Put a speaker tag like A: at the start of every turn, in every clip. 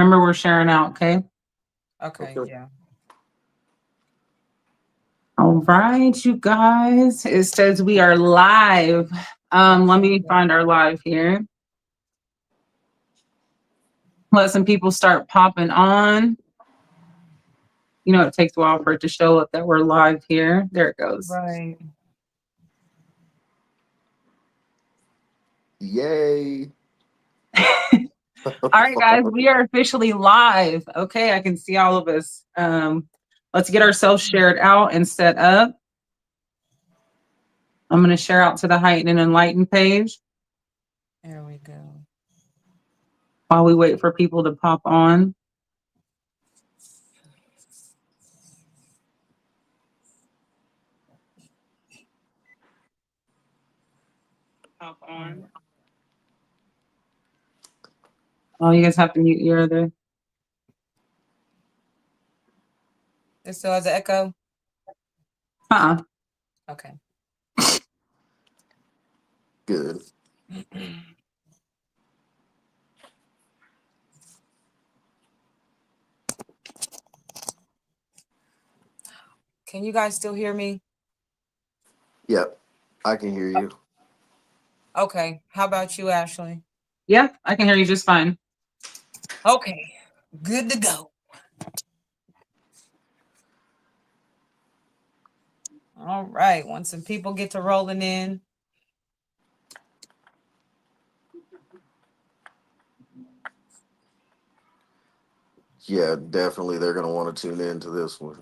A: Remember, we're sharing out, okay?
B: Okay, yeah.
A: All right, you guys. It says we are live. Let me find our live here. Let some people start popping on. You know, it takes a while for it to show up that we're live here. There it goes.
B: Right.
C: Yay.
A: All right, guys, we are officially live. Okay, I can see all of us. Let's get ourselves shared out and set up. I'm going to share out to the Heightened and Enlightened page
B: There we go.
A: while we wait for people to pop on. Pop on. Oh, you guys have to mute your other.
B: It still has an echo?
A: Uh-uh.
B: Okay.
C: Good.
B: Can you guys still hear me?
C: Yep, I can hear you.
B: Okay. How about you, Ashley?
A: Yeah, I can hear you just fine.
B: Okay. Good to go. All right. Once some people get to rolling in.
C: Yeah, definitely they're going to want to tune into this one.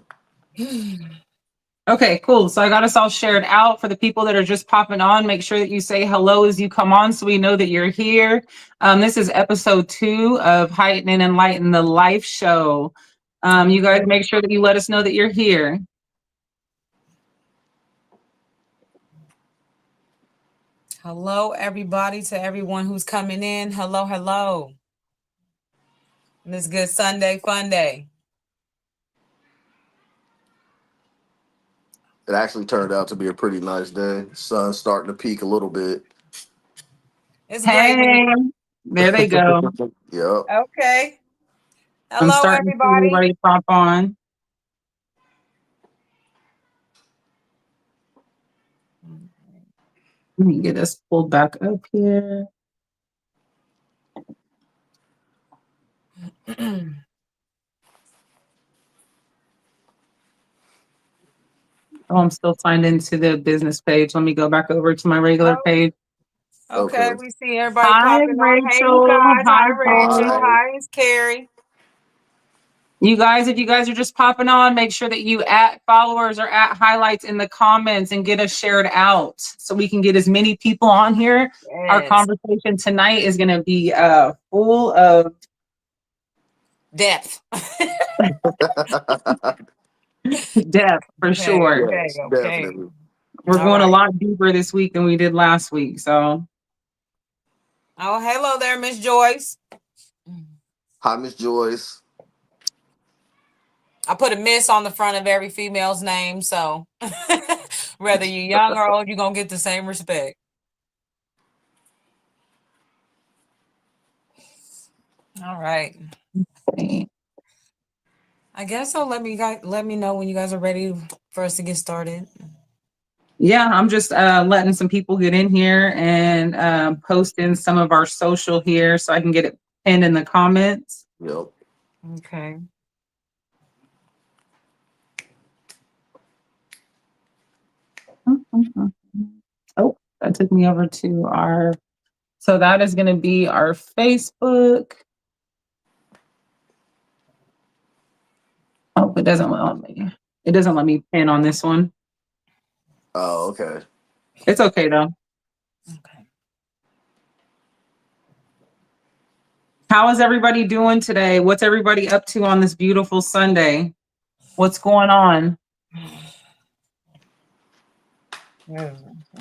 A: Okay, cool. So I got us all shared out. For the people that are just popping on, make sure that you say hello as you come on so we know that you're here. This is episode 2 of Heighten and Enlighten, the live show. You guys make sure that you let us know that you're here.
B: Hello, everybody, to everyone who's coming in. Hello, hello. This good Sunday fun day.
C: It actually turned out to be a pretty nice day. Sun's starting to peak a little bit.
B: It's
A: Hey,
B: great.
A: there they go.
C: Yep.
B: Okay.
A: I'm
B: Hello,
A: starting to see
B: everybody.
A: everybody pop on. Let me get us pulled back up here. Oh, I'm still signed into the business page. Let me go back over to my regular page.
B: Okay,
C: Okay.
B: we see everybody
A: Hi,
B: popping on. Hey, you
A: Rachel.
B: guys.
A: Hi,
B: Hi, Rachel.
A: Paul.
B: Hi, it's Carrie.
A: You guys, if you guys are just popping on, make sure that you at followers or at highlights in the comments and get us shared out so we can get as many people on here.
B: Yes.
A: Our conversation tonight is going to be full of
B: depth.
A: depth for
B: Okay,
A: sure.
B: okay,
C: Yes,
B: okay.
C: definitely.
A: We're
B: All
A: going a
B: right.
A: lot deeper this week than we did last week. So,
B: Oh, hello there, Miss Joyce.
C: Hi, Miss Joyce.
B: I put a miss on the front of every female's name, so whether you're young or old, you're gonna get the same respect. All right. I guess so. Let me know when you guys are ready for us to get started.
A: yeah, I'm just letting some people get in here and posting some of our social here so I can get it pinned in the comments.
C: Yep.
B: Okay.
A: Oh, that took me over to our, so that is going to be our Facebook. Oh, it doesn't let me. It doesn't let me pin on this one.
C: Oh, okay.
A: It's okay though.
B: Okay.
A: How is everybody doing today? What's everybody up to on this beautiful Sunday? What's going on?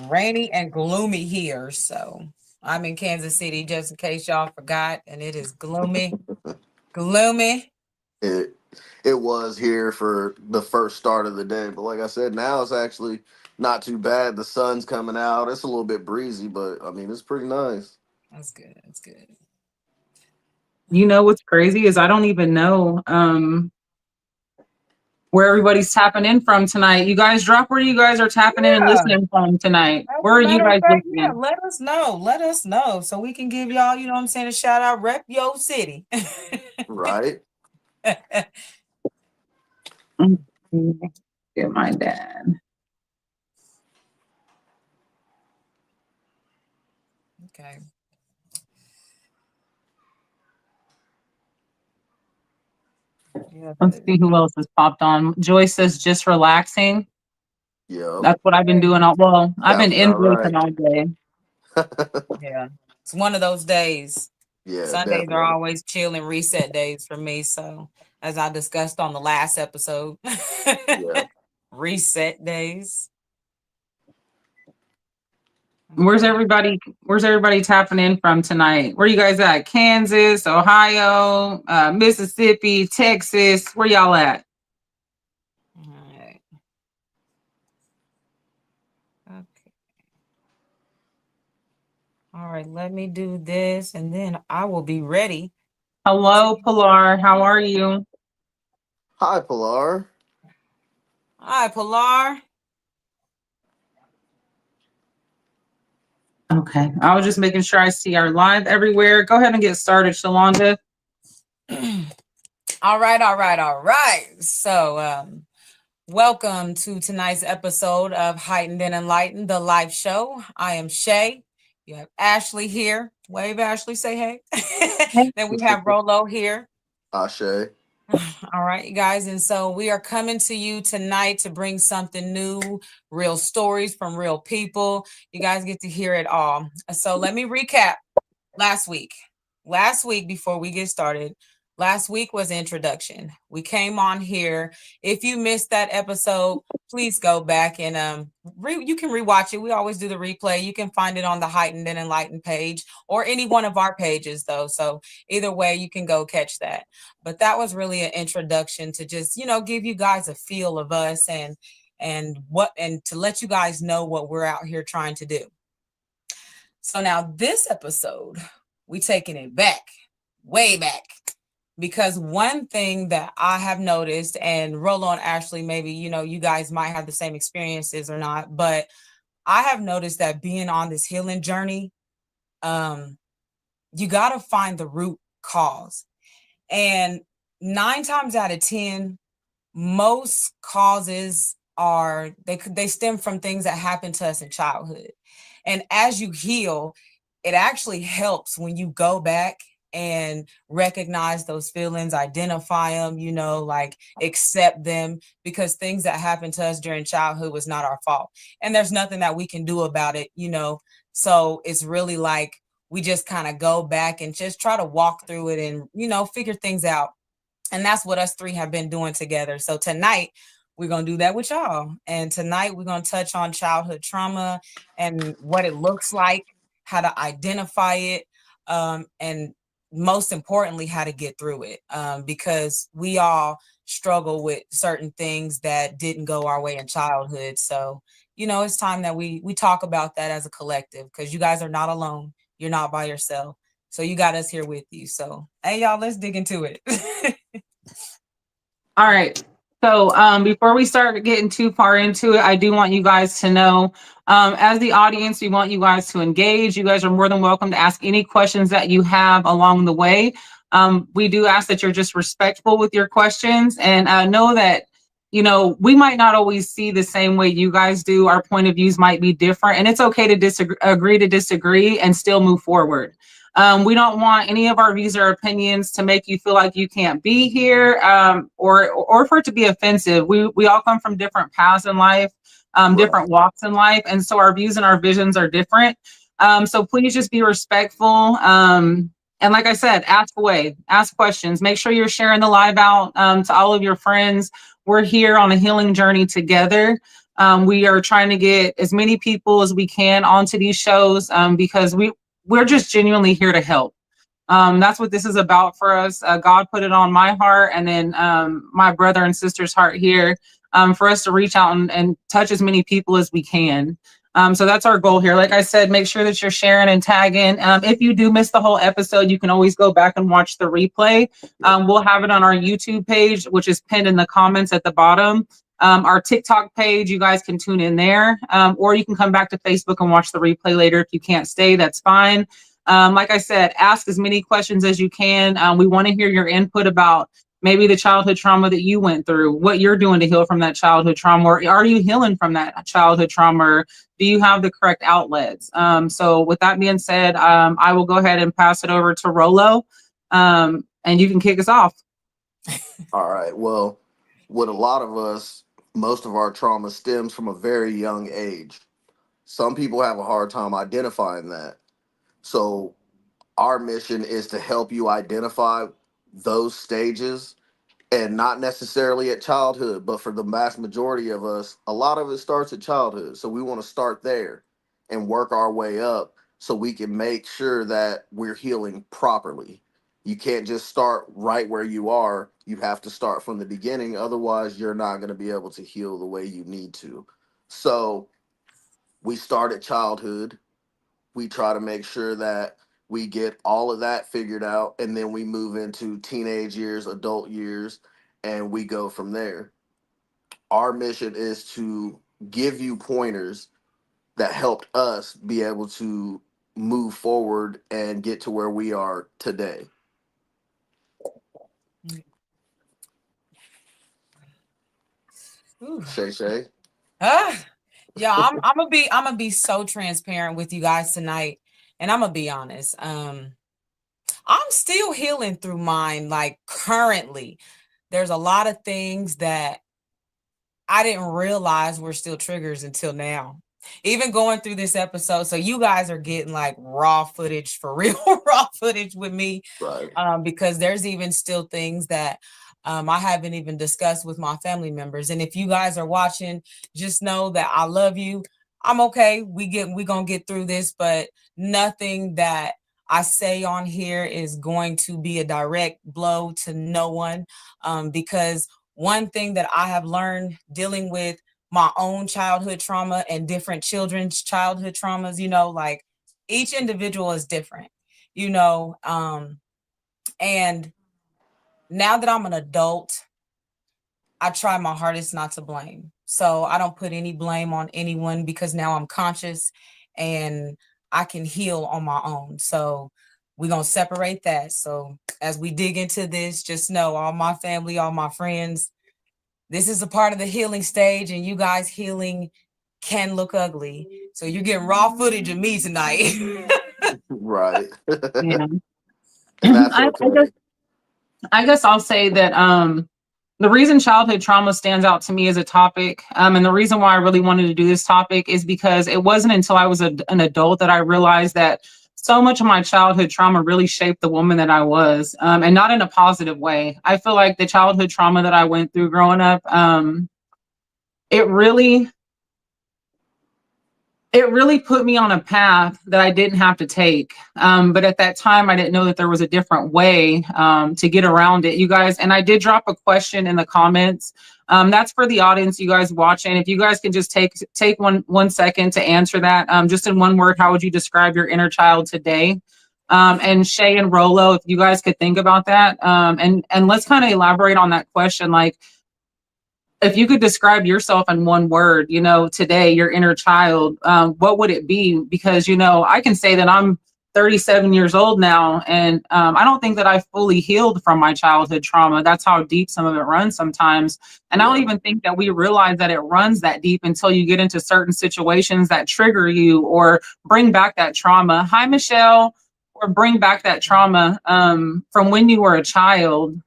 B: Rainy and gloomy here, so I'm in Kansas City, just in case y'all forgot, and it is gloomy. Gloomy.
C: It it was here for the first start of the day, but like I said, now it's actually not too bad. The sun's coming out. It's a little bit breezy, but I mean it's pretty nice.
B: That's good. That's good.
A: You know what's crazy is I don't even know where everybody's tapping in from tonight. You guys drop where you guys are tapping in and
B: Yeah.
A: listening from tonight.
B: As
A: Where
B: a
A: are you
B: matter of
A: guys
B: fact, yeah,
A: listening?
B: let us know. Let us know so we can give y'all, you know what I'm saying, a shout out, rep your city.
C: Right?
A: Get my dad.
B: Okay. Yeah,
A: Let's see who else has popped on. Joyce says just relaxing.
C: Yep.
A: That's what I've been doing all well. I've been
C: Sounds about
A: invoicing
C: right.
A: all day.
B: yeah. It's one of those days.
C: Yeah,
B: Sundays are
C: definitely.
B: always chill and reset days for me. So, as I discussed on the last episode,
C: Yeah.
B: reset days.
A: Where's
B: Okay.
A: everybody tapping in from tonight? Where you guys at? Kansas, Ohio, Mississippi, Texas. Where y'all at?
B: All right. Okay. All right. Let me do this and then I will be ready.
A: Hello, Pilar. How are you?
C: Hi, Pilar.
B: Hi, Pilar.
A: Okay. I was just making sure I see our live everywhere. Go ahead and get started, Shalonda.
B: All right. So, welcome to tonight's episode of Heightened and Enlightened, the live show. I am Shay. You have Ashley here. Wave, Ashley, say hey. Then we have Rolo here.
C: Ashe.
B: All right, you guys. And so we are coming to you tonight to bring something new, real stories from real people. You guys get to hear it all. So let me recap last week. Last week, before we get started, last week was introduction. We came on here. If you missed that episode, please go back and you can rewatch it. We always do the replay. You can find it on the Heightened and Enlightened page or any one of our pages, though. So either way, you can go catch that. But that was really an introduction to just, give you guys a feel of us and to let you guys know what we're out here trying to do. So now this episode, we taking it back, way back, because one thing that I have noticed, and Rolo and Ashley, maybe, you guys might have the same experiences or not, but I have noticed that being on this healing journey, you got to find the root cause. And 9 times out of 10, most causes they stem from things that happened to us in childhood. And as you heal, it actually helps when you go back and recognize those feelings, identify them, like accept them, because things that happened to us during childhood was not our fault. And there's nothing that we can do about it, So it's really like we just kind of go back and just try to walk through it and, figure things out. And that's what us 3 have been doing together. So tonight, we're going to do that with y'all. And tonight, we're going to touch on childhood trauma and what it looks like, how to identify it, and most importantly, how to get through it. Because we all struggle with certain things that didn't go our way in childhood. So, it's time that we talk about that as a collective, because you guys are not alone. You're not by yourself. So you got us here with you. So, hey, y'all, let's dig into it.
A: All right. So before we start getting too far into it, I do want you guys to know, as the audience, we want you guys to engage. You guys are more than welcome to ask any questions that you have along the way. We do ask that you're just respectful with your questions, and know that, we might not always see the same way you guys do. Our point of views might be different, and it's okay to agree to disagree and still move forward. We don't want any of our views or opinions to make you feel like you can't be here, or for it to be offensive. We all come from different paths in life, different walks in life, and so our views and our visions are different. So please just be respectful. And like I said, ask away, ask questions. Make sure you're sharing the live out to all of your friends. We're here on a healing journey together. We are trying to get as many people as we can onto these shows, because we're just genuinely here to help. That's what this is about for us. God put it on my heart, and then my brother and sister's heart here, for us to reach out and touch as many people as we can. So that's our goal here. Like I said, make sure that you're sharing and tagging. If you do miss the whole episode, you can always go back and watch the replay. We'll have it on our YouTube page, which is pinned in the comments at the bottom. Our TikTok page, you guys can tune in there, or you can come back to Facebook and watch the replay later. If you can't stay, that's fine. Like I said, ask as many questions as you can. We want to hear your input about maybe the childhood trauma that you went through, what you're doing to heal from that childhood trauma, or are you healing from that childhood trauma, or do you have the correct outlets? So with that being said, I will go ahead and pass it over to Rolo, and you can kick us off.
C: All right. Well, with a lot of us, most of our trauma stems from a very young age. Some people have a hard time identifying that. So our mission is to help you identify those stages, and not necessarily at childhood, but for the vast majority of us, a lot of it starts at childhood. So we want to start there and work our way up so we can make sure that we're healing properly. You can't just start right where you are. You have to start from the beginning. Otherwise, you're not going to be able to heal the way you need to. So we start at childhood. We try to make sure that we get all of that figured out, and then we move into teenage years, adult years, and we go from there. Our mission is to give you pointers that helped us be able to move forward and get to where we are today. Shay.
B: Yeah, I'm gonna be so transparent with you guys tonight, and I'm gonna be honest. I'm still healing through mine. Like currently, there's a lot of things that I didn't realize were still triggers until now. Even going through this episode, so you guys are getting like raw footage for real, raw footage with me,
C: Right.
B: because there's even still things that I haven't even discussed with my family members. And if you guys are watching, just know that I love you. I'm okay. We gonna get through this, but nothing that I say on here is going to be a direct blow to no one, because one thing that I have learned dealing with my own childhood trauma and different children's childhood traumas, like each individual is different, and now that I'm an adult, I try my hardest not to blame. So I don't put any blame on anyone because now I'm conscious and I can heal on my own. So we're going to separate that. So as we dig into this, just know all my family, all my friends, this is a part of the healing stage, and you guys healing can look ugly. So you're getting raw footage of me tonight.
C: Right.
A: Yeah.
C: And that's
A: I
C: okay.
A: guess I'll say that the reason childhood trauma stands out to me as a topic, and the reason why I really wanted to do this topic is because it wasn't until I was an adult that I realized that so much of my childhood trauma really shaped the woman that I was, and not in a positive way. I feel like the childhood trauma that I went through growing up, it really put me on a path that I didn't have to take. But at that time, I didn't know that there was a different way to get around it, you guys. And I did drop a question in the comments. That's for the audience, you guys watching. If you guys can just take one second to answer that, just in one word, how would you describe your inner child today? And Shay and Rolo, if you guys could think about that, and let's kind of elaborate on that question, like, if you could describe yourself in one word, today, your inner child, what would it be? Because, I can say that I'm 37 years old now, and I don't think that I fully healed from my childhood trauma. That's how deep some of it runs sometimes. And I don't even think that we realize that it runs that deep until you get into certain situations that trigger you or bring back that trauma. Hi, Michelle. Or bring back that trauma from when you were a child.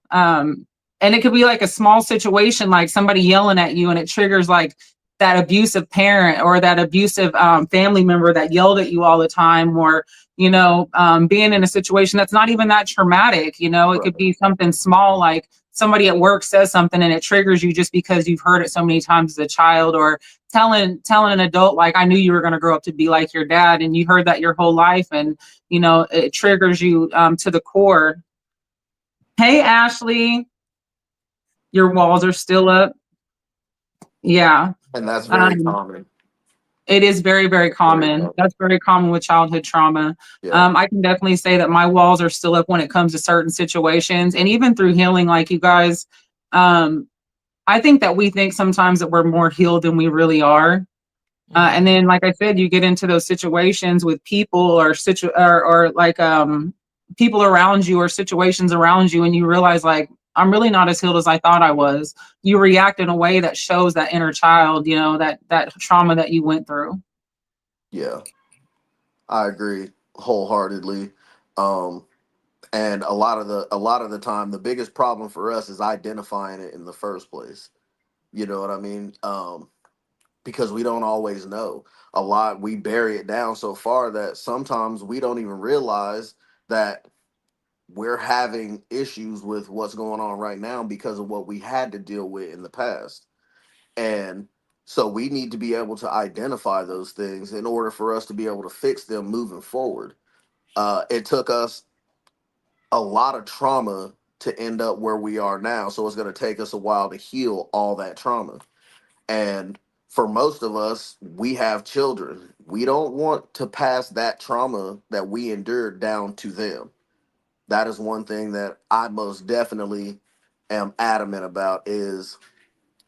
A: And it could be like a small situation, like somebody yelling at you, and it triggers like that abusive parent or that abusive family member that yelled at you all the time, or, being in a situation that's not even that traumatic. It could be something small, like somebody at work says something and it triggers you just because you've heard it so many times as a child, or telling an adult, like, I knew you were going to grow up to be like your dad, and you heard that your whole life, and, it triggers you to the core. Hey, Ashley. Your walls are still up. Yeah.
C: And that's very common.
A: It is very, very
C: Very
A: common.
C: common.
A: That's very common with childhood trauma.
C: Yeah.
A: I can definitely say that my walls are still up when it comes to certain situations, and even through healing, like you guys, um, I think that we think sometimes that we're more healed than we really are. And
B: Mhm.
A: then, like I said, you get into those situations with people or like people around you or situations around you, and you realize like I'm really not as healed as I thought I was. You react in a way that shows that inner child, that trauma that you went through.
C: Yeah. I agree wholeheartedly. Um, and a lot of the time, the biggest problem for us is identifying it in the first place. You know what I mean? Because we don't always know. A lot we bury it down so far that sometimes we don't even realize that we're having issues with what's going on right now because of what we had to deal with in the past. And so we need to be able to identify those things in order for us to be able to fix them moving forward. It took us a lot of trauma to end up where we are now. So it's going to take us a while to heal all that trauma. And for most of us, we have children. We don't want to pass that trauma that we endured down to them. That is one thing that I most definitely am adamant about is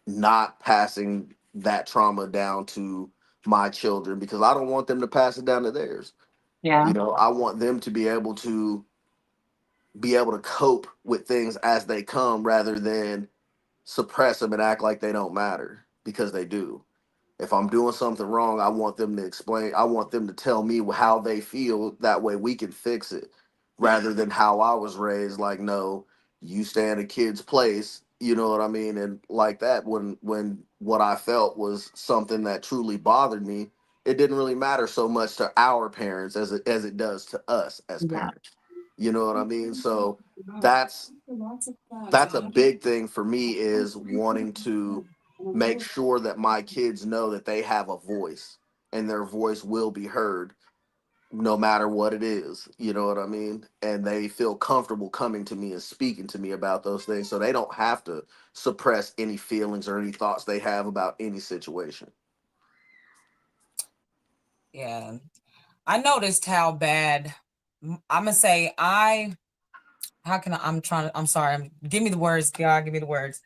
C: not passing that trauma down to my children because I don't want them to pass it down to theirs.
A: Yeah.
C: You know, I want them to be able to cope with things as they come rather than suppress them and act like they don't matter because they do. If I'm doing something wrong, I want them to explain. I want them to tell me how they feel. That way we can fix it rather than how I was raised. Like, no, you stay in a kid's place. You know what I mean? And like that, when what I felt was something that truly bothered me, it didn't really matter so much to our parents as it does to us as
A: Yeah.
C: parents. You know what I mean? So that's that's a big thing for me is wanting to make sure that my kids know that they have a voice and their voice will be heard no matter what it is. You know what I mean? And they feel comfortable coming to me and speaking to me about those things so they don't have to suppress any feelings or any thoughts they have about any situation.
B: Yeah. I noticed how bad I'm gonna say how can I'm sorry, give me the words, God, give me the words.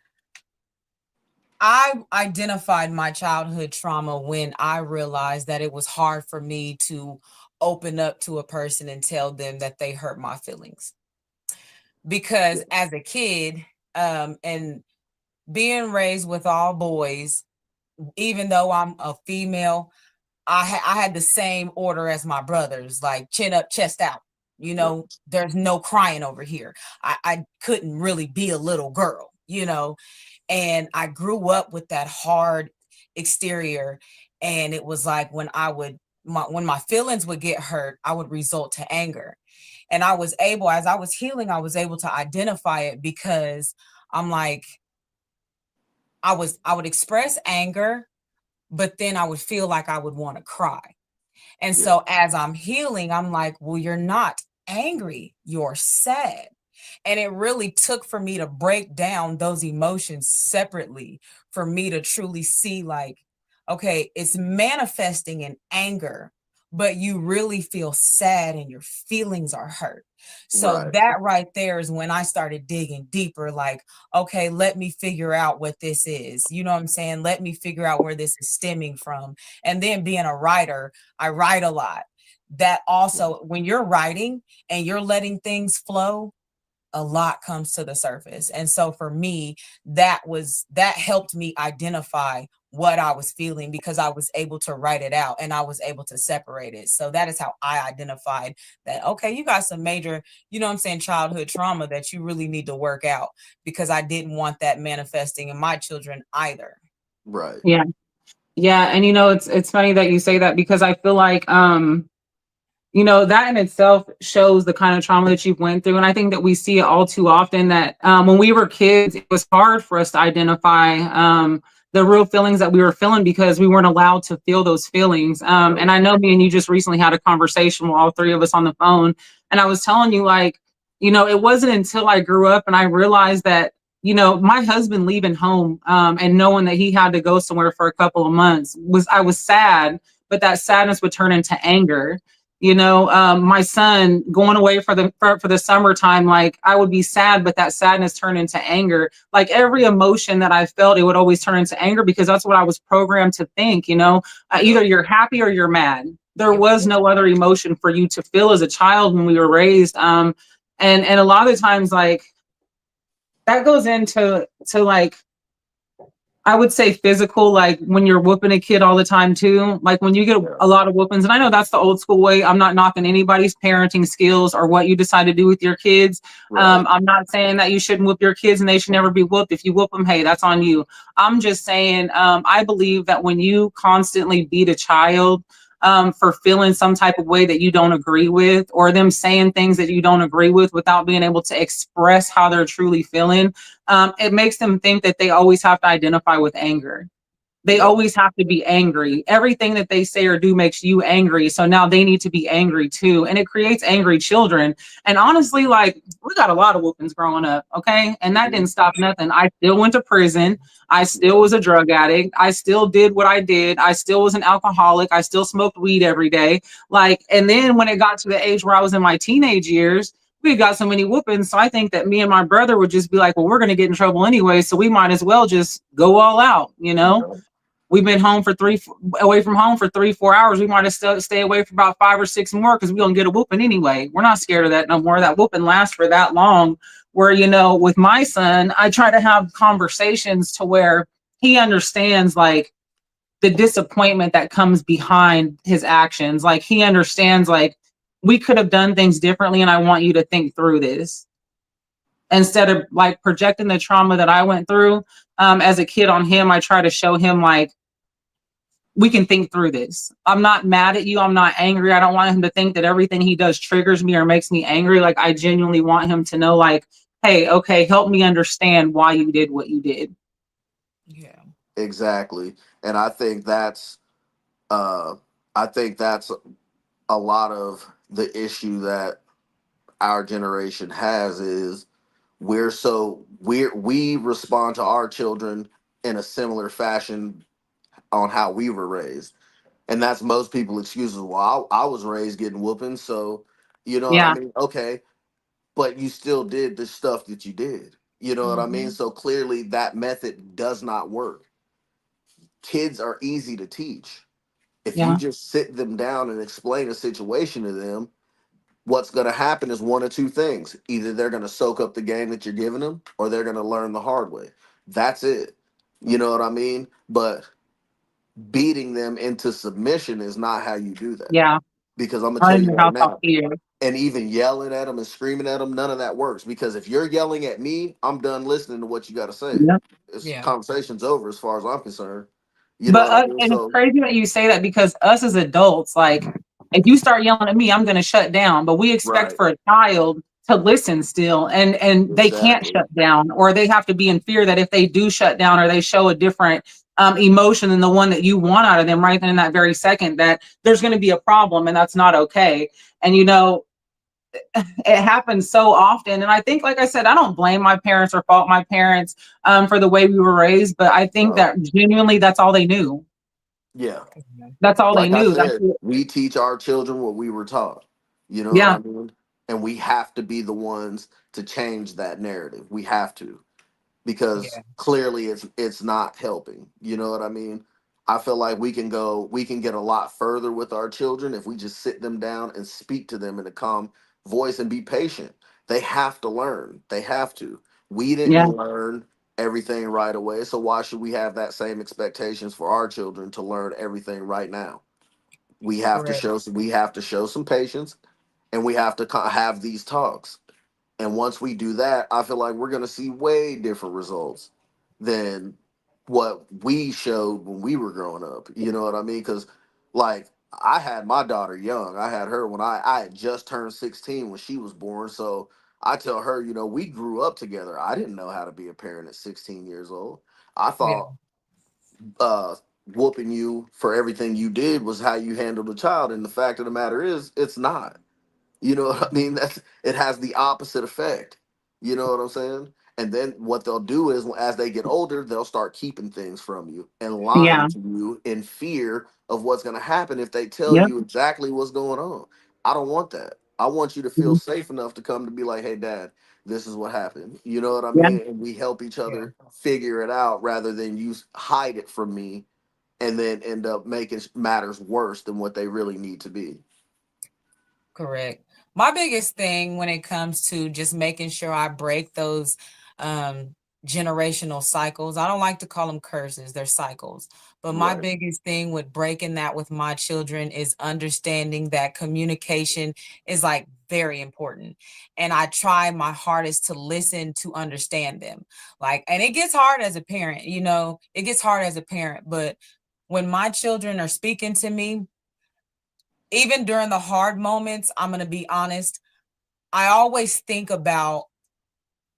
B: I identified my childhood trauma when I realized that it was hard for me to open up to a person and tell them that they hurt my feelings. Because as a kid, and being raised with all boys, even though I'm a female, I had the same order as my brothers, like chin up, chest out.
C: Yep.
B: There's no crying over here. I couldn't really be a little girl, and I grew up with that hard exterior. And it was like when my feelings would get hurt, I would result to anger. And as I was healing, I was able to identify it because I'm like, I would express anger, but then I would feel like I would want to cry. And
C: Yeah.
B: so as I'm healing, I'm like, well, you're not angry, you're sad. And it really took for me to break down those emotions separately for me to truly see, like, okay, it's manifesting in anger, but you really feel sad and your feelings are hurt. So
C: Right.
B: that right there is when I started digging deeper, like, okay, let me figure out what this is. You know what I'm saying? Let me figure out where this is stemming from. And then being a writer, I write a lot. That also, when you're writing and you're letting things flow, a lot comes to the surface. And so for me, that helped me identify what I was feeling because I was able to write it out and I was able to separate it. So that is how I identified that, okay, you got some major, childhood trauma that you really need to work out, because I didn't want that manifesting in my children either.
C: Right.
A: Yeah. Yeah. And it's funny that you say that because I feel like that in itself shows the kind of trauma that you've went through. And I think that we see it all too often that when we were kids, it was hard for us to identify the real feelings that we were feeling because we weren't allowed to feel those feelings. And I know me and you just recently had a conversation with all three of us on the phone. And I was telling you, like, it wasn't until I grew up and I realized that, my husband leaving home and knowing that he had to go somewhere for a couple of months I was sad, but that sadness would turn into anger. My son going away for the summertime, like I would be sad, but that sadness turned into anger. Like every emotion that I felt, it would always turn into anger because that's what I was programmed to think. Either you're happy or you're mad. There was no other emotion for you to feel as a child when we were raised. And a lot of the times, like that goes into like I would say physical, like when you're whooping a kid all the time too. Like when you get a lot of whoopings, and I know that's the old school way. I'm not knocking anybody's parenting skills or what you decide to do with your kids.
C: Right.
A: I'm not saying that you shouldn't whoop your kids and they should never be whooped. If you whoop them, hey, that's on you. I'm just saying, I believe that when you constantly beat a child, for feeling some type of way that you don't agree with, or them saying things that you don't agree with without being able to express how they're truly feeling, it makes them think that they always have to identify with anger. They
C: Yep.
A: always have to be angry. Everything that they say or do makes you angry. So now they need to be angry too. And it creates angry children. And honestly, like we got a lot of whoopings growing up. Okay. And that didn't stop nothing. I still went to prison. I still was a drug addict. I still did what I did. I still was an alcoholic. I still smoked weed every day. Like, and then when it got to the age where I was in my teenage years, we got so many whoopings. So I think that me and my brother would just be like, well, we're going to get in trouble anyway. So we might as well just go all out.
C: Yeah.
A: We've been home for away from home for 3-4 hours. We might have stay away for about 5 or 6 more because we're gonna get a whooping anyway. We're not scared of that no more. That whooping lasts for that long. Where with my son, I try to have conversations to where he understands like the disappointment that comes behind his actions. Like he understands like we could have done things differently, and I want you to think through this instead of like projecting the trauma that I went through as a kid on him. I try to show him like we can think through this. I'm not mad at you. I'm not angry. I don't want him to think that everything he does triggers me or makes me angry. Like I genuinely want him to know like, hey, okay, help me understand why you did what you did.
B: Yeah.
C: Exactly. And uh I think that's a lot of the issue that our generation has is we respond to our children in a similar fashion on how we were raised. And that's most people excuses. Well, I was raised getting whooping, so you know what I
A: Yeah,
C: mean? Okay, but you still did the stuff that you did. You know what I mean?
B: Hmm.
C: So clearly that method does not work. Kids are easy to teach. If you
A: yeah,
C: just sit them down and explain a situation to them, what's going to happen is one of two things. Either they're going to soak up the game that you're giving them or they're going to learn the hard way. That's it. You know what I mean? But beating them into submission is not how you do that.
A: yeah.
C: Because I'm going to tell
A: Running
C: you
A: your
C: right
A: house off
C: now,
A: fear.
C: and even yelling at them and screaming at them, none of that works. Because if you're yelling at me, I'm done listening to what you got to say.
A: Yep.
C: It's
B: Yeah.
C: conversation's over as far as I'm concerned. You know
A: But
C: what I mean?
A: and it's
C: So,
A: crazy that you say that because us as adults, like if you start yelling at me, I'm going to shut down. But we expect
C: right.
A: for a child to listen still, and they can't
C: Exactly.
A: shut down, or they have to be in fear that if they do shut down or they show a different emotion than the one that you want out of them right then in that very second, that there's going to be a problem, and that's not okay. And it happens so often. And I think, like I said, I don't blame my parents or fault my parents for the way we were raised, but I think
C: No.
A: that genuinely that's all they knew.
C: Yeah.
B: Mhm.
A: That's all they
C: Like I
A: knew. That's
C: said,
A: it.
C: we teach our children what we were taught. You know what
A: Yeah,
C: I mean? And we have to be the ones to change that narrative. We have to, because
B: Yeah.
C: clearly it's not helping. You know what I mean? I feel like we can get a lot further with our children if we just sit them down and speak to them in a calm voice and be patient. They have to learn. They have to. We didn't
A: yeah,
C: learn everything right away, so why should we have that same expectations for our children to learn everything right now?
B: Correct.
C: We have to show some patience, and we have to have these talks. And once we do that, I feel like we're going to see way different results than what we showed when we were growing up. You know what I mean? Because, like, I had my daughter young. I had her when I had just turned 16 when she was born. So I tell her, we grew up together. I didn't know how to be a parent at 16 years old. I
B: Yeah.
C: thought uh, whooping you for everything you did was how you handled a child. And the fact of the matter is, it's not. You know what I mean? It has the opposite effect. You know what I'm saying? And then what they'll do is, as they get older, they'll start keeping things from you and
A: Yeah.
C: lying to you in fear of what's going to happen if they tell
A: Yep.
C: you exactly what's going on. I don't want that. I want you to feel
A: Mhm.
C: safe enough to come to be like, hey, dad, this is what happened. You know what I
A: Yeah.
C: mean? And we help each
B: Yeah.
C: other figure it out rather than you hide it from me and then end up making matters worse than what they really need to be.
B: Correct. My biggest thing when it comes to just making sure I break those um generational cycles, I don't like to call them curses, they're cycles. But my
C: Right.
B: biggest thing with breaking that with my children is understanding that communication is like very important. And I try my hardest to listen to understand them. Like, and it gets hard as a parent, it gets hard as a parent, but when my children are speaking to me, even during the hard moments, I'm going to be honest, I always think about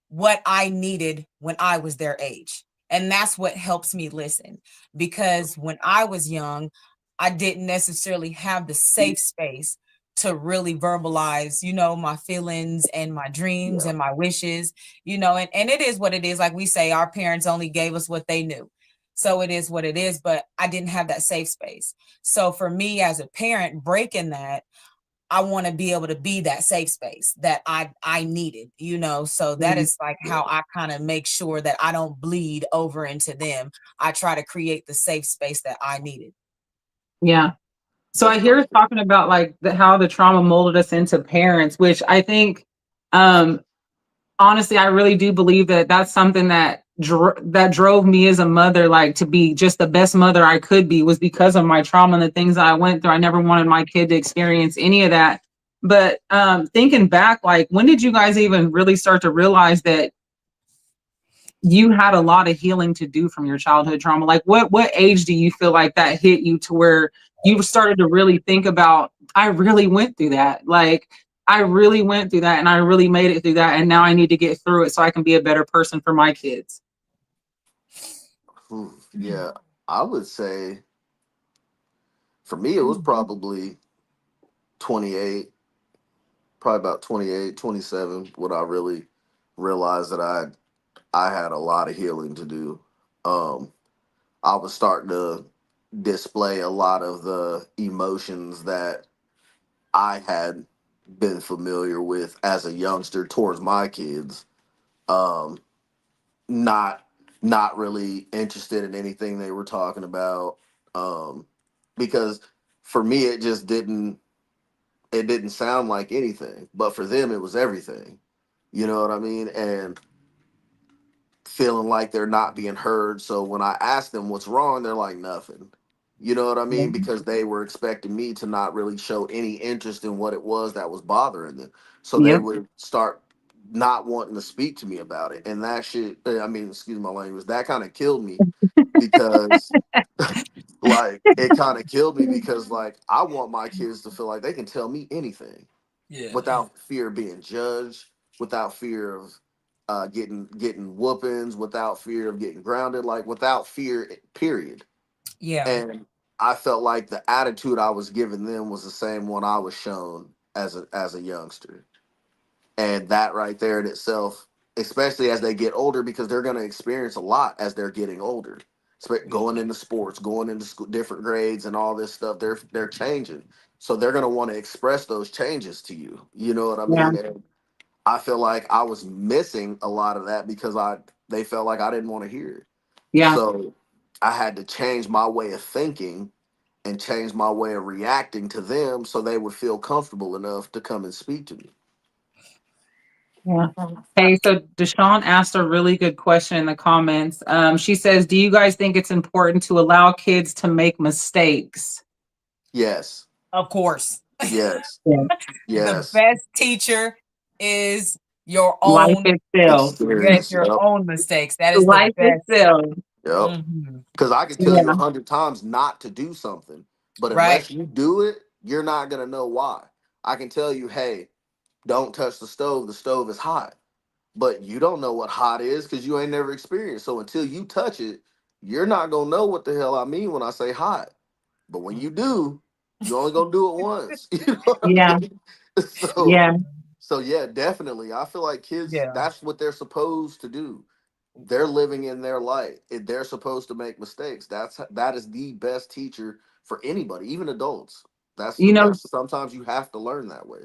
B: what I needed when I was their age. And that's what helps me listen. Because when I was young, I didn't necessarily have the safe space to really verbalize, my feelings and my dreams
C: Yeah.
B: and my wishes, and it is what it is. Like we say, our parents only gave us what they knew. So it is what it is, but I didn't have that safe space. So for me as a parent, breaking that, I want to be able to be that safe space that I needed, So that
A: Mhm.
B: is like
C: Yeah.
B: how I kind of make sure that I don't bleed over into them. I try to create the safe space that I needed.
A: Yeah. So
C: That's
A: I hear us
C: perfect.
A: talking about like how the trauma molded us into parents, which I think, um, honestly, I really do believe that that's something that that drove me as a mother, like to be just the best mother I could be, was because of my trauma and the things that I went through. I never wanted my kid to experience any of that. But thinking back, like when did you guys even really start to realize that you had a lot of healing to do from your childhood trauma? Like what age do you feel like that hit you to where you started to really think about, I really went through that. Like I really went through that and I really made it through that. And now I need to get through it so I can be a better person for my kids.
C: Yeah. I would say for me, it was probably 28, probably about 28, 27, when I really realized that I had a lot of healing to do. Um, I was starting to display a lot of the emotions that I had been familiar with as a youngster towards my kids. Um, not not really interested in anything they were talking about. Um, because for me it didn't sound like anything, but for them it was everything. You know what I mean? And feeling like they're not being heard. So when I ask them what's wrong, they're like nothing. You know what I
A: Yeah.
C: mean? Because they were expecting me to not really show any interest in what it was that was bothering them. So they
A: Yep.
C: would start not wanting to speak to me about it. And that shit, I mean, excuse my language, that kind of killed me because like it kind of killed me because like I want my kids to feel like they can tell me anything
B: Yeah.
C: without fear of being judged, without fear of getting whoopings, without fear of getting grounded, like without fear, period.
B: Yeah.
C: And I felt like the attitude I was giving them was the same one I was shown as a youngster. And that right there in itself, especially as they get older, because they're going to experience a lot as they're getting older. Going into sports, going into school, different grades, and all this stuff, they're changing, so they're going to want to express those changes to you. You know what I
A: Yeah.
C: mean? And I feel like I was missing a lot of that because they felt like I didn't want to hear it.
A: Yeah.
C: So I had to change my way of thinking and change my way of reacting to them so they would feel comfortable enough to come and speak to me.
A: Yeah. Hey, so Deshawn asked a really good question in the comments. She says, do you guys think it's important to allow kids to make mistakes?
C: Yes,
B: Of course.
C: yes,
A: Yeah.
B: The
C: yes.
B: best teacher is your
A: Life
B: own,
A: itself.
B: yes,
C: Experience.
B: your
C: Yep.
B: own mistakes. That is the
A: Life
B: best.
A: itself.
C: Yep.
B: Mhm.
C: Because I could tell you
A: Yeah.
C: 100 times not to do something, but
B: Right.
C: unless you do it, you're not gonna know why. I can tell you, hey, don't touch the stove. The stove is hot, but you don't know what hot is because you ain't never experienced. So until you touch it, you're not gonna know what the hell I mean when I say hot. But when you do, you only gonna do it once. You know what I
A: Yeah.
C: mean? So
A: Yeah.
C: So yeah, definitely. I feel like kids,
B: Yeah.
C: that's what they're supposed to do. They're living in their light. They're supposed to make mistakes. That is the best teacher for anybody, even adults.
A: You know,
C: That's sometimes you have to learn that way.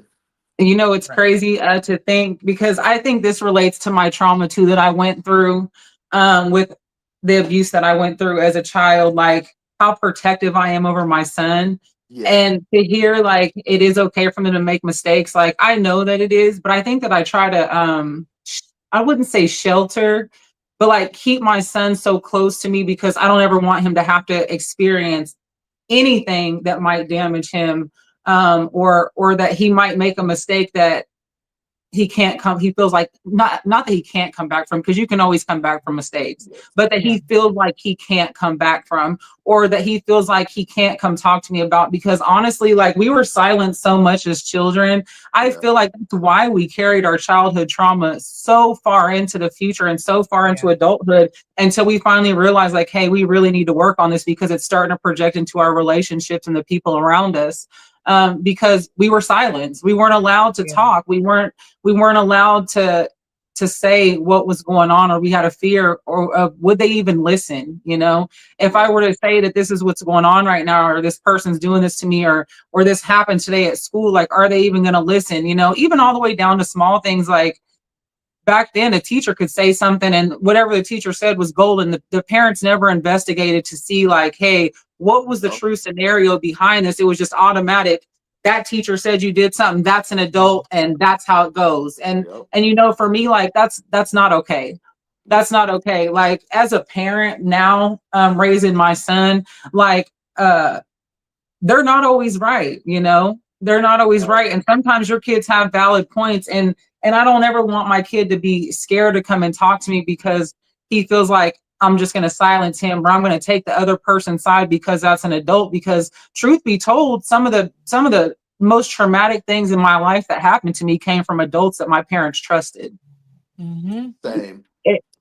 A: It's
B: Right.
A: crazy to think, because I think this relates to my trauma too that I went through with the abuse that I went through as a child, like how protective I am over my son.
C: Yeah.
A: And to hear like it is okay for them to make mistakes, like I know that it is, but I think that I try to I wouldn't say shelter, but like keep my son so close to me because I don't ever want him to have to experience anything that might damage him, or that he might make a mistake that he feels like, not that he can't come back from, because you can always come back from mistakes, but that
B: Yeah.
A: he feels like he can't come back from, or that he feels like he can't come talk to me about, because honestly, like we were silenced so much as children. I
C: Yeah.
A: feel like that's why we carried our childhood trauma so far into the future and so far
B: Yeah.
A: into adulthood, until we finally realize like, hey, we really need to work on this because it's starting to project into our relationships and the people around us. Because we were silenced, we weren't allowed to
B: Yeah.
A: talk, we weren't allowed to say what was going on, or we had a fear, or would they even listen, if I
C: Yeah.
A: were to say that this is what's going on right now, or this person's doing this to me, or this happened today at school, like are they even going to listen, even all the way down to small things. Like back then a teacher could say something and whatever the teacher said was golden. The parents never investigated to see like, hey, what was the
C: Yep.
A: true scenario behind this? It was just automatic. That teacher said you did something, that's an adult, and that's how it goes. and
C: Yep.
A: and for me, like that's not okay. That's not okay. Like as a parent now, raising my son, like they're not always right, they're not always
C: Right.
A: right, and sometimes your kids have valid points, and I don't ever want my kid to be scared to come and talk to me because he feels like I'm just going to silence him, or I'm going to take the other person's side because that's an adult. Because truth be told, some of the most traumatic things in my life that happened to me came from adults that my parents trusted.
B: Mm-hmm.
C: Same.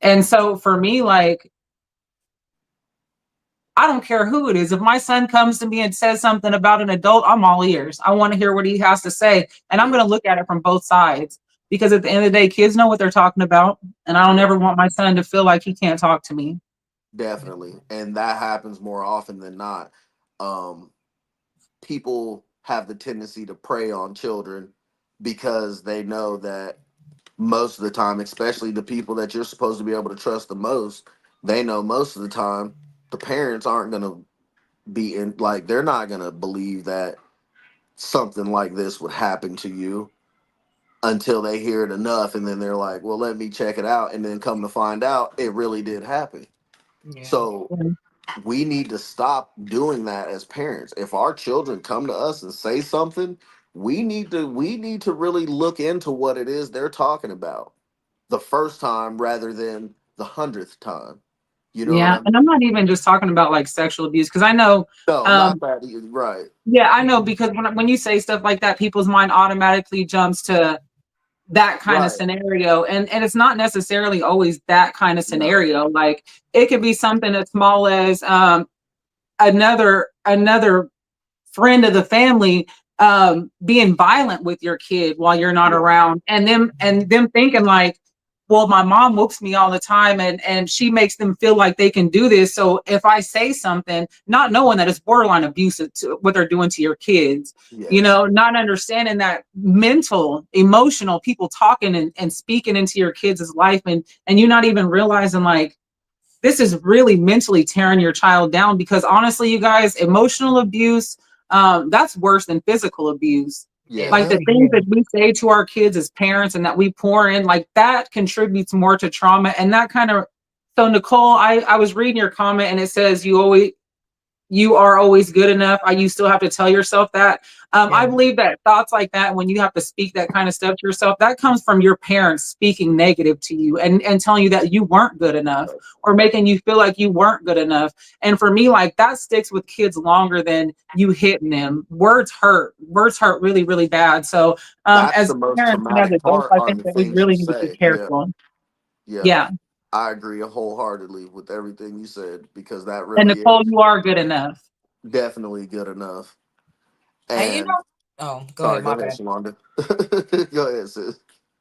A: And so for me, like, I don't care who it is. If my son comes to me and says something about an adult, I'm all ears. I want to hear what he has to say. And I'm
C: Yep.
A: going to look at it from both sides, because at the end of the day, kids know what they're talking about. And I don't
C: Yep.
A: ever want my son to feel like he can't talk to me.
C: Definitely. And that happens more often than not. Um, People have the tendency to prey on children because they know that most of the time, especially the people that you're supposed to be able to trust the most, they know most of the time the parents aren't going to be in, like, they're not going to believe that something like this would happen to you until they hear it enough. And then they're like, well, let me check it out. And then come to find out it really did happen.
B: Yeah.
C: So we need to stop doing that as parents. If our children come to us and say something, we need to really look into what it is they're talking about the first time rather than the 100th time. You know what
A: Yeah.
C: I
A: And I'm
C: mean?
A: not even just talking about like sexual abuse, because I know,
C: No, not
A: um,
C: that. Right.
A: yeah, I
B: Yeah.
A: know, because when you say stuff like that, people's mind automatically jumps to that kind of
C: Right.
A: scenario, and it's not necessarily always that kind of
C: No.
A: scenario. Like it could be something as small as another friend of the family being violent with your kid while you're not
C: Yeah.
A: around, and them thinking like, well, my mom whoops me all the time, and she makes them feel like they can do this, so if I say something, not knowing that it's borderline abusive to what they're doing to your kids,
C: Yes.
A: not understanding that mental, emotional people talking and speaking into your kids' life, and you not even realizing like this is really mentally tearing your child down. Because honestly, you guys, emotional abuse, that's worse than physical abuse.
B: It
A: Like
C: Yes.
A: the
B: really
A: things
B: is.
A: that we say to our kids as parents and that we pour in, like that contributes more to trauma. And that kind of, so Nicole, I was reading your comment and it says you are always good enough. You still have to tell yourself that. I
B: Yeah.
A: believe that thoughts like that, when you have to speak that kind of stuff to yourself, that comes from your parents speaking negative to you, and telling you that you weren't good enough, or making you feel like you weren't good enough. And for me, like that sticks with kids longer than you hitting them. Words hurt. Words hurt really, really bad. So
C: That's
A: as
C: the most
A: parents and as
C: traumatic
A: adults,
C: part
A: I
C: are
A: think
C: the
A: that we
C: things you
A: really need to be
C: say. Yeah.
A: careful.
C: Yeah.
A: Yeah.
C: I agree wholeheartedly with everything you said because that
A: And
C: really
A: Nicole,
C: is
A: you are good enough.
C: definitely good enough.
B: And
C: And
B: Oh, go
C: Sorry,
B: ahead.
C: go
B: My
C: ahead,
B: bad.
C: Shalonda. Go ahead, sis.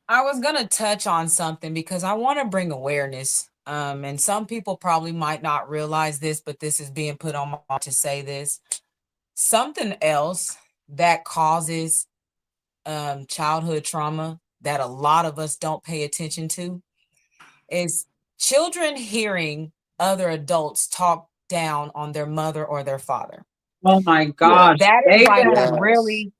B: I was gonna touch on something because I want to bring awareness. And some people probably might not realize this, but this is being put on my mind to say this. Something else that causes childhood trauma that a lot of us don't pay attention to is children hearing other adults talk down on their mother or their father.
A: Oh my
C: Yeah.
A: gosh.
B: That is
A: Say
B: like
A: that.
C: Yes,
B: really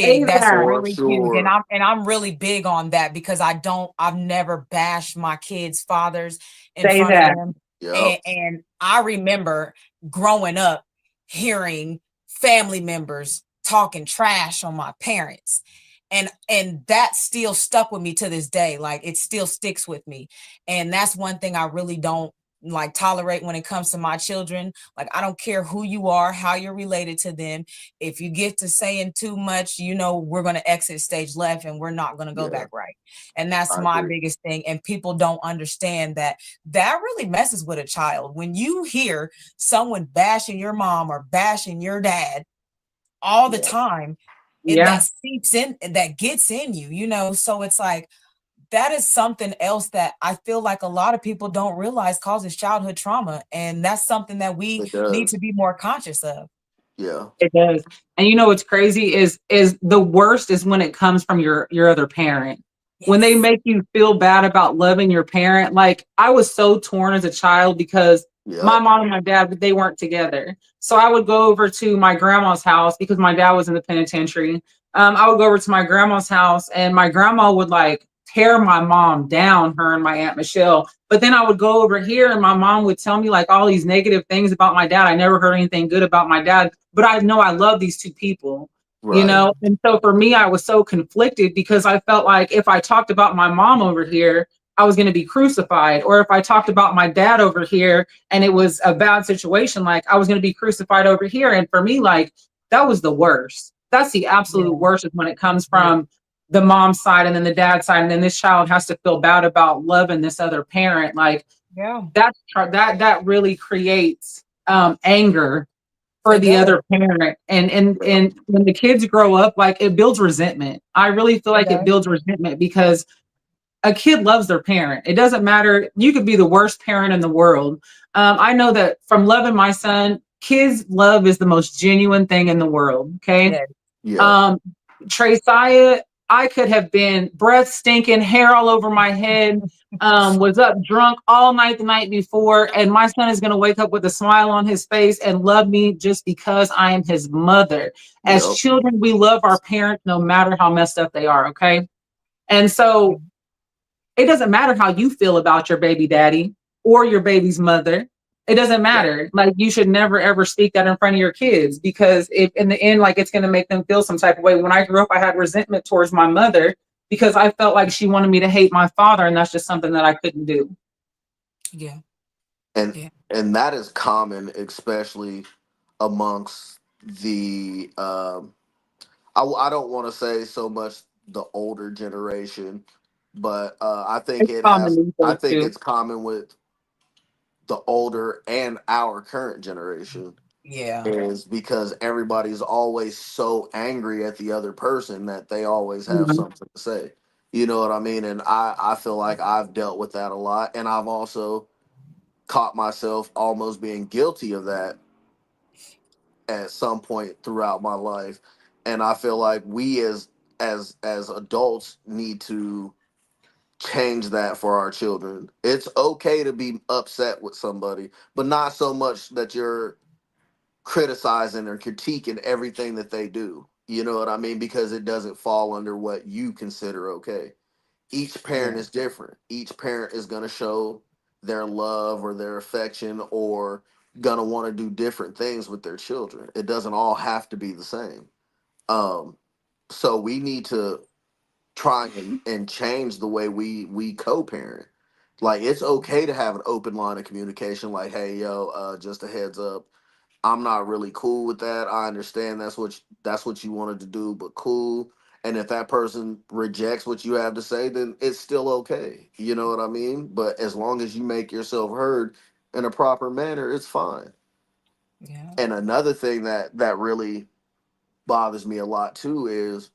A: Say
B: big. That's
A: that.
C: for
B: really huge. And
C: sure.
B: I'm really big on that because I've never bashed my kids' fathers in
A: Say
B: front of
A: that.
B: them.
C: Yep.
B: And I remember growing up hearing family members talking trash on my parents. And that still stuck with me to this day. Like it still sticks with me. And that's one thing I really don't like tolerate when it comes to my children. Like I don't care who you are, how you're related to them. If you get to saying too much, we're going to exit stage left and we're not going to go
C: Yeah,
B: back right. And that's
C: I
B: my
C: agree.
B: biggest thing. And people don't understand that that really messes with a child. When you hear someone bashing your mom or bashing your dad all the
C: Yeah,
B: time,
A: Yeah.
B: that seeps in, that gets in you. So it's like, that is something else that I feel like a lot of people don't realize causes childhood trauma. And that's something that we
C: it
B: need
C: does.
B: to be more conscious of.
C: Yeah,
A: It does. And what's crazy is the worst is when it comes from your other parent. When they
B: Yes.
A: make you feel bad about loving your parent. Like I was so torn as a child because my
C: yep,
A: mom and my dad, they weren't together. So I would go over to my grandma's house because my dad was in the penitentiary. I would go over to my grandma's house and my grandma would like tear my mom down, her and my Aunt Michelle. But then I would go over here and my mom would tell me like all these negative things about my dad. I never heard anything good about my dad, but I know I love these two people,
C: right.
A: And so for me, I was so conflicted because I felt like if I talked about my mom over here, I was going to be crucified. Or if I talked about my dad over here and it was a bad situation, like I was going to be crucified over here. And for me, like that was the worst. That's the absolute
B: Yeah.
A: worst is when it comes
B: Yeah.
A: from the mom side and then the dad side. And then this child has to feel bad about loving this other parent. Like
B: Yeah.
A: that really creates anger for
B: It
A: the
B: does.
A: other parent
C: Yep,
A: and when the kids grow up, like it builds resentment. I really feel
B: It
A: like it
B: does.
A: builds resentment because a kid loves their parent. It doesn't matter, you could be the worst parent in the world. I know that from loving my son, kids love is the most genuine thing in the world. Okay.
B: Yes.
C: yep,
A: um, Tresiah, I could have been breath stinking, hair all over my head, was up drunk all night the night before, and my son is going to wake up with a smile on his face and love me just because I am his mother. As
C: yep,
A: children, we love our parents no matter how messed up they are, okay? And so it doesn't matter how you feel about your baby daddy or your baby's mother. It doesn't
C: right.
A: matter. Like you should never ever speak that in front of your kids because if in the end, like it's going to make them feel some type of way. When I grew up, I had resentment towards my mother because I felt like she wanted me to hate my father, and that's just something that I couldn't do.
B: Yeah.
C: And
B: Yeah.
C: that is common, especially amongst the I don't want to say so much the older generation, but
A: It's common these
C: I
A: days
C: think
A: too.
C: it's common with the older and our current generation
B: Yeah.
C: is because everybody's always so angry at the other person that they always have
A: Mhm.
C: something to say. You know what I mean? And I feel like I've dealt with that a lot. And I've also caught myself almost being guilty of that at some point throughout my life. And I feel like we as adults need to change that for our children. It's okay to be upset with somebody, but not so much that you're criticizing or critiquing everything that they do. You know what I mean? Because it doesn't fall under what you consider okay. Each parent
B: Yeah.
C: is different. Each parent is going to show their love or their affection or going to want to do different things with their children. It doesn't all have to be the same. Um, so we need to try and change the way we co-parent. Like it's okay to have an open line of communication. Like, hey, yo, just a heads up, I'm not really cool with that. I understand that's what you wanted to do, but cool. And if that person rejects what you have to say, then it's still okay. You know what I mean? But as long as you make yourself heard in a proper manner, it's fine.
B: Yeah.
C: And another thing that really bothers me a lot too is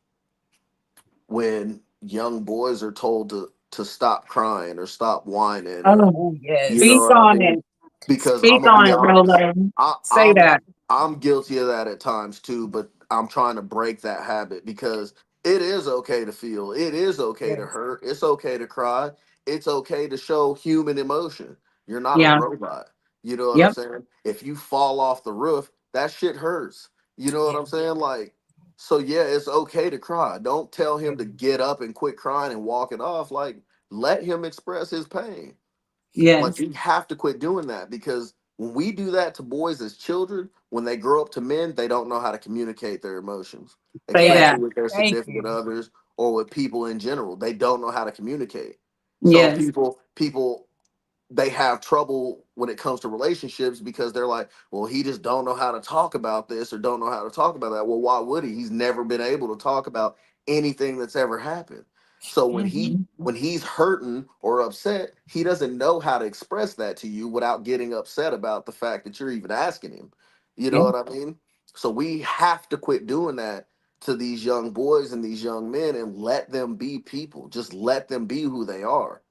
C: when young boys are told to stop crying or stop whining, or
A: Oh,
B: Oh
C: you know
A: speak
B: yes.
C: what I
A: on
C: mean?
A: it.
C: Because I'm
A: Speak
C: gonna
A: on
C: be
A: it,
C: honest,
A: Rolo.
C: I,
A: Say
C: I'm
A: that.
C: I'm guilty of that at times too, but I'm trying to break that habit because it is okay to feel, it is okay to
B: Yes.
C: hurt, it's okay to cry, it's okay to show human emotion. You're not a
A: Yeah.
C: robot. You know what I'm
A: Yep.
C: saying? If you fall off the roof, that shit hurts. You know what
B: Yeah.
C: I'm saying? Like, so yeah, it's okay to cry. Don't tell
B: Yeah.
C: him to get up and quit crying and walk it off. Like, let him express his pain. Like,
A: Yes.
C: we have to quit doing that because when we do that to boys as children, when they grow up to men, they don't know how to communicate their emotions,
A: Say
B: Yes.
C: especially
A: that.
C: with their
B: Thank
C: significant
B: you.
C: others or with people in general. They don't know how to communicate. So
A: Yes.
C: people they have trouble when it comes to relationships because they're like, well, he just don't know how to talk about this or don't know how to talk about that. Well, why would he? He's never been able to talk about anything that's ever happened. So when he
B: Hmm.
A: Mhm.
C: when he's hurting or upset, he doesn't know how to express that to you without getting upset about the fact that you're even asking him. You know
A: Yeah.
C: what I mean? So we have to quit doing that to these young boys and these young men and let them be people. Just let them be who they are.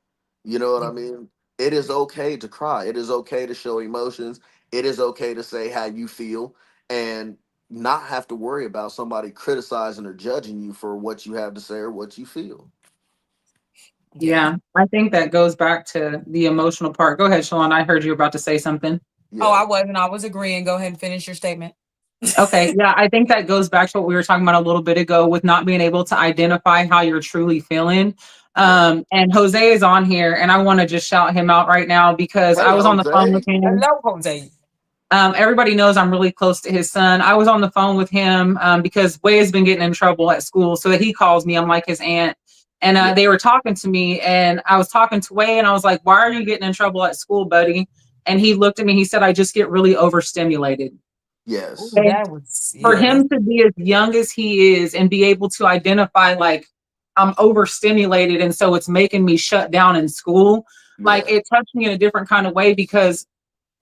C: You know what I
B: Yeah.
C: mean? It is okay to cry. It is okay to show emotions. It is okay to say how you feel and not have to worry about somebody criticizing or judging you for what you have to say or what you feel.
B: Yeah.
A: Yeah. I think that goes back to the emotional part. Go ahead, Shalon. I heard you were about to say something.
B: Oh,
C: Yeah.
B: I wasn't. I was agreeing. Go ahead and finish your statement.
A: Okay, yeah, I think that goes back to what we were talking about a little bit ago with not being able to identify how you're truly feeling.
C: Right.
A: And Jose is on here, and I want to just shout him out right now because I
C: Hey,
A: was on the phone with
C: Jose.
A: him.
B: Hello, Jose.
A: Everybody knows I'm really close to his son. I was on the phone with him because Way has been getting in trouble at school, so that he calls me. I'm like his aunt, and
C: Yeah.
A: they were talking to me, and I was talking to Way, and I was like, "Why are you getting in trouble at school, buddy?" And he looked at me. He said, "I just get really overstimulated."
B: Oh,
C: Yes.
B: that was
A: For
B: yeah. That's
A: him to be as young as he is and be able to identify like I'm overstimulated and so it's making me shut down in school, like
C: Yeah.
A: it touched me in a different kind of way because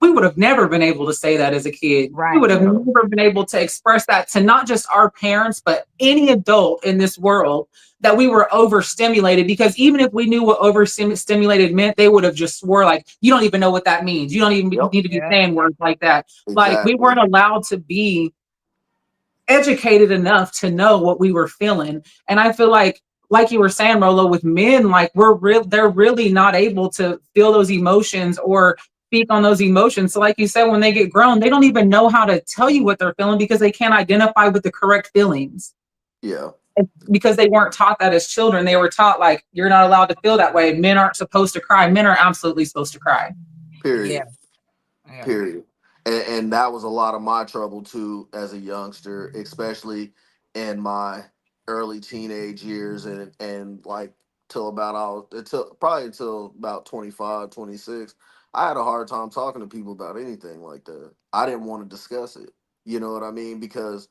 A: we would have never been able to say that as a kid. We would
B: right.
A: have
C: No.
A: never been able to express that to not just our parents, but any adult in this world that we were overstimulated. Because even if we knew what overstimulated meant, they would have just swore like, you don't even know what that means. You don't even
C: Yep.
A: need to be
B: Yeah.
A: saying words like that. Like we
C: Exactly.
A: weren't allowed to be educated enough to know what we were feeling. And I feel like you were saying, Rolo, with men, like they're really not able to feel those emotions or speak on those emotions. So, like you said, when they get grown, they don't even know how to tell you what they're feeling because they can't identify with the correct feelings.
C: Yeah.
A: It's because they weren't taught that as children. They were taught like you're not allowed to feel that way. Men aren't supposed to cry. Men are absolutely supposed to cry.
B: Yeah.
C: Period.
B: Yeah.
C: Period. And that was a lot of my trouble too as a youngster, especially in my early teenage years and like till about I was until probably until about 25, 26. I had a hard time talking to people about anything like that. I didn't want to discuss it. You know what I mean? Because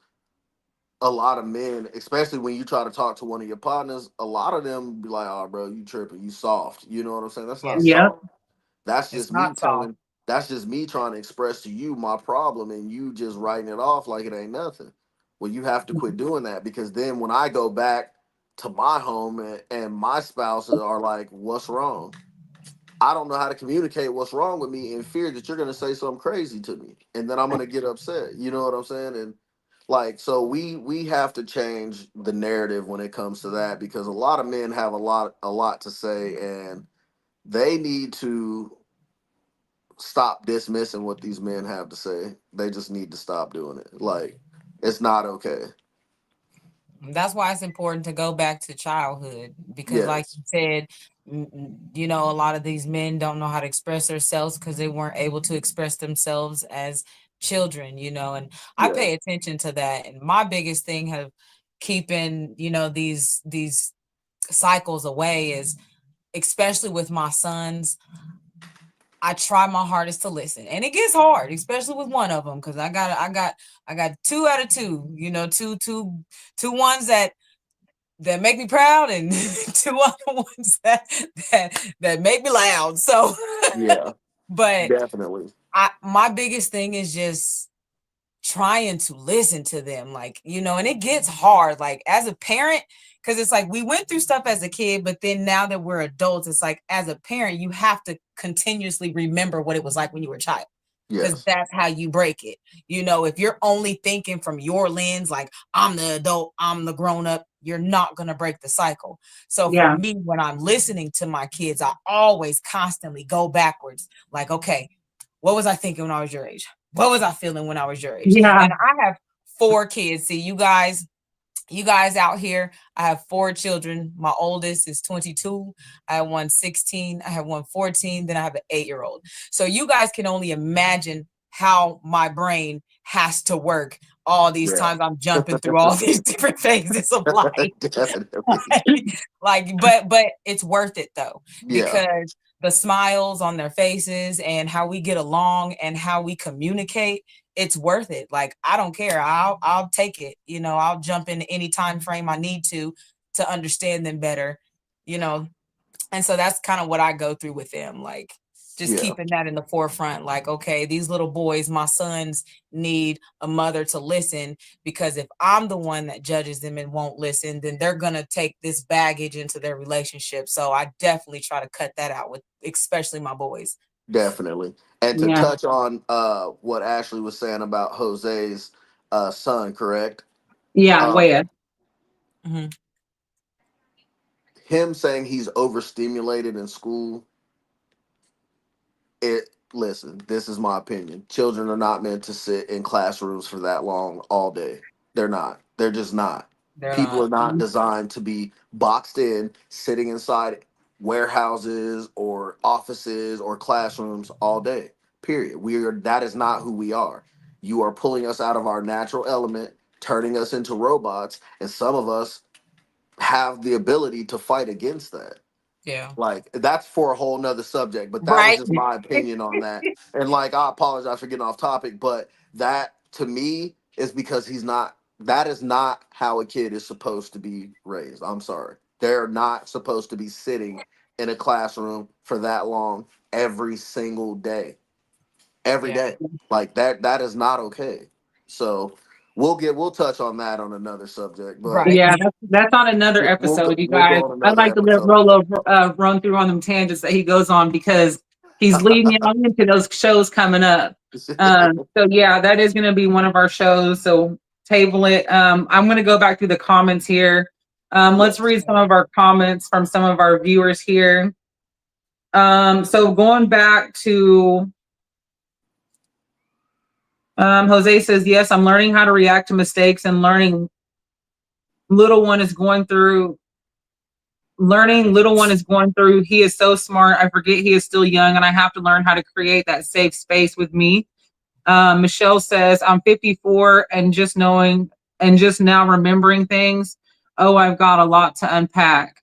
C: a lot of men, especially when you try to talk to one of your partners, a lot of them be like, "Oh, bro, you tripping, you soft." You know what I'm saying? That's not
B: Yes.
A: Yep.
C: soft. That's
B: It's
C: just me
B: not soft.
C: telling. That's just me trying to express to you my problem, and you just writing it off like it ain't nothing. Well, you have to quit doing that because then when I go back to my home and my spouses are like, "What's wrong?" I don't know how to communicate what's wrong with me in fear that you're going to say something crazy to me, and then I'm going to get upset. You know what I'm saying? And like, so we have to change the narrative when it comes to that because a lot of men have a lot to say, and they need to stop dismissing what these men have to say. They just need to stop doing it. Like, it's not okay.
B: That's why it's important to go back to childhood because, like
C: Yes.
B: you said, a lot of these men don't know how to express themselves because they weren't able to express themselves as children, and I
C: Yeah.
B: pay attention to that. And my biggest thing of keeping, these cycles away is especially with my sons. I try my hardest to listen, and it gets hard, especially with one of them, because I got 2 out of 2, two ones that make me proud, and two other ones that make me loud. So,
C: Yeah.
B: but
C: Definitely.
B: my biggest thing is just trying to listen to them, like, you know, and it gets hard, like as a parent, because it's like we went through stuff as a kid, but then now that we're adults, it's like as a parent, you have to continuously remember what it was like when you were a child. Because
C: Yes.
B: that's how you break it. You know, if you're only thinking from your lens, like I'm the adult, I'm the grown up, you're not going to break the cycle. So for
A: Yeah.
B: me, when I'm listening to my kids, I always constantly go backwards. Like, okay, what was I thinking when I was your age? What was I feeling when I was your age?
A: Yeah.
B: And I have 4 kids. See, you guys out here, I have 4 children. My oldest is 22. I have one 16. I have one 14. Then I have an 8-year-old. So you guys can only imagine how my brain has to work all these
C: Yeah.
B: times I'm jumping through all these different phases of life.
C: Definitely.
B: But it's worth it though,
C: Yeah.
B: because the smiles on their faces and how we get along and how we communicate, it's worth it. Like, I don't care. I'll take it. You know, I'll jump in any time frame I need to understand them better, you know. And so that's kind of what I go through with them. Like, just
C: Yeah.
B: keeping that in the forefront. Like, okay, these little boys, my sons, need a mother to listen, because if I'm the one that judges them and won't listen, then they're going to take this baggage into their relationship. So I definitely try to cut that out with especially my boys.
C: Definitely. And to
A: Yeah.
C: touch on what Ashley was saying about Jose's son, correct?
A: Yeah.
C: Um,
A: Where?
B: Mhm.
C: him saying he's overstimulated in school, it listen, this is my opinion. Children are not meant to sit in classrooms for that long all day. They're not. They're just not.
B: They're
C: People are
B: not.
C: not designed to be boxed in, sitting inside warehouses or offices or classrooms all day. Period. We are that is not who we are. You are pulling us out of our natural element, turning us into robots, and some of us have the ability to fight against that.
B: Yeah.
C: Like that's for a whole nother subject, but that was
B: Right.
C: just my opinion on that. And like I apologize for getting off topic, but that to me is because he's not that is not how a kid is supposed to be raised. I'm sorry. They're not supposed to be sitting in a classroom for that long every single day. Every
B: Yeah.
C: day. Like that is not okay. So we'll touch on that on another subject, but
B: Right.
A: Yeah, that's on another episode, you
C: we'll go
A: guys.
C: on
A: I
C: another
A: like to let
C: episode.
A: Rolo run through on them tangents that he goes on because he's leading you on into those shows coming up. So yeah, that is going to be one of our shows. So table it. I'm going to go back through the comments here. Let's
C: Yes.
A: read some of our comments from some of our viewers here. So going back to Jose says, yes, I'm learning how to react to mistakes and little one is going through little one is going through. He is so smart. I forget he is still young and I have to learn how to create that safe space with me. Michelle says, I'm 54 and just now remembering things. Oh, I've got a lot to unpack.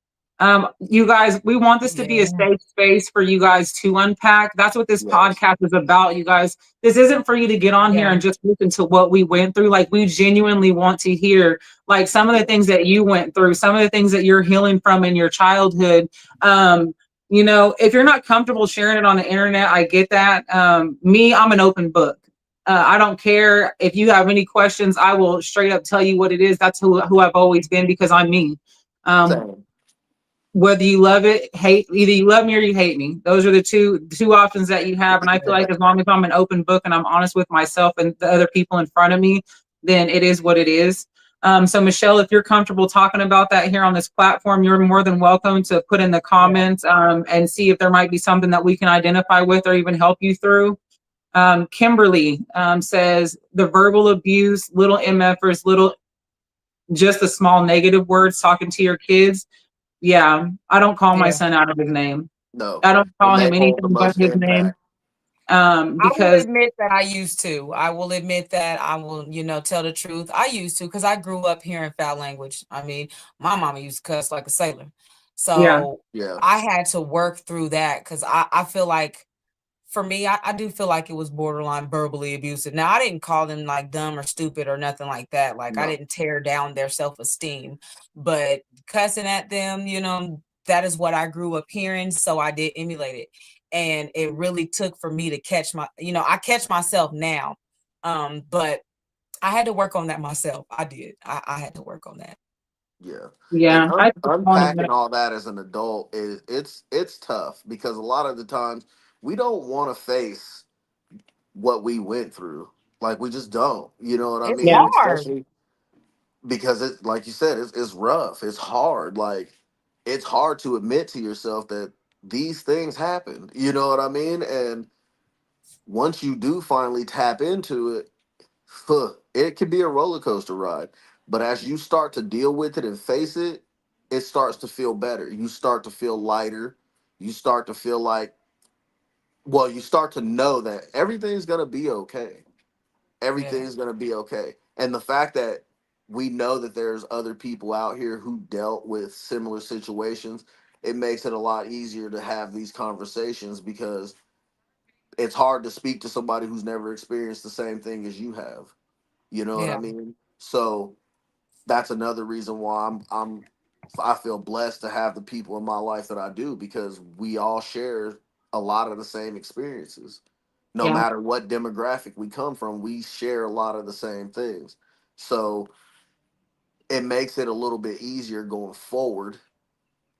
A: You guys, we want this to be a
B: Yeah.
A: safe space for you guys to unpack. That's what this
C: Yes.
A: podcast is about, you guys. This isn't for you to get on here
B: Yeah.
A: and just listen to what we went through. Like, we genuinely want to hear, like, some of the things that you went through, some of the things that you're healing from in your childhood. You know, if you're not comfortable sharing it on the internet, I get that. I'm an open book. I don't care if you have any questions. I will straight up tell you what it is. That's who I've always been because I'm me. Um,
C: Same.
A: whether you love it, either you love me or you hate me. Those are the two options that you have. And I feel like as long as I'm an open book and I'm honest with myself and the other people in front of me, then it is what it is. So Michelle, if you're comfortable talking about that here on this platform, you're more than welcome to put in the comments and see if there might be something that we can identify with or even help you through. Kimberly says the verbal abuse, little MFers, just the small negative words talking to your kids. Yeah, I don't call my
B: Yeah.
A: son out of his name.
C: No.
A: I don't
C: And
A: call
C: they
A: him
C: hold the
A: anything but
C: most
A: his name.
C: impact.
B: I will
A: Because
B: admit that I used to. I will admit that I will, tell the truth. I used to because I grew up hearing foul language. I mean, my mama used to cuss like a sailor.
A: yeah,
B: So
C: Yeah.
B: I had to work through that because I feel like for me, I do feel like it was borderline verbally abusive. Now, I didn't call them like dumb or stupid or nothing like that. Like, I
C: No.
B: didn't tear down their self-esteem, but cussing at them, that is what I grew up hearing. So I did emulate it. And it really took for me to catch I catch myself now. But I had to work on that myself. I did. I had to work on that.
C: Yeah. And
A: Yeah, I just want to.
C: unpacking all that as an adult is it's tough because a lot of the times we don't want to face what we went through. Like we just don't. You know what I
B: It's
A: Yeah,
C: mean?
B: hard.
C: Especially because it's like you said, it's rough. It's hard. Like it's hard to admit to yourself that these things happened. You know what I mean? And once you do finally tap into it, it can be a roller coaster ride. But as you start to deal with it and face it, it starts to feel better. You start to feel lighter. You start to feel like, well, you start to know that everything's going to be okay.
B: Yeah.
C: Everything's going to be okay. And the fact that we know that there's other people out here who dealt with similar situations, it makes it a lot easier to have these conversations because it's hard to speak to somebody who's never experienced the same thing as you have. You know what I
B: Yeah.
C: mean? So that's another reason why I feel blessed to have the people in my life that I do because we all share a lot of the same experiences. No
A: yeah,
C: matter what demographic we come from, we share a lot of the same things. So it makes it a little bit easier going forward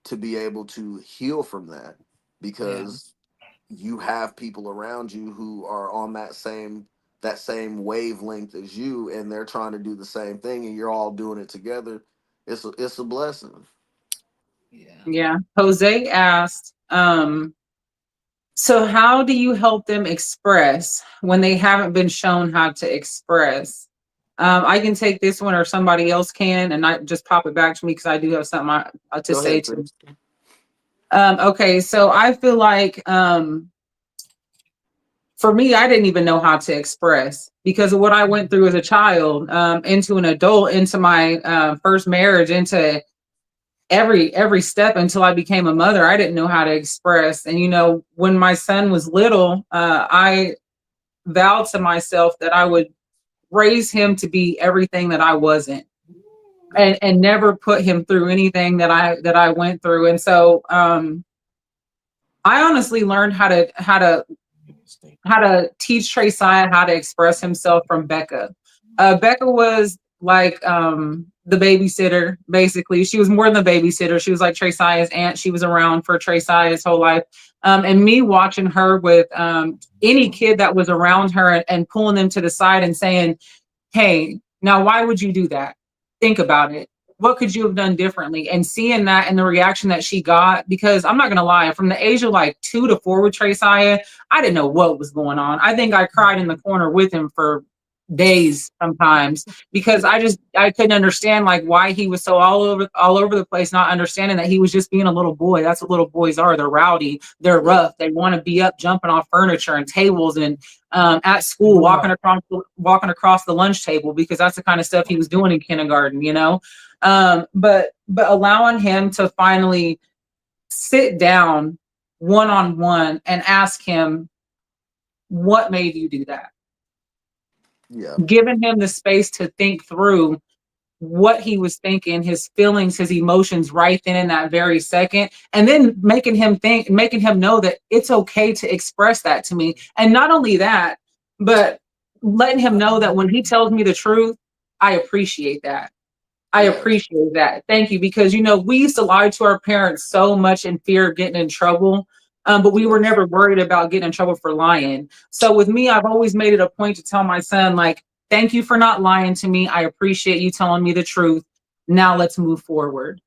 C: to be able to heal from that
B: Yeah.
C: because you have people around you who are on that same wavelength as you and they're trying to do the same thing and you're all doing it together. It's a blessing.
B: Yeah.
A: yeah. Jose asked, so how do you help them express when they haven't been shown how to express? I can take this one or somebody else can, and not just pop it back to me because I do have something to
C: Go
A: say
C: ahead,
A: too.
C: Chris.
A: Okay, so I feel like for me, I didn't even know how to express because of what I went through as a child, into an adult, into my first marriage, into every step until I became a mother. I didn't know how to express. And when my son was little, I vowed to myself that I would raise him to be everything that I wasn't, and never put him through anything that I went through. And so I honestly learned how to teach Trey Sia how to express himself from Becca. Becca was like the babysitter, basically. She was more than the babysitter. She was like Trey Sia's aunt. She was around for Trey Sia his whole life. And me watching her with any kid that was around her, and pulling them to the side and saying, hey, now why would you do that? Think about it. What could you have done differently? And seeing that and the reaction that she got, because I'm not gonna lie, from the age of like 2 to 4 with Trey Saya, I didn't know what was going on. I think I cried in the corner with him for days sometimes because I couldn't understand like why he was so all over the place, not understanding that he was just being a little boy. That's what little boys are. They're rowdy, they're
C: Yep.
A: rough, they want to be up jumping off furniture and tables, and at school
B: Yeah.
A: walking across the lunch table, because that's the kind of stuff he was doing in kindergarten. But allowing him to finally sit down one on one and ask him, what made you do that?
C: Yeah.
A: Giving him the space to think through what he was thinking, his feelings, his emotions right then in that very second, and then making him know that it's okay to express that to me. And not only that, but letting him know that when he tells me the truth, I appreciate that. I
C: Yes.
A: appreciate that. Thank you. Because, we used to lie to our parents so much in fear of getting in trouble. But we were
C: Yes.
A: never worried about getting in trouble for lying. So with me, I've always made it a point to tell my son, like, thank you for not lying to me. I appreciate you telling me the truth. Now let's move forward.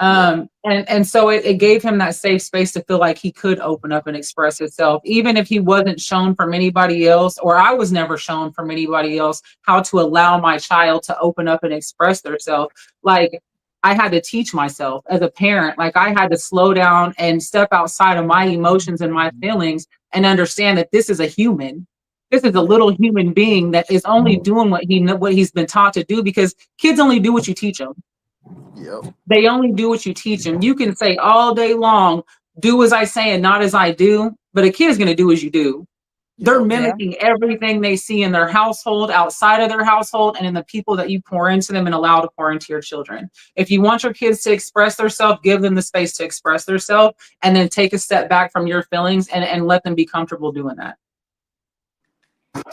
C: Yep.
A: And so it gave him that safe space to feel like he could open up and express himself, even if he wasn't shown from anybody else, or I was never shown from anybody else how to allow my child to open up and express themselves. Like, I had to teach myself as a parent, like I had to slow down and step outside of my emotions and my feelings and understand that this is a human. This is a
C: Yep.
A: little human being that is only doing what he's been taught to do, because kids only do what you teach them.
C: Yep.
A: They only do what you teach them. You can say all day long, do as I say and not as I do, but a kid is going to do as you do. They're
C: Yep.
B: Yeah.
A: mimicking everything they see in their household, outside of their household, and in the people that you pour into them and allow to pour into your children. If you want your kids to express themselves, give them the space to express themselves, and then take a step back from your feelings, and let them be comfortable doing that.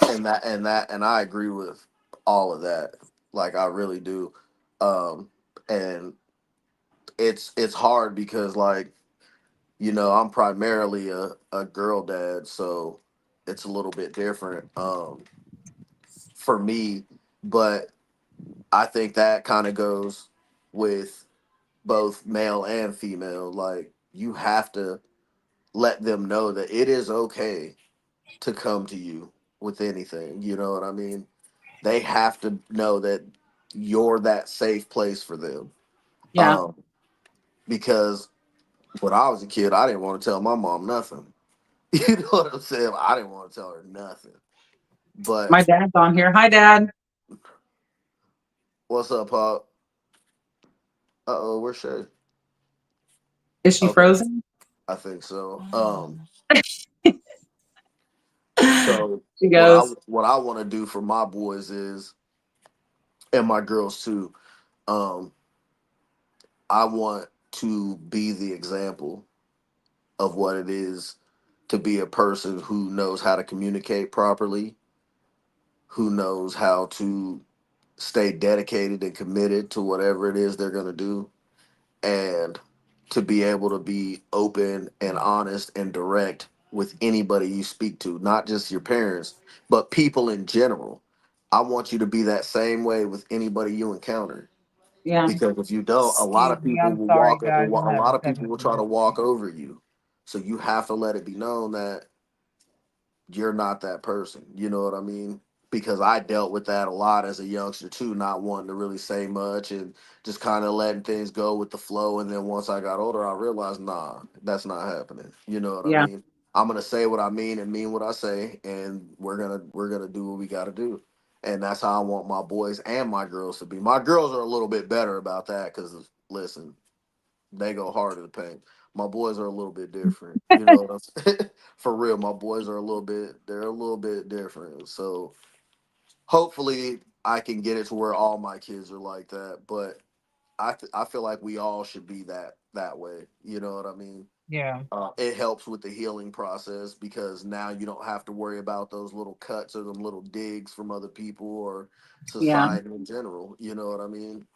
C: And I agree with all of that. Like I really do. Um, and it's hard because like, I'm primarily a girl dad, so it's a little bit different for me. But I think that kind of goes with both male and female. Like you have to let them know that it is okay to come to you with anything. You know what I mean? They have to know that you're that safe place for them.
A: Yeah.
C: Um, because when I was a kid, I didn't want to tell my mom nothing. You know what I'm saying? I didn't want to tell her nothing.
A: My
C: But
A: dad's on here. Hi, Dad.
C: what's up, Pop? Where's Shay?
A: Is she
C: Okay,
A: frozen?
C: I think so.
B: Um,
C: So
A: She
C: what I
A: goes,
C: what I want to do for my boys is, and my girls too. Um, I want to be the example of what it is to be a person who knows how to communicate properly, who knows how to stay dedicated and committed to whatever it is they're going to do, and to be able to be open and honest and direct with anybody you speak to, not just your parents, but people in general. I want you to be that same way with anybody you encounter,
A: yeah,
C: because if you don't, a lot
B: Excuse
C: of
B: me,
C: people
B: I'm
C: will
B: sorry,
C: walk. A
B: guys. I'm
C: lot
B: having
C: of people will
B: technical
C: try to walk
B: difficulties.
C: over you. So you have to let it be known that you're not that person. You know what I mean? Because I dealt with that a lot as a youngster too, not wanting to really say much and just kind of letting things go with the flow. And then once I got older, I realized, nah, that's not happening. You know what I
A: yeah,
C: mean? I'm gonna say what I mean and mean what I say, and we're gonna do what we gotta do. And that's how I want my boys and my girls to be. My girls are a little bit better about that because listen, they go hard in the paint. My boys are a little bit different. You know what I'm saying? For real, my boys are they're a little bit different. So hopefully I can get it to where all my kids are like that. But I feel like we all should be that way. You know what I mean?
B: Yeah.
C: It helps with the healing process because now you don't have to worry about those little cuts or them little digs from other people or
A: yeah.
C: society in general. You know what I mean?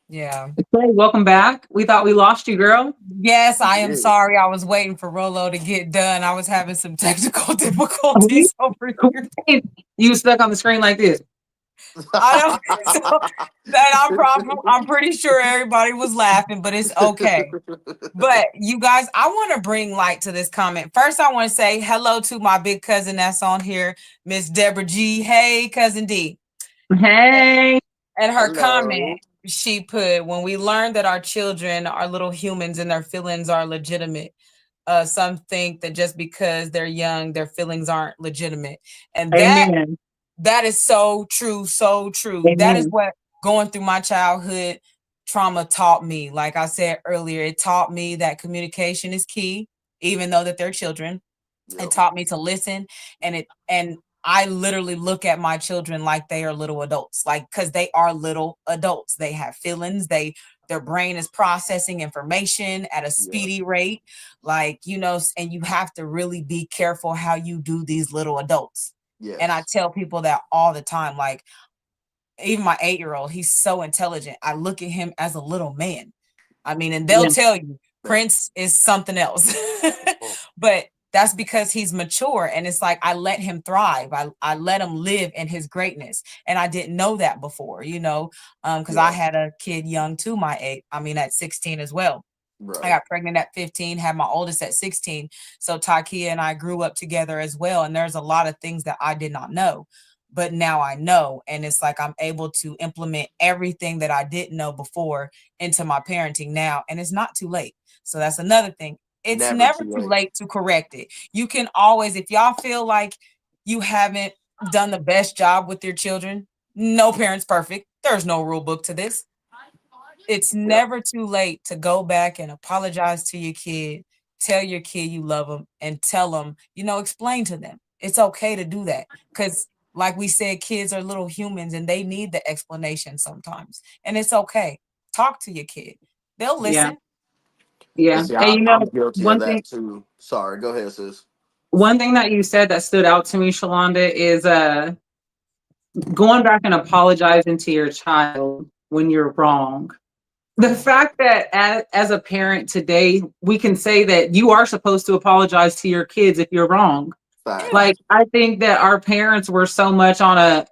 B: Yeah.
A: Okay, welcome back. We thought we lost you, girl.
B: Yes,
C: We
B: I am
C: did.
B: sorry. I was waiting for Rolo to get done. I was having some technical
A: We-
B: difficulties over here.
A: You stuck on the screen like this.
B: I know. So that I'm pretty sure everybody was laughing, but it's okay. But you guys, I want to bring light to this comment. First, I want to say hello to my big cousin that's on here, Miss Deborah G. Hey, cousin D.
A: Hey.
B: And her comment,
C: Hello.
B: she put, when we learn that our children are little humans and their feelings are legitimate, some think that just because they're young, their feelings aren't legitimate. And
A: Amen.
B: that is so true, so true. That is
A: Amen.
B: what going through my childhood trauma taught me. Like I said earlier, it taught me that communication is key, even though that they're children. It
C: Yep.
B: taught me to listen, and I literally look at my children like they are little adults, like because they are little adults. They have feelings. Their brain is processing information at a
C: Yeah.
B: speedy rate, like and you have to really be careful how you do these little adults. And I
C: Yes.
B: tell people that all the time, like even my 8-year-old, he's so intelligent. I look at him as a little man. I mean, and they'll
A: Yeah.
B: tell you
C: Man.
B: Prince is something else.
C: Oh,
B: But that's because he's mature. And it's like I let him thrive. I let him live in his greatness. And I didn't know that before, because I
C: yeah.
B: had a kid young too, at 16 as well. I
C: Right.
B: got pregnant at 15, had my oldest at 16. So Takia and I grew up together as well. And there's a lot of things that I did not know, but now I know. And it's like I'm able to implement everything that I didn't know before into my parenting now. And it's not too late. So that's another thing. It's
C: Never
B: never
C: too
B: too
C: late.
B: late to correct it. You can always, if y'all feel like you haven't done the best job with your children, no parent's perfect. There's no rule book to this. It's
C: Yep.
B: never too late to go back and apologize to your kid, tell your kid you love them, and tell them, explain to them. It's okay to do that because, like we said, kids are little humans and they need the explanation sometimes. And it's okay. Talk to your kid, they'll
A: Yeah.
B: listen.
C: And
A: Yeah.
C: see,
A: Hey,
C: I'm guilty of
A: one thing
C: that too. Sorry, go ahead, sis.
A: one thing that you said that stood out to me, Shalonda, is going back and apologizing to your child when you're wrong. The fact that as a parent today, we can say that you are supposed to apologize to your kids if you're wrong.
C: Facts.
A: Like, I think that our parents were so much on a,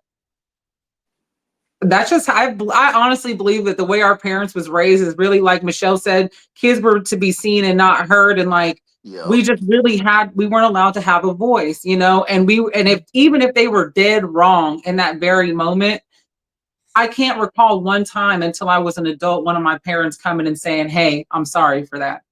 A: that's just, I honestly believe that the way our parents was raised is really, like Michelle said, kids were to be seen and not heard. And like, we
C: Yep.
A: just really we weren't allowed to have a voice, and if, even if they were dead wrong in that very moment, I can't recall one time until I was an adult, one of my parents coming and saying, "Hey, I'm sorry for that."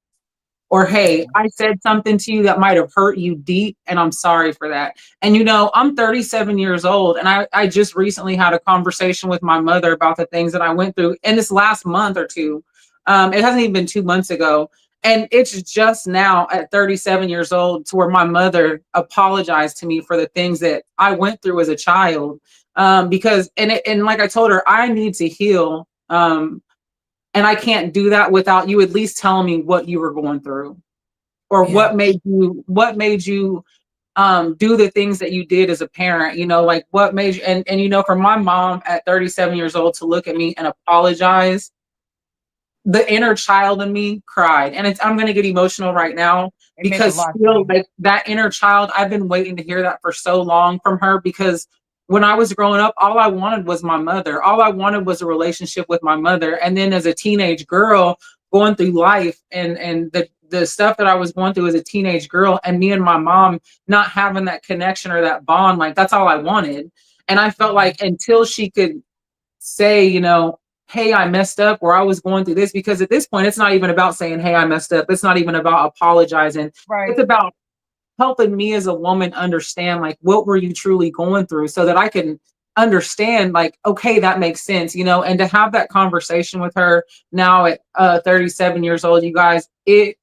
A: Or, "Hey, I said something to you that might have hurt you deep, and I'm sorry for that." And I'm 37 years old, and I just recently had a conversation with my mother about the things that I went through in this last month or two. It hasn't even been 2 months ago. And it's just now at 37 years old to where my mother apologized to me for the things that I went through as a child. Because, and like I told her, I need to heal. And I can't do that without you at least telling me what you were going through, or
B: Yeah.
A: what made you do the things that you did as a parent, like what made you, and for my mom at 37 years old to look at me and apologize, the inner child in me cried. And I'm going to get emotional right now,
B: It meant a
A: because
B: lot to
A: still,
B: me.
A: like, that inner child, I've been waiting to hear that for so long from her, because when I was growing up, all I wanted was my mother. All I wanted was a relationship with my mother. And then as a teenage girl going through life, and the stuff that I was going through as a teenage girl, and me and my mom not having that connection or that bond, like, that's all I wanted. And I felt like until she could say, "Hey, I messed up," or "I was going through this," because at this point, it's not even about saying, "Hey, I messed up." It's not even about apologizing.
B: Right.
A: It's about helping me as a woman understand, like, what were you truly going through, so that I can understand, like, okay, that makes sense, and to have that conversation with her now at 37 years old, you guys, it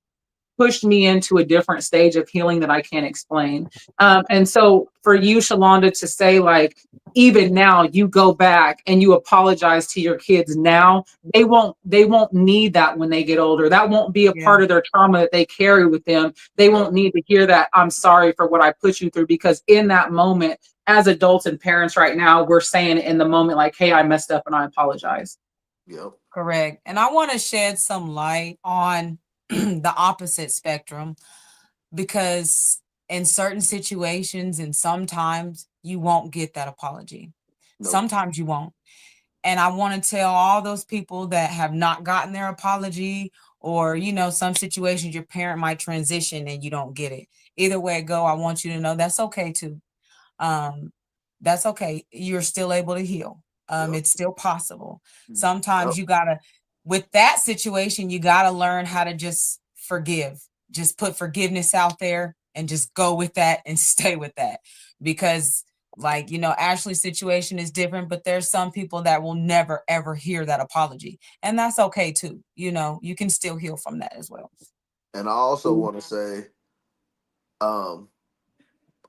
A: pushed me into a different stage of healing that I can't explain. And so for you, Shalonda, to say, like, even now you go back and you apologize to your kids now, they won't need that when they get older. That won't be a
B: Yeah.
A: part of their trauma that they carry with them. They
C: Yep.
A: won't need to hear that, "I'm sorry for what I put you through," because in that moment, as adults and parents right now, we're saying in the moment, like, "Hey, I messed up and I apologize."
C: Yep.
B: Correct. And I want to shed some light on the opposite spectrum, because in certain situations and sometimes you won't get that apology.
C: Nope.
B: Sometimes you won't. And I want to tell all those people that have not gotten their apology, or, some situations your parent might transition and you don't get it. Either way it go, I want you to know that's okay too. Um, that's okay. You're still able to heal.
C: Yep.
B: It's still possible.
C: Yep.
B: Sometimes you gotta, with that situation, you gotta learn how to just forgive. Just put forgiveness out there and just go with that and stay with that. Because, like, Ashley's situation is different, but there's some people that will never ever hear that apology. And that's okay too. You can still heal from that as well.
C: And I also want to say, um,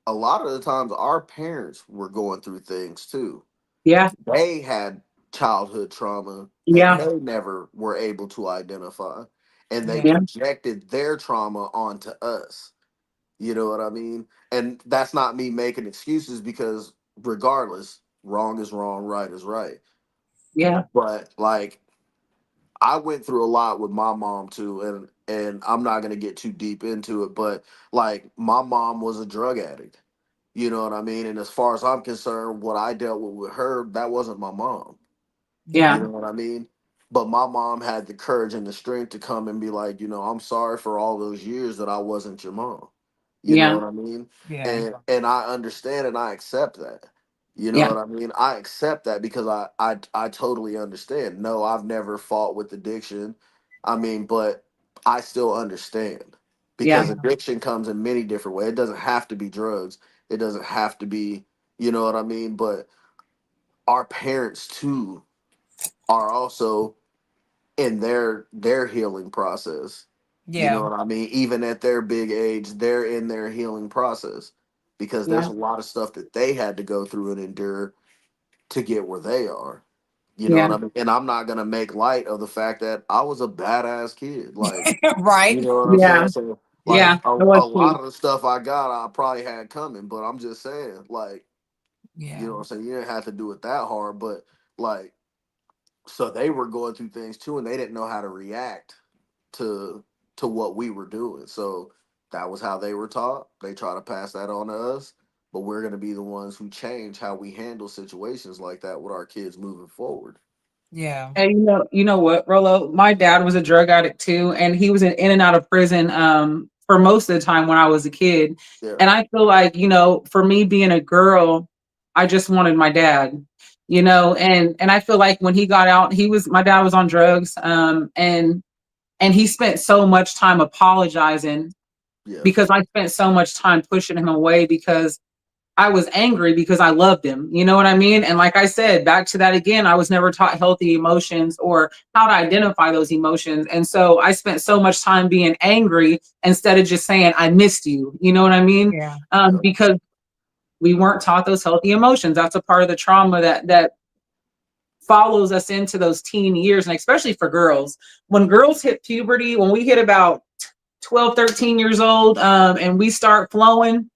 C: a lot of the times our parents were going through things too.
A: Yeah.
C: They had childhood trauma that
A: Yeah.
C: they never were able to identify, and they
B: Yeah.
C: projected their trauma onto us. You know what I mean? And that's not me making excuses, because regardless, wrong is wrong, right is right.
A: Yeah.
C: But like, I went through a lot with my mom too, and I'm not gonna get too deep into it, but like, my mom was a drug addict. You know what I mean? And as far as I'm concerned, what I dealt with her, that wasn't my mom. You
A: Yeah.
C: know what I mean? But my mom had the courage and the strength to come and be like, I'm sorry for all those years that I wasn't your mom. You know
A: Yeah.
C: what I mean?
B: Yeah.
C: And I understand and I accept that. You know
A: Yeah.
C: what I mean? I accept that, because I totally understand. No, I've never fought with addiction. I mean, but I still understand,
A: Yeah.
C: because addiction comes in many different ways. It doesn't have to be drugs. It doesn't have to be, you know what I mean? But our parents too are also in their healing process. You know
B: Yeah.
C: what I mean? Even at their big age, they're in their healing process, because there's
A: Yeah.
C: a lot of stuff that they had to go through and endure to get where they are. You know
A: Yeah.
C: what I mean? And I'm not gonna make light of the fact that I was a badass kid. Like, you
B: Right.
C: know what I'm
A: Yeah.
C: saying? So like,
A: Yeah. It was
C: a lot
A: too.
C: of the stuff I got, I probably had coming, but I'm just saying, like, You
B: Yeah.
C: know what I'm saying? You didn't have to do it that hard, but like, so they were going through things too, and they didn't know how to react to what we were doing. So that was how they were taught. They try to pass that on to us, but we're going to be the ones who change how we handle situations like that with our kids moving forward.
B: Yeah.
A: And you know what, Rolo? My dad was a drug addict too, and he was in and out of prison for most of the time when I was a kid.
C: Yeah,
A: And I feel like, for me being a girl, I just wanted my dad, and I feel like when he got out, my dad was on drugs, and he spent so much time apologizing
C: yeah,
A: because I spent so much time pushing him away because I was angry because I loved him. You know what I mean? And like I said, back to that again, I was never taught healthy emotions or how to identify those emotions. And so I spent so much time being angry instead of just saying, I missed you. You know what I mean?
B: Yeah.
C: yeah,
A: Because we weren't taught those healthy emotions. That's a part of the trauma that follows us into those teen years. And especially for girls, when girls hit puberty, when we hit about 12, 13 years old, and we start flowing,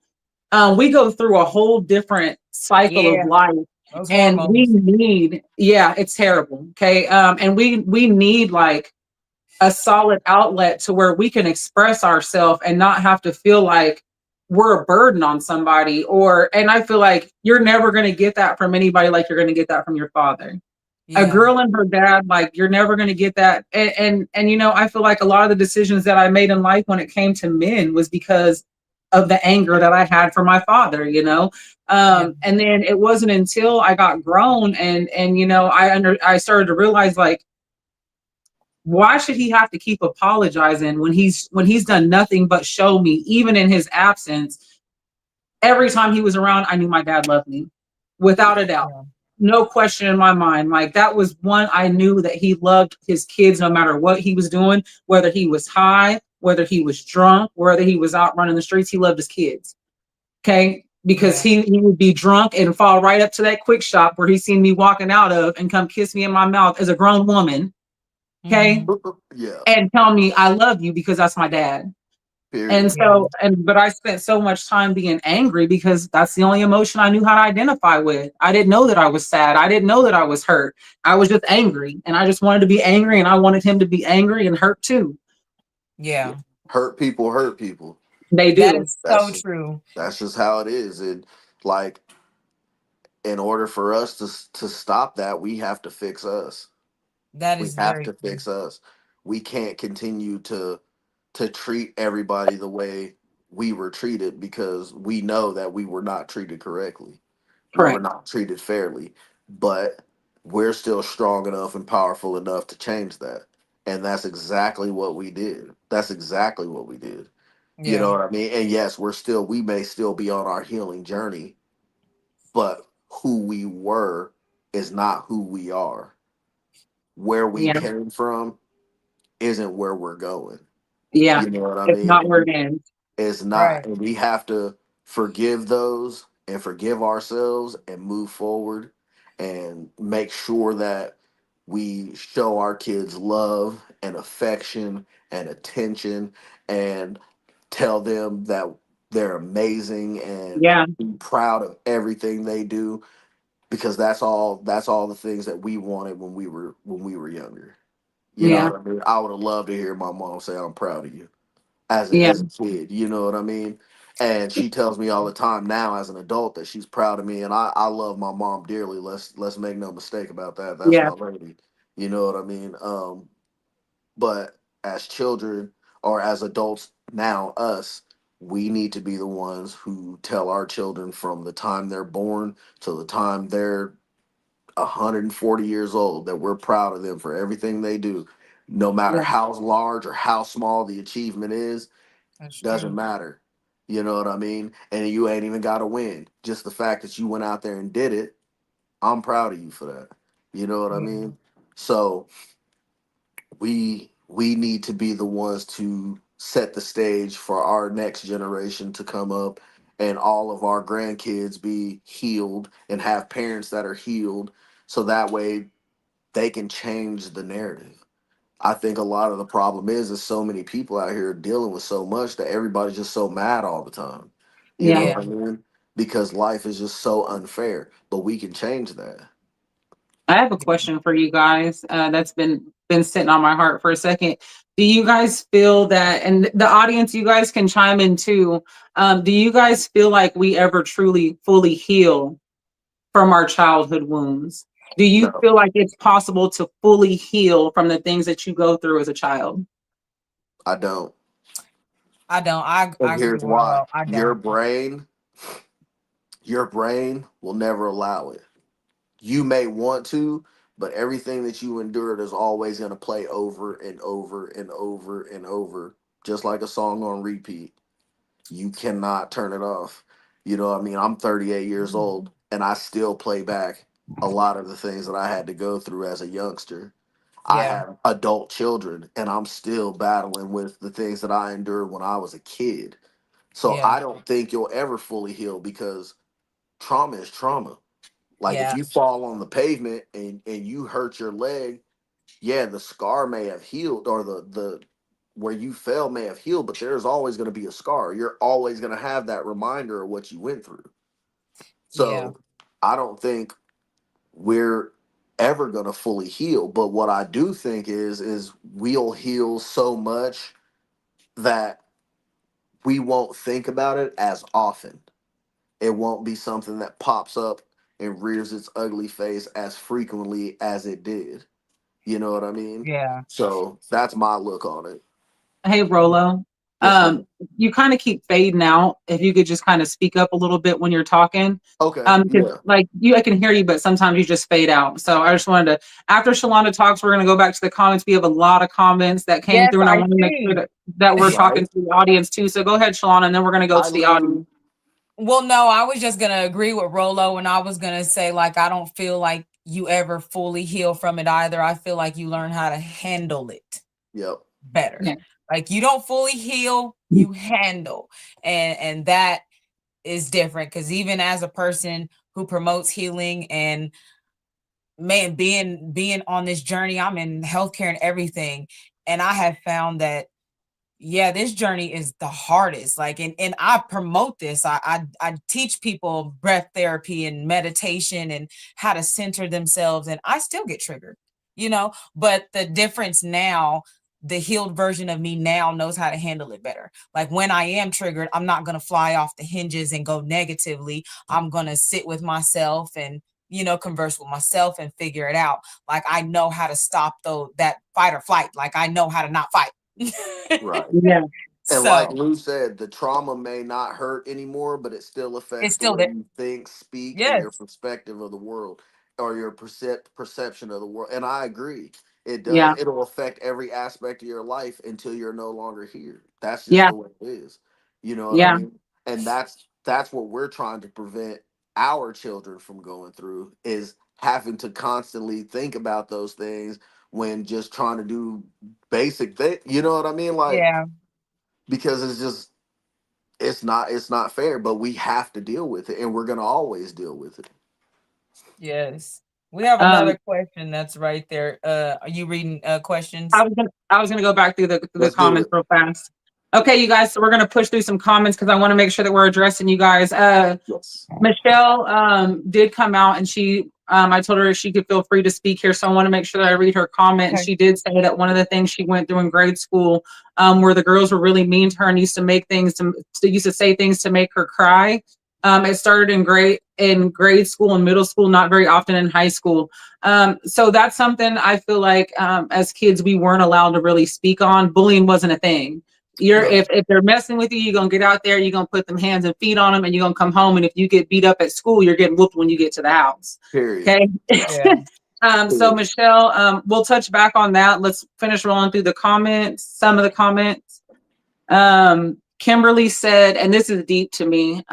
A: we go through a whole different cycle of
B: Yeah.
A: life,
B: Those
A: and we
B: hormones.
A: need, yeah, it's terrible. Okay. And we need like a solid outlet to where we can express ourselves and not have to feel like we're a burden on somebody. And I feel like you're never going to get that from anybody like you're going to get that from your father. A
B: Yeah.
A: girl and her dad, like, you're never going to get that. And I feel like a lot of the decisions that I made in life when it came to men was because of the anger that I had for my father.
B: Yeah.
A: And then it wasn't until I got grown and I started to realize, like, why should he have to keep apologizing when he's done nothing but show me, even in his absence, every time he was around, I knew my dad loved me
C: yeah,
A: without a doubt.
B: Yeah.
A: No question in my mind. Like, that was one, I knew that he loved his kids no matter what he was doing, whether he was high, whether he was drunk, whether he was out running the streets, he loved his kids. Okay. Because
B: Yeah.
A: he would be drunk and fall right up to that quick shop where he seen me walking out of and come kiss me in my mouth as a grown woman. Okay.
B: Hmm.
C: yeah.
A: And tell me I love you because that's my dad. And
C: Period.
B: Yeah.
A: so, but I spent so much time being angry because that's the only emotion I knew how to identify with. I didn't know that I was sad. I didn't know that I was hurt. I was just angry, and I just wanted to be angry, and I wanted him to be angry and hurt too.
C: Yeah.
B: Yeah.
C: Hurt people hurt people.
A: They
B: That
A: do.
B: is so
C: That's
B: true.
C: that's just how it is. And like, in order for us to stop that, we have to fix us.
B: That
C: We
B: is
C: have
B: very
C: to
B: true.
C: fix us. We can't continue to treat everybody the way we were treated, because we know that we were not treated correctly. We were
A: Correct.
C: not treated fairly. But we're still strong enough and powerful enough to change that. And that's exactly what we did. That's exactly what we did. You know
B: Yeah.
C: what I mean? And yes, we may still be on our healing journey, but who we were is not who we are. Where we
A: Yeah.
C: came from isn't where we're going.
A: Yeah.
C: You know what I
A: It's
C: mean?
A: not where it ends.
C: It's not.
B: Right.
C: And we have to forgive those and forgive ourselves and move forward and make sure that we show our kids love and affection and attention, and tell them that they're amazing and
A: Yeah.
C: be proud of everything they do, because that's all the things that we wanted when we were younger. You know
A: Yeah.
C: what I mean? I would have loved to hear my mom say, "I'm proud of you," as
A: Yeah.
C: a kid. You know what I mean? And she tells me all the time now as an adult that she's proud of me, and I love my mom dearly. Let's make no mistake about that. That's
A: Yeah.
C: my lady. You know what I mean? But as children, or as adults now, us, we need to be the ones who tell our children from the time they're born till the time they're 140 years old that we're proud of them for everything they do, no matter
A: Yeah.
C: how large or how small the achievement is.
B: That's
C: Doesn't
B: true.
C: matter. You know what I mean? And you ain't even got to win. Just the fact that you went out there and did it, I'm proud of you for that. You know what I
B: Yeah.
C: mean? So we need to be the ones to set the stage for our next generation to come up, and all of our grandkids be healed and have parents that are healed, so that way they can change the narrative. I think a lot of the problem is so many people out here dealing with so much that everybody's just so mad all the time. You know
A: Yeah.
C: what
B: Yeah.
C: I mean? because life is just so unfair. But we can change that.
A: I have a question for you guys. That's been sitting on my heart for a second. Do you guys feel that, and the audience, you guys can chime in too. Do you guys feel like we ever truly fully heal from our childhood wounds? Do you
C: No,
A: feel like it's possible to fully heal from the things that you go through as a child?
C: I don't.
B: I don't. I
C: And
B: agree
C: here's
B: with
C: why.
B: Rolo. I don't.
C: Your brain will never allow it. You may want to, but everything that you endured is always going to play over and over and over and over, just like a song on repeat. You cannot turn it off. You know what I mean? I'm 38 years old and I still play back a lot of the things that I had to go through as a youngster. I
B: Yeah.
C: have adult children and I'm still battling with the things that I endured when I was a kid. So
B: Yeah.
C: I don't think you'll ever fully heal because trauma is trauma. Like if
B: Yeah.
C: you fall on the pavement and you hurt your leg, yeah, the scar may have healed or the where you fell may have healed, but there's always going to be a scar. You're always going to have that reminder of what you went through.
B: Yeah.
C: So I don't think we're ever going to fully heal, but what I do think is we'll heal so much that we won't think about it as often. It won't be something that pops up and rears its ugly face as frequently as it did. You know what I mean?
B: Yeah.
C: So that's my look on it.
A: Hey, Rolo.
C: Yes, ma'am.
A: You kind of keep fading out. If you could just kind of speak up a little bit when you're talking.
C: Okay.
A: 'Cause,
C: Yeah.
A: like I can hear you, but sometimes you just fade out. So I just wanted to, after Shalonda talks, we're gonna go back to the comments. We have a lot of comments that came
B: Yes,
A: through, and I
B: I
A: want to make sure
B: see.
A: that we're talking
C: Right.
A: to the audience too. So go ahead, Shalonda, and then we're gonna go
C: Hi,
A: to the
C: Lou.
A: audience.
B: Well, no, I was just gonna agree with Rolo, and I was gonna say, like, I don't feel like you ever fully heal from it either. I feel like you learn how to handle it
C: Yep.
B: better.
A: Yeah.
B: Like you don't fully heal, you handle. And that is different because even as a person who promotes healing and man, being on this journey, I'm in healthcare and everything. And I have found that yeah, this journey is the hardest. Like, and I promote this. I teach people breath therapy and meditation and how to center themselves, and I still get triggered, you know. But the difference now, the healed version of me now knows how to handle it better. Like when I am triggered, I'm not gonna fly off the hinges and go negatively. I'm gonna sit with myself and converse with myself and figure it out. Like I know how to stop though that fight or flight. Like I know how to not fight.
C: Right.
A: Yeah.
C: And like
B: So
C: Lou said, the trauma may not hurt anymore, but it still
B: it's
C: affects the
B: still
C: way
B: there.
C: you think, speak, and your
B: Yes.
C: perspective of the world or your perception of the world. And I agree. It does.
A: Yeah.
C: It'll affect every aspect of your life until you're no longer here. That's just
A: Yeah.
C: the way it is. You know what I
A: Yeah.
C: mean? And that's what we're trying to prevent our children from going through is having to constantly think about those things when just trying to do basic things. You know what I mean? Like
B: Yeah.
C: because it's not fair, but we have to deal with it and we're going to always deal with it.
B: Yes. We have
A: Um,
B: another question that's right there. Are you reading
A: I
B: questions?
A: was gonna go back through the
C: Let's do
A: comments
C: it.
A: real fast. Okay, you guys, so we're gonna push through some comments because I want to make sure that we're addressing you guys.
C: Yes.
A: Michelle did come out and she I told her she could feel free to speak here. So I want to make sure that I read her comment. And
B: Okay.
A: she did say that one of the things she went through in grade school, where the girls were really mean to her and used to make things to used to say things to make her cry. It started in grade school and middle school, not very often in high school. So that's something I feel like as kids we weren't allowed to really speak on. Bullying wasn't a thing.
C: No.
A: If they're messing with you, you're gonna get out there, you're gonna put them hands and feet on them, and you're gonna come home. And if you get beat up at school, you're getting whooped when you get to the house.
C: Period.
A: Okay.
B: Yeah.
A: So
C: Period.
A: Michelle, we'll touch back on that. Let's finish rolling through the comments, some of the comments. Kimberly said, and this is deep to me.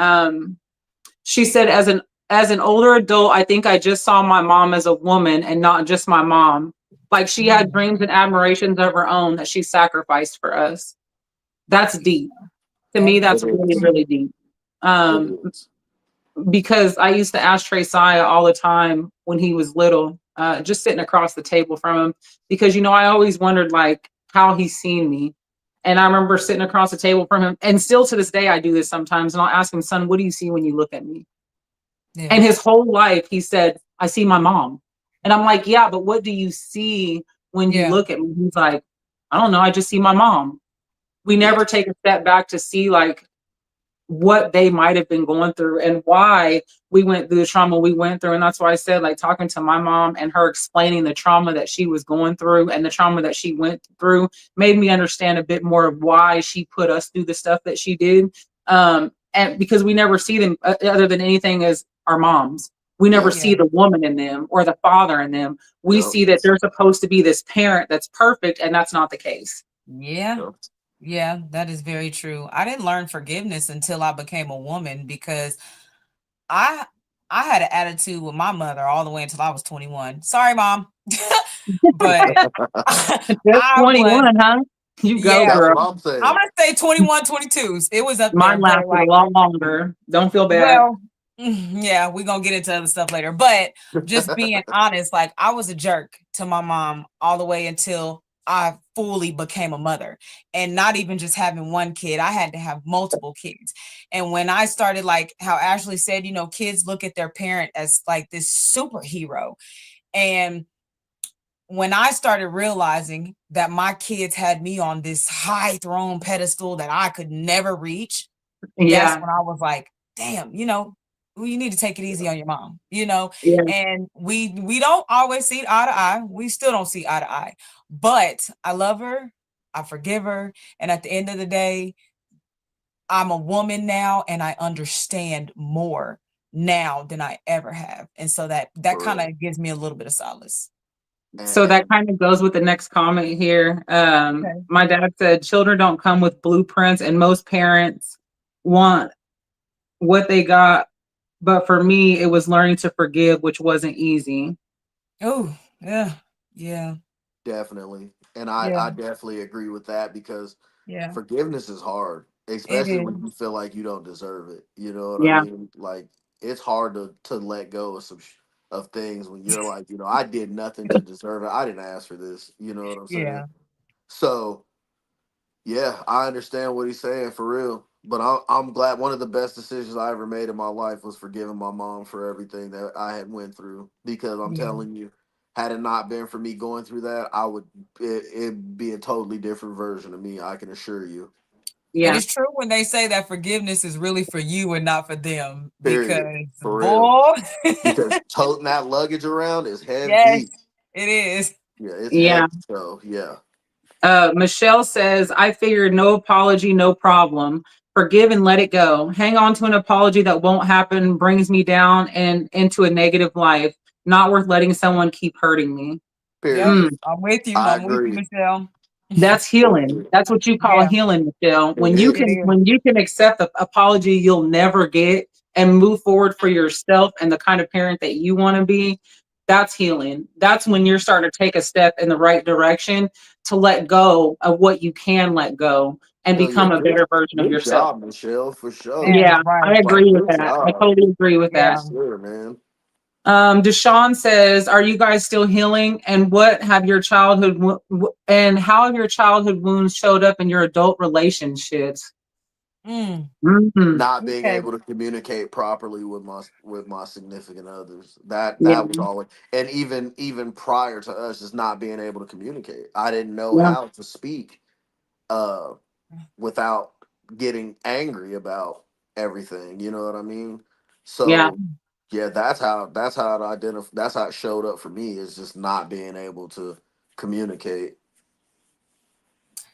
A: She said, as an older adult, I think I just saw my mom as a woman and not just my mom. Like she had
B: Mm.
A: dreams and admirations of her own that she sacrificed for us. That's deep. To
B: That
A: me,
B: is
C: It
A: that's really,
C: is.
B: true.
A: really deep.
C: It
A: Um,
C: is.
A: because I used to ask Trey Saya all the time when he was little, just sitting across the table from him, because I always wondered like how he's seen me. And I remember sitting across the table from him, and still to this day, I do this sometimes. And I'll ask him, son, what do you see when you look at me?
B: Yeah.
A: And his whole life, he said, I see my mom. And I'm like, yeah, but what do you see when you
B: Yeah.
A: look at me? He's like, I don't know. I just see my mom. We never take a step back to see like what they might have been going through and why we went through the trauma we went through. And that's why I said, like, talking to my mom and her explaining the trauma that she was going through and the trauma that she went through made me understand a bit more of why she put us through the stuff that she did. And because we never see them other than anything as our moms. We never
C: Yep.
A: see the woman in them or the father in them. We
C: Yep.
A: see that they're supposed to be this parent that's perfect, and that's not the case.
B: Yeah.
C: Yep.
B: Yeah, that is very true. I didn't learn forgiveness until I became a woman because I I had an attitude with my mother all the way until I was 21. Sorry, mom. But
A: Just
B: I was,
A: 21, huh? You go,
B: yeah,
C: That's
A: girl.
C: what I'm saying.
B: I'm gonna say 21, 22s. It was up there,
A: Mine
B: but
A: lasted a
B: like,
A: lot longer. Don't feel bad.
B: well, yeah, we're gonna get into other stuff later. But just being honest, like I was a jerk to my mom all the way until I fully became a mother. And not even just having one kid, I had to have multiple kids. And when I started, like how Ashley said, kids look at their parent as like this superhero. And when I started realizing that my kids had me on this high throne pedestal that I could never reach, that's
A: Yeah,
B: when I was like, damn, you need to take it easy on your mom,
A: yeah,
B: and we don't always see eye to eye. We still don't see eye to eye, but I love her. I forgive her. And at the end of the day, I'm a woman now and I understand more now than I ever have. And so that
C: For
B: kind
C: real.
B: of gives me a little bit of solace.
A: so that
C: And
A: kind of goes with the next comment here.
B: Okay.
A: My dad said children don't come with blueprints, and most parents want what they got. But for me, it was learning to forgive, which wasn't easy.
B: Oh, yeah. Yeah.
C: definitely. And
B: Yeah.
C: I definitely agree with that because
B: Yeah.
C: forgiveness is hard,
B: It
C: especially
B: is.
C: when you feel like you don't deserve it. You know what I
A: Yeah,
C: mean? Like it's hard to let go of of things when you're like, I did nothing to deserve it. I didn't ask for this. You know what I'm saying?
B: Yeah.
C: So yeah, I understand what he's saying for real. But I'm glad one of the best decisions I ever made in my life was forgiving my mom for everything that I had went through. Because I'm
B: Yeah.
C: telling you, had it not been for me going through that, it'd be a totally different version of me. I can assure you.
B: And
A: yeah,
B: it's true when they say that forgiveness is really for you and not for them,
C: Period.
B: because
C: For real.
B: boy,
C: Because toting that luggage around is
B: yes,
C: heavy.
B: it is.
C: Yeah, it's
A: yeah.
C: heavy. So yeah,
A: Michelle says, I figured no apology, no problem. Forgive and let it go. Hang on to an apology that won't happen brings me down and into a negative life. Not worth letting someone keep hurting me.
B: Yep,
C: period.
A: Mm.
B: I'm with you.
C: I
B: I'm with you,
C: agree.
B: Michelle.
A: That's healing. That's what you call
B: Yeah,
A: healing, Michelle.
C: It
A: When you
C: is.
B: it
A: can
B: is.
A: when you can accept the apology you'll never get and move forward for yourself and the kind of parent that you want to be, that's healing. That's when you're starting to take a step in the right direction to let go of what you can let go and
C: Hell yeah,
A: become a better version of
C: good
A: yourself.
C: job, Michelle, for sure.
B: Man,
A: Yeah, I
B: right.
C: Like,
A: agree with
C: good
A: that. I
C: job.
A: totally agree with
C: For
B: Yeah.
A: that.
C: sure, man.
A: Deshaun says, "Are you guys still healing? And what have your and how have your childhood wounds showed up in your adult relationships?"
B: Mm,
A: Mhm.
C: Not being
B: okay.
C: able to communicate properly with my significant others. That
A: Yeah,
C: that was always, and even prior to us just not being able to communicate. I didn't know
A: yeah,
C: how to speak uh without getting angry about everything. You know what I mean?
A: yeah.
C: So yeah, that's how it that's how it showed up for me, is just not being able to communicate.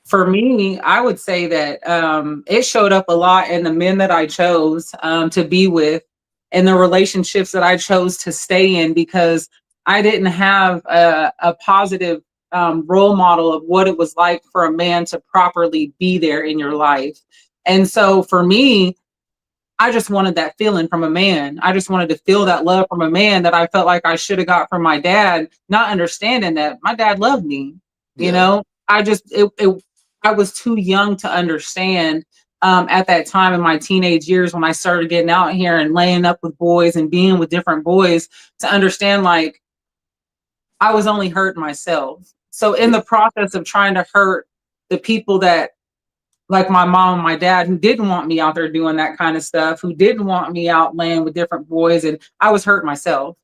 A: For me, I would say that it showed up a lot in the men that I chose to be with and the relationships that I chose to stay in because I didn't have a positive role model of what it was like for a man to properly be there in your life. And so for me, I just wanted that feeling from a man. I just wanted to feel
C: Yeah.
A: that love from a man that I felt like I should have got from my dad, not understanding that my dad loved me. You
C: Yeah.
A: know, I was too young to understand at that time in my teenage years when I started getting out here and laying up with boys and being with different boys to understand like I was only hurting myself. So in
C: Yeah.
A: the process of trying to hurt the people that like my mom and my dad, who didn't want me out there doing that kind of stuff, who didn't want me out laying with different boys, and I was hurt myself.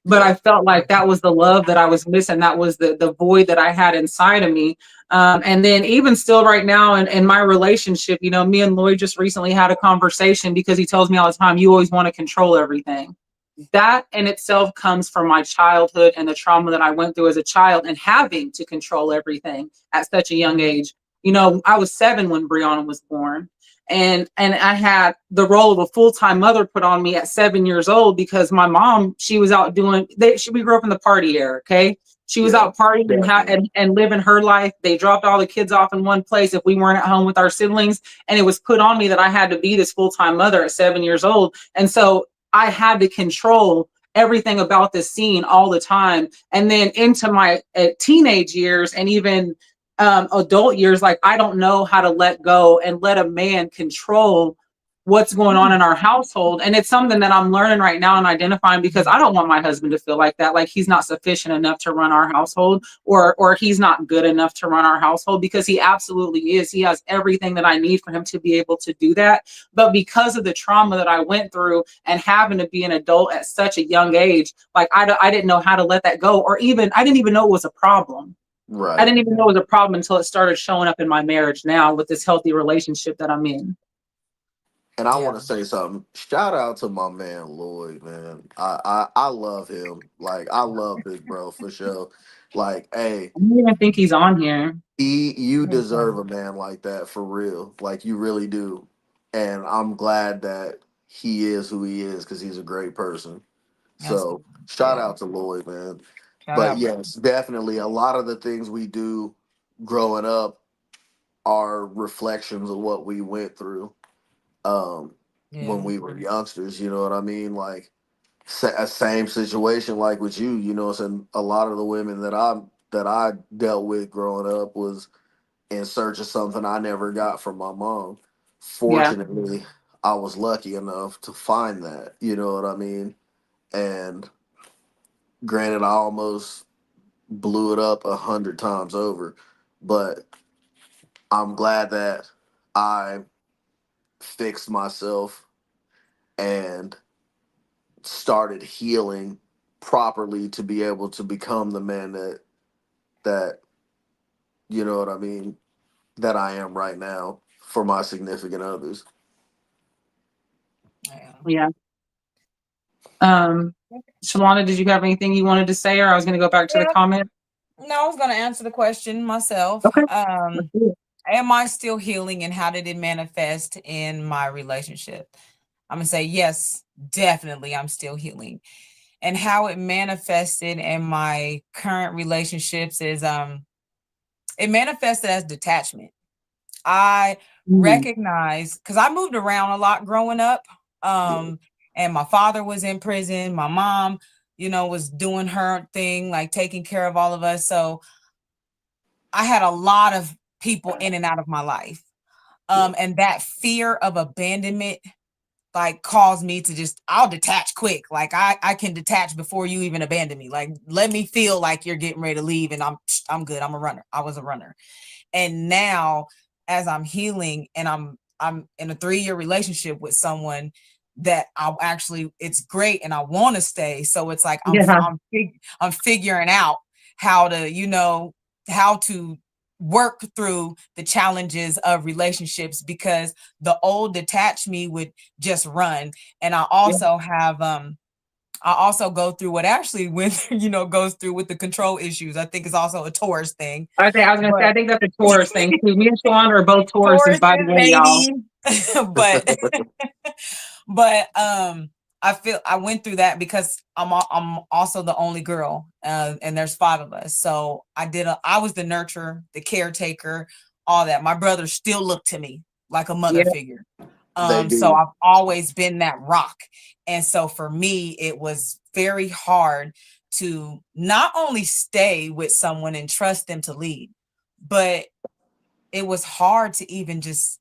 A: But
C: Yeah.
A: I felt like that was the love that I was missing. That was the void that I had inside of me. And then even still right now in my relationship, you know, me and Lloyd just recently had a conversation because he tells me all the time, you always want to control everything. That in itself comes from my childhood and the trauma that I went through as a child and having to control everything at such a young age. You know, I was 7 when Brianna was born. And I had the role of a full-time mother put on me at 7 years old because my mom, she was out doing we grew up in the party era, okay? She was
C: Yeah,
A: out partying
C: definitely.
A: and living her life. They dropped all the kids off in one place if we weren't at home with our siblings. And it was put on me that I had to be this full-time mother at 7 years old. And so I had to control everything about this scene all the time. And then into my teenage years and even adult years, like I don't know how to let go and let a man control what's going on in our household. And it's something that I'm learning right now and identifying, because I don't want my husband to feel like that, like he's not sufficient enough to run our household, or he's not good enough to run our household, because he absolutely is. He has everything that I need for him to be able to do that. But because of the trauma that I went through and having to be an adult at such a young age, like I didn't know how to let that go, or even I didn't even know it was a problem. I
C: Right.
A: didn't even know it was a problem until it started showing up in my marriage now with this healthy relationship that I'm in.
C: And I
B: Yeah.
C: want to say something. Shout out to my man Lloyd, man. I love him. Like I love Big Bro for sure. Like, hey,
A: I don't even think he's on here.
C: you deserve a man like that for real. Like you really do. And I'm glad that he is who he is because he's a great person. So
B: Absolutely.
C: shout
B: Yeah.
C: out to Lloyd, man.
B: Shout
C: But
B: out, bro.
C: yes, definitely a lot of the things we do growing up are reflections of what we went through um when
B: Yeah.
C: we were youngsters, you know what I mean? Like a same situation like with you, you know, and a lot of the women that I dealt with growing up was in search of something I never got from my mom.
A: Yeah.
C: Fortunately, I was lucky enough to find that, you know what I mean? And granted, I almost blew it up 100 times over, but I'm glad that I fixed myself and started healing properly to be able to become the man that you know what I mean, that I am right now for my significant others.
B: Yeah.
A: Yeah. Shalana, did you have anything you wanted to say, or I was going to go back to the
B: Yeah.
A: comment?
B: No, I was going to answer the question myself.
A: Okay. Let's do it.
B: Am I still healing, and how did it manifest in my relationship? I'm going to say yes, definitely I'm still healing. And how it manifested in my current relationships is it manifested as detachment. I
A: Mm,
B: recognize, because I moved around a lot growing up.
C: Yeah.
B: And my father was in prison. My mom, was doing her thing, like taking care of all of us. So I had a lot of people in and out of my life.
C: Yeah.
B: And that fear of abandonment like caused me to I'll detach quick. Like I can detach before you even abandon me. Like let me feel like you're getting ready to leave and I'm good. I'm a runner. I was a runner. And now as I'm healing and I'm in a 3-year relationship with someone that it's great and I want to stay. So it's like
A: yeah.
B: I'm figuring out how to, how to work through the challenges of relationships, because the old detached me would just run. And
A: Yeah.
B: I also go through what Ashley went, goes through with the control issues. I think it's also a Taurus thing.
A: I was going to say,
B: But
A: I think that's a Taurus thing too. Me and Shalana are both Tauruses,
B: Tauruses,
A: by the way, y'all.
B: maybe. but but I went through that because I'm also the only girl, and there's 5 of us. So I was the nurturer, the caretaker, all that. My brothers still look to me like a mother
A: Yeah.
B: figure.
C: They
B: So
C: do.
B: I've always been that rock. And so for me, it was very hard to not only stay with someone and trust them to lead, but it was hard to even just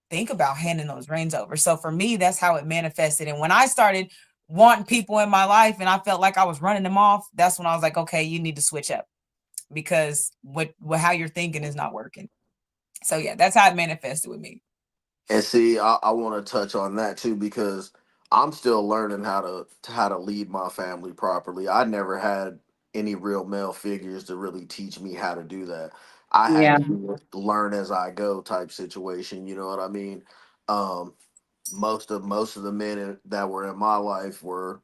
B: think about handing those reins over. So for me, that's how it manifested. And when I started wanting people in my life and I felt like I was running them off, that's when I was like, okay, you need to switch up, because how you're thinking is not working. So yeah, that's how it manifested with me.
C: And see, I want to touch on that too because I'm still learning how to lead my family properly. I never had any real male figures to really teach me how to do that. I had
A: Yeah.
C: to learn as I go type situation. You know what I mean? Um, most of the men that were in my life were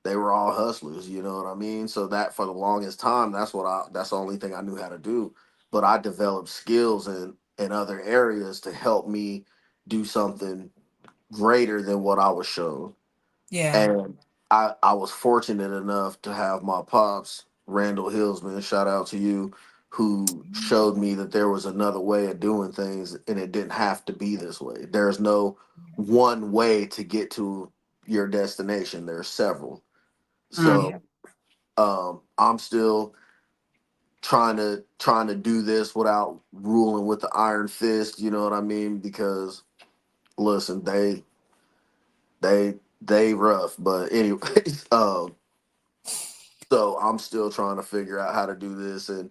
C: they were all hustlers. You know what I mean? So that for the longest time, that's the only thing I knew how to do. But I developed skills in other areas to help me do something greater than what I was shown.
B: Yeah.
C: And I was fortunate enough to have my pops, Randall Hillsman, shout out to you, who showed me that there was another way of doing things and it didn't have to be this way. There's no one way to get to your destination. There's several.
A: Mm.
C: So I'm still trying to do this without ruling with the iron fist, you know what I mean? Because listen, they rough, but anyways, so I'm still trying to figure out how to do this, and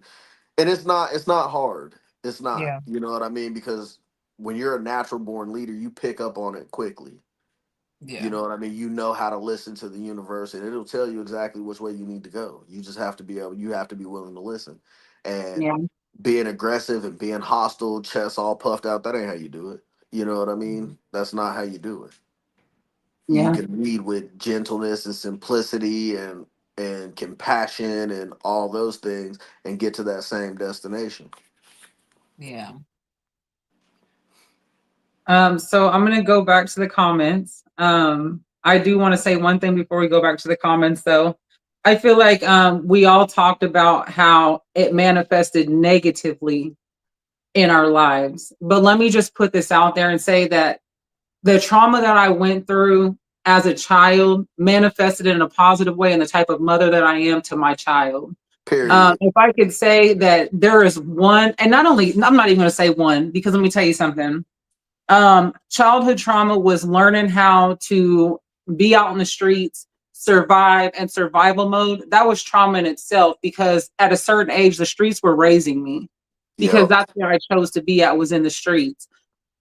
C: it's not hard. It's not,
B: Yeah.
C: you know what I mean? Because when you're a natural born leader, you pick up on it quickly. You
B: Yeah.
C: know what I mean? You know how to listen to the universe, and it'll tell you exactly which way you need to go. You just have to you have to be willing to listen. And
A: Yeah.
C: being aggressive and being hostile, chest all puffed out, that ain't how you do it. You know what I mean? That's not how you do it. You
A: Yeah.
C: can lead with gentleness and simplicity and compassion and all those things and get to that same destination.
B: Yeah.
A: So I'm gonna go back to the comments. I do want to say one thing before we go back to the comments, though. I feel like we all talked about how it manifested negatively in our lives. But let me just put this out there and say that the trauma that I went through as a child manifested in a positive way in the type of mother that I am to my child.
C: Period.
A: If I could say that there is one, and not only, I'm not even going to say one, because let me tell you something. Childhood trauma was learning how to be out in the streets, survive, and survival mode. That was trauma in itself because at a certain age, the streets were raising me because
C: Yep.
A: that's where I chose to be at, was in the streets.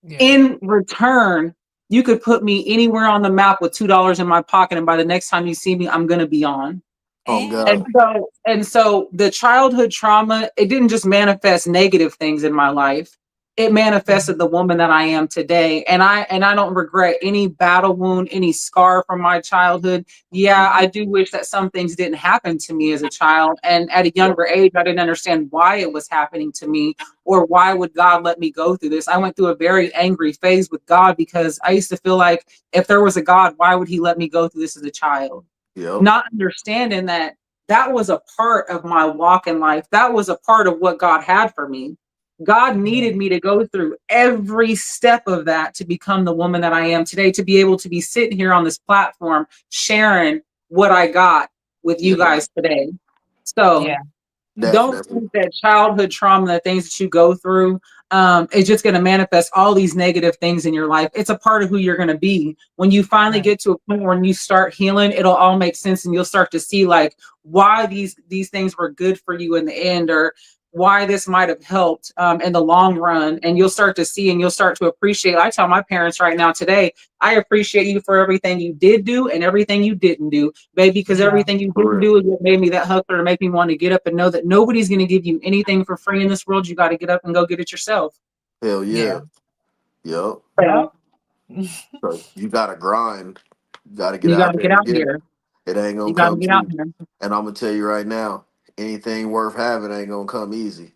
B: Yeah.
A: In return, you could put me anywhere on the map with $2 in my pocket, and by the next time you see me, I'm gonna be on.
C: Oh
B: And
C: God.
A: And so the childhood trauma, it didn't just manifest negative things in my life. It manifested the woman that I am today. And I don't regret any battle wound, any scar from my childhood. Yeah, I do wish that some things didn't happen to me as a child. And at a
C: Yep.
A: younger age, I didn't understand why it was happening to me or why would God let me go through this. I went through a very angry phase with God because I used to feel like if there was a God, why would he let me go through this as a child?
C: Yep.
A: Not understanding that that was a part of my walk in life. That was a part of what God had for me. God
B: yeah.
A: needed me to go through every step of that to become the woman that I am today, to be able to be sitting here on this platform sharing what I got with you
C: Yep.
A: guys today. So
B: Yeah.
A: don't
C: Definitely.
A: think that childhood trauma, the things that you go through, is just going to manifest all these negative things in your life. It's a part of who you're going to be. When you finally
B: Right.
A: get to a point where you start healing, it'll all make sense, and you'll start to see like why these things were good for you in the end, or why this might have helped in the long run. And you'll start to see and you'll start to appreciate. I tell my parents right now today, I appreciate you for everything you did do and everything you didn't do, baby, because
B: Yeah.
A: everything you
C: For
A: didn't
C: real.
A: do is what made me that hustler to make me want to get up and know that nobody's going to give you anything for free in this world. You got to get up and go get it yourself.
C: Hell
B: Yeah.
C: yeah. Yep.
B: Yep.
C: So you gotta grind. You gotta get
A: You got
C: out
A: to
C: there
A: get
C: and
A: out
C: get it.
A: here.
C: It ain't
A: You
C: gonna
A: got to
C: come
A: get
C: to
A: out
C: you.
A: here.
C: And I'm gonna tell you right now, anything worth having ain't gonna come easy.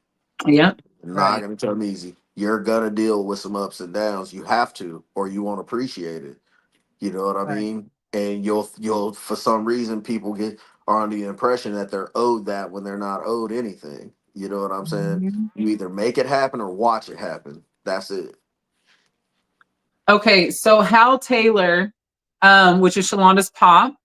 A: Yeah.
C: Not
B: Right.
C: gonna come easy. You're gonna deal with some ups and downs. You have to, or you won't appreciate it. You know what I
B: Right.
C: mean? And you'll for some reason people are under the impression that they're owed that when they're not owed anything. You know what I'm saying?
B: Mhm.
C: You either make it happen or watch it happen. That's it.
A: Okay. So Hal Taylor, which is Shalonda's pop.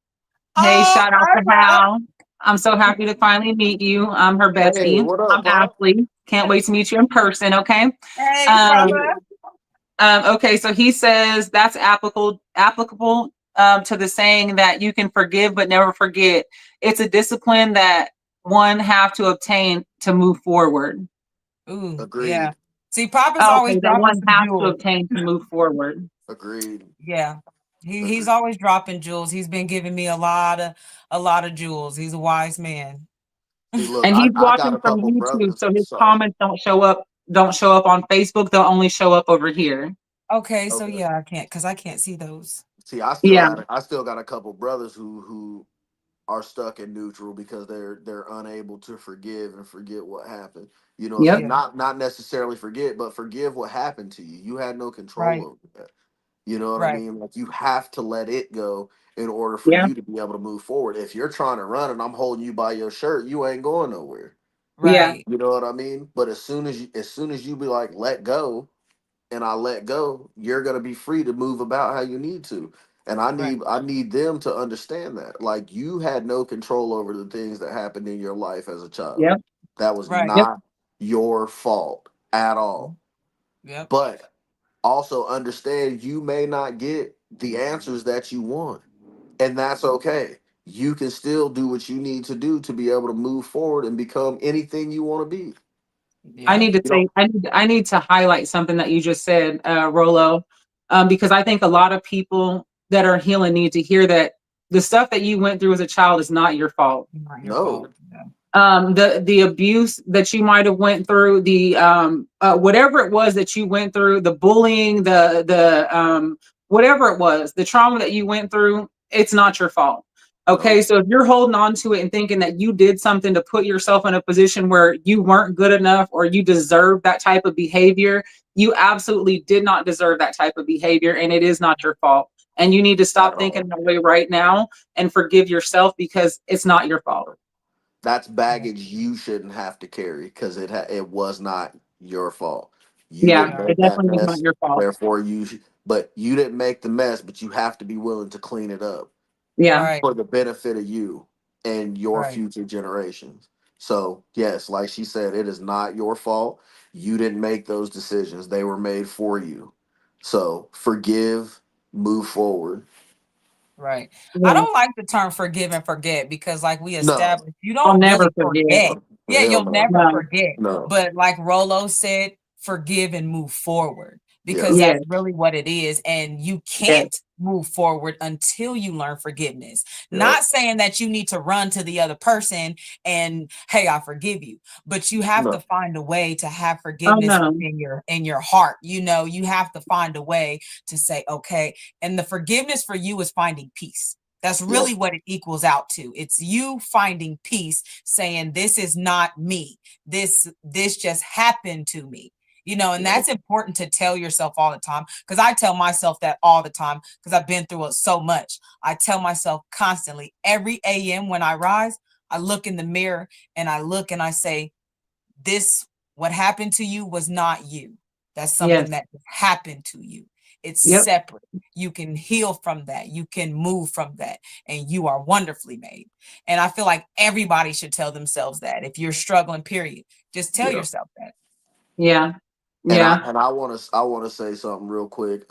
A: Hey,
B: Oh,
A: shout out
B: I
A: to
B: love.
A: Hal. I'm so happy to finally meet you. I'm her
C: Hey,
A: bestie.
C: what up,
A: I'm
C: Pop?
A: Ashley. Can't wait to meet you in person. Okay.
B: Hey,
A: Um,
B: brother.
A: okay, so he says that's applicable to the saying that you can forgive but never forget. It's a discipline that one have to obtain to move forward.
B: Ooh, yeah.
C: Agreed.
B: See, Papa's
A: Oh,
B: always
A: okay, that
B: dropping
A: one
B: some
A: has to
B: jewels.
A: obtain to move forward.
C: Agreed.
B: Yeah. He's
C: Agreed.
B: always dropping jewels. He's been giving me a lot of jewels. He's a wise man.
C: See, look,
A: And
C: I,
A: he's
C: I got
A: watching
C: a
A: from
C: couple
A: YouTube,
C: brothers.
A: so his
C: Sorry.
A: comments don't show up on Facebook. They'll only show up over here.
B: Okay, so
C: Okay.
B: yeah, I can't see those.
C: See,
A: Yeah,
C: I still got a couple brothers who are stuck in neutral because they're unable to forgive and forget what happened. You know,
A: yep,
B: Yeah,
C: not necessarily forget, but forgive what happened to you. You had no control
B: right,
C: over that. You know what I
B: right,
C: mean? Like you have to let it go in order for
A: yeah,
C: you to be able to move forward. If you're trying to run and I'm holding you by your shirt, you ain't going nowhere.
A: yeah,
B: right,
C: You know what I mean? But as soon as you be like, let go, and I let go, you're gonna be free to move about how you need to. And I
B: right,
C: need I need them to understand that. Like you had no control over the things that happened in your life as a child.
A: yep,
C: That was
B: right.
A: yep,
C: not your fault at all.
B: Yep.
C: But also understand you may not get the answers that you want. And that's okay. You can still do what you need to do to be able to move forward and become anything you want to be.
A: I
B: Yeah.
A: need to
C: You
A: say,
C: know,
A: I need to highlight something that you just said, Rolo, because I think a lot of people that are healing need to hear that the stuff that you went through as a child is not your fault.
B: Not your
C: no,
B: fault. Yeah.
A: The abuse that you might have went through, the whatever it was that you went through, the bullying, the whatever it was, the trauma that you went through, it's not your fault. Okay,
C: no,
A: so if you're holding on to it and thinking that you did something to put yourself in a position where you weren't good enough or you deserve that type of behavior, you absolutely did not deserve that type of behavior, and it is not your fault. And you need to
C: at
A: stop
C: all.
A: thinking that way right now and forgive yourself because it's not your fault.
C: That's
B: Yeah.
C: baggage you shouldn't have to carry because it was not your fault. You
A: Yeah,
C: didn't
B: Yeah.
A: it
C: make that
A: definitely was not
C: mess,
A: your fault.
C: therefore but you didn't make the mess, but you have to be willing to clean it up
A: Yeah,
B: Right.
C: for the benefit of you and your
B: Right.
C: future generations. So yes, like she said, it is not your fault. You didn't make those decisions; they were made for you. So forgive, move forward.
B: Right. I
A: yeah.
B: don't like the term forgive and forget because, like we
C: No,
B: established, you
A: I'll
B: don't
A: never
B: really
A: forget.
B: forget.
C: no,
B: Yeah,
C: hell
B: you'll
C: no,
B: never
A: No.
B: forget.
C: no.
B: But like Rolo said, forgive and move forward because
C: Yeah,
B: that's
A: Yes,
B: really what it is. And you
A: yes,
B: can't move forward until you learn forgiveness.
C: yep,
B: Not saying that you need to run to the other person and, hey, I forgive you, but you have to
C: no,
B: find a way to have
A: oh
B: forgiveness
A: no,
B: within your heart. You have to find a way to say, okay, and the forgiveness for you is finding peace. That's
C: yep,
B: really what it equals out to. It's you finding peace, saying, this is not me. This just happened to me. And
C: yep,
B: that's important to tell yourself all the time. Because I tell myself that all the time because I've been through it so much. I tell myself constantly, every AM when I rise, I look in the mirror and I look and I say, this, what happened to you was not you. That's something
A: yes,
B: that happened to you. It's
A: yep,
B: separate. You can heal from that. You can move from that. And you are wonderfully made. And I feel like everybody should tell themselves that. If you're struggling, period, just tell
C: yeah.
B: yourself that.
A: yeah,
C: And I
A: yeah.
C: and I want to say something real quick.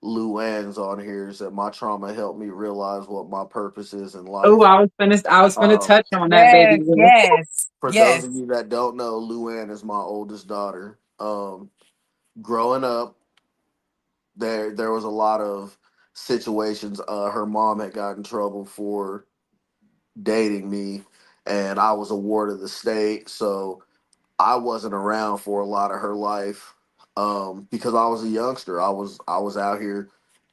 C: Lou Ann's on here said my trauma helped me realize what my purpose is in
A: Oh,
C: life.
A: I was gonna
C: Um,
A: touch on that baby
B: Yes,
A: girl.
B: yes,
C: for those
B: yes.
C: of you that don't know, Lou Ann is my oldest daughter. Growing up, there was a lot of situations. Her mom had got in trouble for dating me, and I was a ward of the state, so I wasn't around for a lot of her life because I was a youngster. I was out here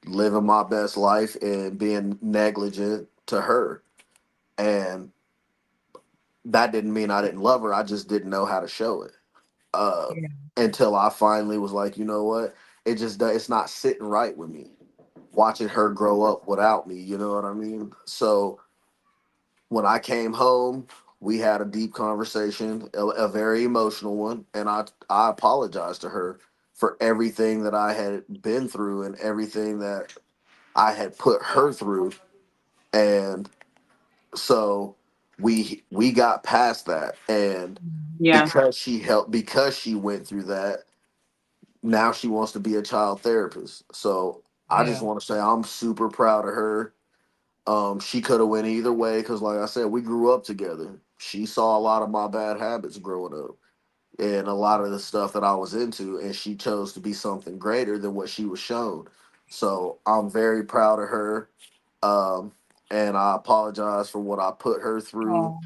C: living my best life and being negligent to her, and that didn't mean I didn't love her. I just didn't know how to show it
B: Yeah,
C: until I finally was like, you know what? It's not sitting right with me watching her grow up without me. You know what I mean? So when I came home, we had a deep conversation, a very emotional one, and I apologized to her for everything that I had been through and everything that I had put her through, and so we got past that, and
A: Yeah,
C: because she went through that, now she wants to be a child therapist. So I just
B: yeah,
C: want to say I'm super proud of her. She could have went either way because, like I said, we grew up together. She saw a lot of my bad habits growing up. and a lot of the stuff that I was into, and she chose to be something greater than what she was shown. So I'm very proud of her. Um, and I apologize for what I put her through.
B: Oh,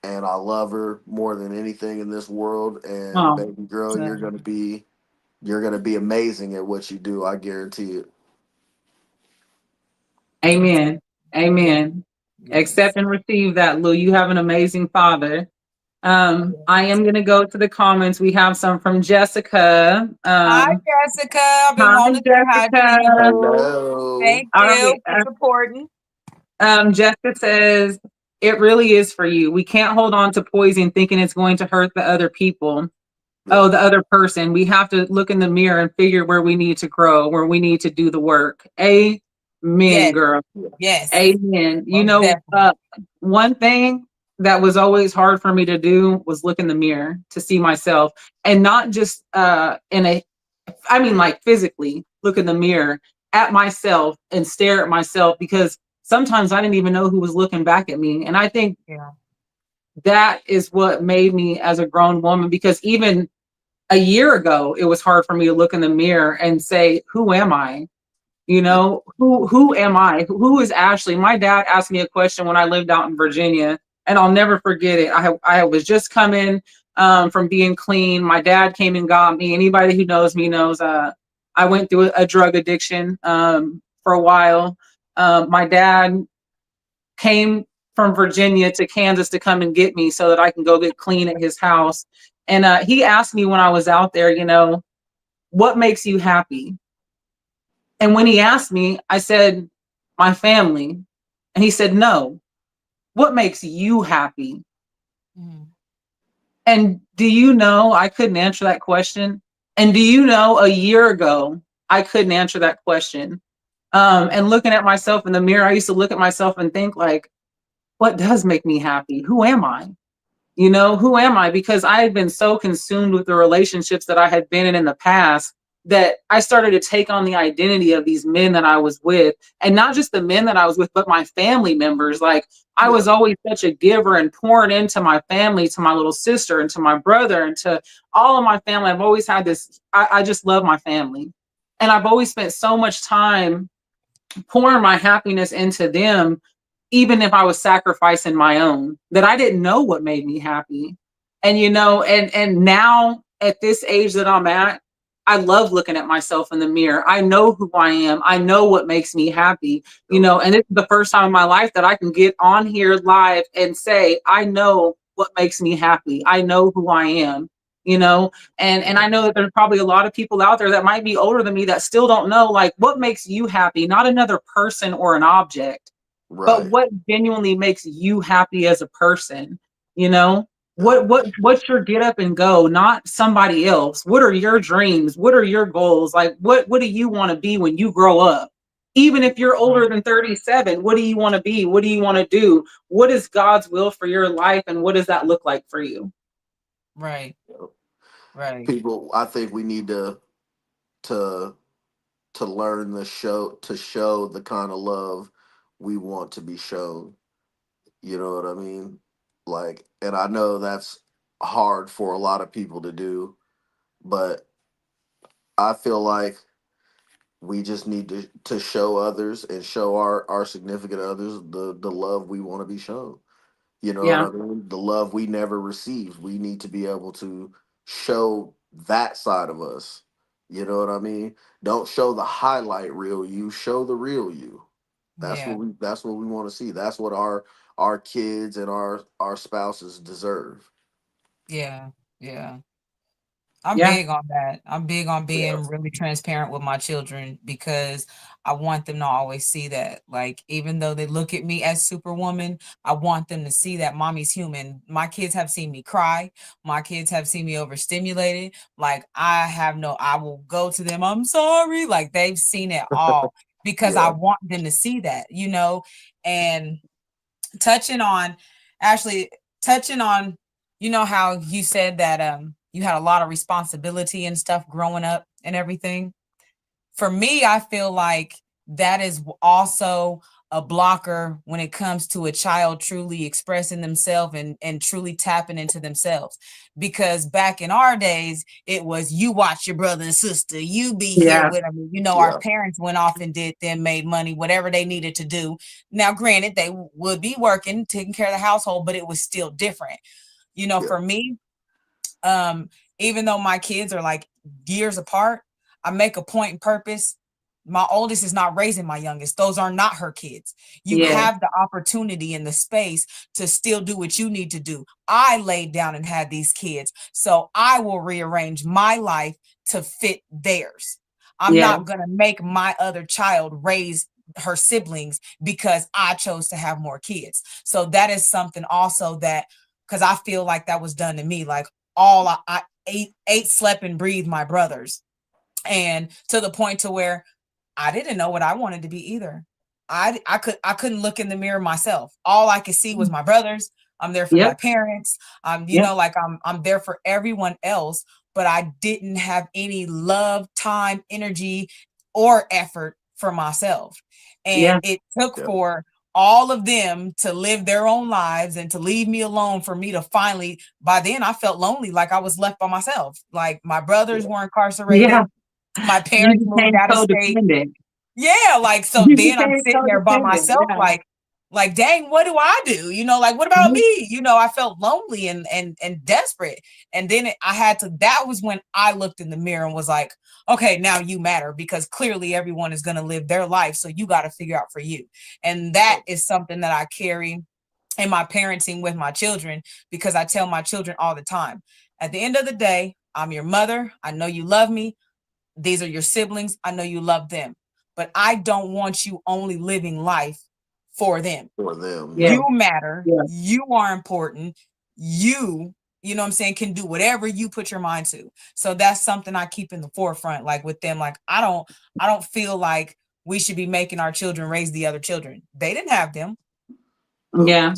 C: And I love her more than anything in this world. And
A: Oh,
C: baby girl,
B: so,
C: you're gonna be amazing at what you do. I guarantee it.
A: amen.
B: yeah,
A: Amen.
B: yes.
A: Accept and receive that, Lou. You have an amazing father. I am going to go to the comments. We have some from Jessica.
B: Hi, Jessica. I've been
A: Hi,
B: wanting to say hi to
A: Jessica.
B: you.
C: Hello.
B: Thank
A: All
B: you
A: right.
B: for supporting.
A: Jessica says, it really is for you. We can't hold on to poison thinking it's going to hurt the other people. Oh,
C: Yeah.
A: the other person. We have to look in the mirror and figure where we need to grow, where we need to do the work. Amen,
B: Yes,
A: girl.
B: yes,
A: Amen.
B: most definitely.
A: One thing that was always hard for me to do was look in the mirror to see myself, and not just I mean, like physically look in the mirror at myself and stare at myself, because sometimes I didn't even know who was looking back at me. And I think
B: Yeah.
A: that is what made me as a grown woman, because even a year ago, it was hard for me to look in the mirror and say, who am I?
C: Yeah.
A: Who am I? Who is Ashley? My dad asked me a question when I lived out in Virginia, and I'll never forget it. I was just coming from being clean. My dad came and got me. Anybody who knows me knows I went through a drug addiction for a while. My dad came from Virginia to Kansas to come and get me so that I can go get clean at his house. And he asked me when I was out there, what makes you happy? And when he asked me, I said, my family. And he said, no, what makes you happy?
B: Mhm.
A: And do you know I couldn't answer that question? And do you know a year ago, I couldn't answer that question? And looking at myself in the mirror, I used to look at myself and think, like, what does make me happy? Who am I? Who am I? Because I had been so consumed with the relationships that I had been in the past, that I started to take on the identity of these men that I was with, and not just the men that I was with, but my family members. Like, I
C: Yeah.
A: was always such a giver and pouring into my family, to my little sister and to my brother and to all of my family. I've always had this, I just love my family. And I've always spent so much time pouring my happiness into them, even if I was sacrificing my own, that I didn't know what made me happy. And and now at this age that I'm at, I love looking at myself in the mirror. I know who I am. I know what makes me happy. And this is the first time in my life that I can get on here live and say, I know what makes me happy. I know who I am. You know, and I know that there's probably a lot of people out there that might be older than me that still don't know, like, what makes you happy, not another person or an object, but
C: Right.
A: what genuinely makes you happy as a person. you know
C: Yeah.
A: what's your get up and go, not somebody else. What are your dreams? What are your goals? Like, what do you want to be when you grow up? Even if you're older
B: Right,
A: than 37, what do you want to be? What do you want to do? What is God's will for your life, and what does that look like for you?
B: right,
C: Yeah.
B: right.
C: People, I think we need to to learn to show the kind of love we want to be shown. You know what I mean? Like, and I know that's hard for a lot of people to do, but I feel like we just need to show others and show our significant others the love we want to be shown. You know what
A: Yeah,
C: I mean? The love we never received. We need to be able to show that side of us. You know what I mean? Don't show the highlight reel you, show the real you.
B: Yeah,
C: That's what we want to see. That's what our kids and our spouses deserve.
B: yeah, yeah. I'm
A: yeah,
B: big on that. I'm big on
C: Yeah.
B: being really transparent with my children because I want them to always see that. Like, even though they look at me as Superwoman, I want them to see that mommy's human. My kids have seen me cry. My kids have seen me overstimulated. Like, I will go to them, I'm sorry. Like, they've seen it all because I
C: Yeah.
B: want them to see that. And touching on actually touching on how you said that you had a lot of responsibility and stuff growing up and everything. For me, I feel like that is also a blocker when it comes to a child truly expressing themselves and truly tapping into themselves. Because back in our days, it was you watch your brother and sister, you be here
A: Yeah.
B: with them. You know, our
C: Yeah.
B: parents went off and did them, made money, whatever they needed to do. Now, granted, they would be working, taking care of the household, but it was still different. You know,
C: Yeah.
B: for me, even though my kids are like years apart, I make a point and purpose. My oldest is not raising my youngest. Those are not her kids. You
A: Yeah.
B: have the opportunity and the space to still do what you need to do. I laid down and had these kids, so I will rearrange my life to fit theirs. I'm
A: Yeah.
B: not going to make my other child raise her siblings because I chose to have more kids. So that is something also that, because I feel like that was done to me. Like all I ate, slept, and breathed my brothers, and to the point to where I didn't know what I wanted to be either. I couldn't look in the mirror myself. All I could see was my brothers. I'm there for my
A: Yep.
B: parents. You
A: Yep.
B: know, like I'm there for everyone else, but I didn't have any love, time, energy, or effort for myself. And
A: Yeah.
B: it took
C: Yeah.
B: for all of them to live their own lives and to leave me alone for me to finally, by then I felt lonely, like I was left by myself. Like my brothers were
A: Yeah.
B: incarcerated, my
A: You
B: parents moved
A: became
B: out of state.
A: codependent.
B: Yeah, like so
A: You
B: then I'm
A: became
B: sitting there by
A: codependent.
B: myself,
A: Yeah.
B: like dang, what do I do? You know, like what about
A: Mhm.
B: me? You know, I felt lonely and desperate. And then I had to, that was when I looked in the mirror and was like, okay, now you matter, because clearly everyone is going to live their life, so you got to figure out for you. And that is something that I carry in my parenting with my children, because I tell my children all the time, at the end of the day, I'm your mother. I know you love me. These are your siblings. I know you love them, but I don't want you only living life for them.
C: For them.
A: Yeah.
C: Yeah.
B: You matter.
A: Yeah.
B: You are important. You know what I'm saying, can do whatever you put your mind to. So that's something I keep in the forefront, like with them. Like I don't feel like we should be making our children raise the other children. They didn't have them.
C: Nope.
A: Yeah.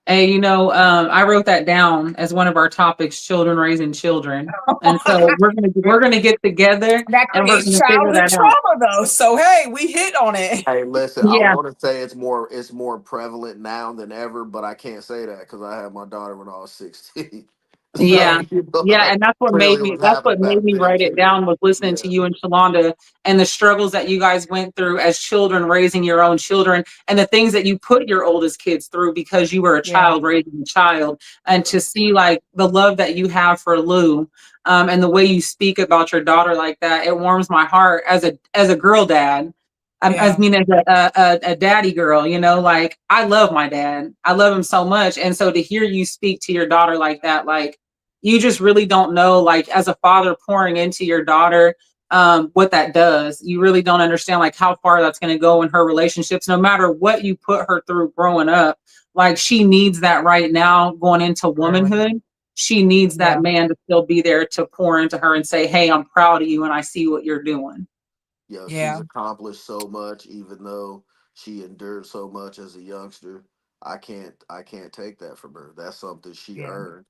A: Hey, I wrote that down as one of our topics, children raising children. And so we're gonna get together
B: That
A: and we're
B: creates
A: gonna figure
B: childhood
A: that out.
B: trauma though. So hey, we hit on it.
C: Hey, listen, I
A: Yeah.
C: want to say it's more prevalent now than ever, but I can't say that because I had my daughter when I was 16.
A: Yeah.
C: So, you know,
A: Yeah. And
C: clearly it was
A: that's
C: happening
A: what
C: back
A: made me
C: then
A: write it
C: too.
A: down, was listening to
C: Yeah.
A: you and Shalonda and the struggles that you guys went through as children, raising your own children, and the things that you put your oldest kids through because you were a
B: Yeah,
A: child raising a child. And
C: Yeah.
A: to see like the love that you have for Lou, and the way you speak about your daughter like that, it warms my heart as a girl dad. As
B: yeah,
A: mean as a daddy girl, like I love my dad. I love him so much. And so to hear you speak to your daughter like that, like you just really don't know, like as a father pouring into your daughter, what that does. You really don't understand like how far that's going to go in her relationships, no matter what you put her through growing up. Like she needs that right now going into
B: really.
A: womanhood. She needs that
B: Yeah,
A: man to still be there to pour into her and say, hey, I'm proud of you and I see what you're doing.
C: Yo, she's
B: yeah,
C: accomplished so much, even though she endured so much as a youngster. I can't take that from her. That's something she
B: yeah,
C: earned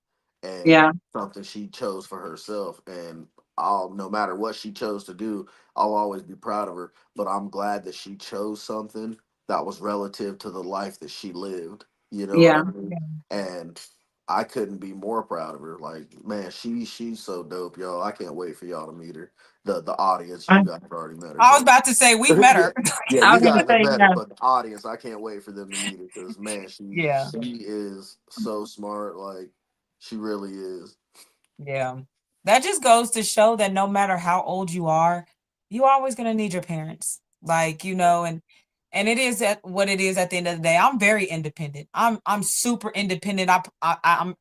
A: Yeah.
C: and something she chose for herself. And I'll no matter what she chose to do, I'll always be proud of her. But I'm glad that she chose something that was relative to the life that she lived. You know what I
A: Yeah.
C: mean?
B: yeah,
C: And I couldn't be more proud of her. Like, man, she's so dope, y'all. I can't wait for y'all to meet her. The audience, you
A: I,
C: guys have already met her,
B: I was
C: but
B: about to say we've met
C: yeah,
B: her.
C: yeah,
A: I
C: you
A: was going to
C: guys have
A: say,
C: met her,
A: yeah.
C: but the audience, I can't wait for them to meet her because man,
B: Yeah,
C: she is so smart. Like, she really is.
B: yeah. That just goes to show that no matter how old you are, you always gonna need your parents. Like, and it is at what it is at the end of the day. I'm very independent. I'm super independent. I'm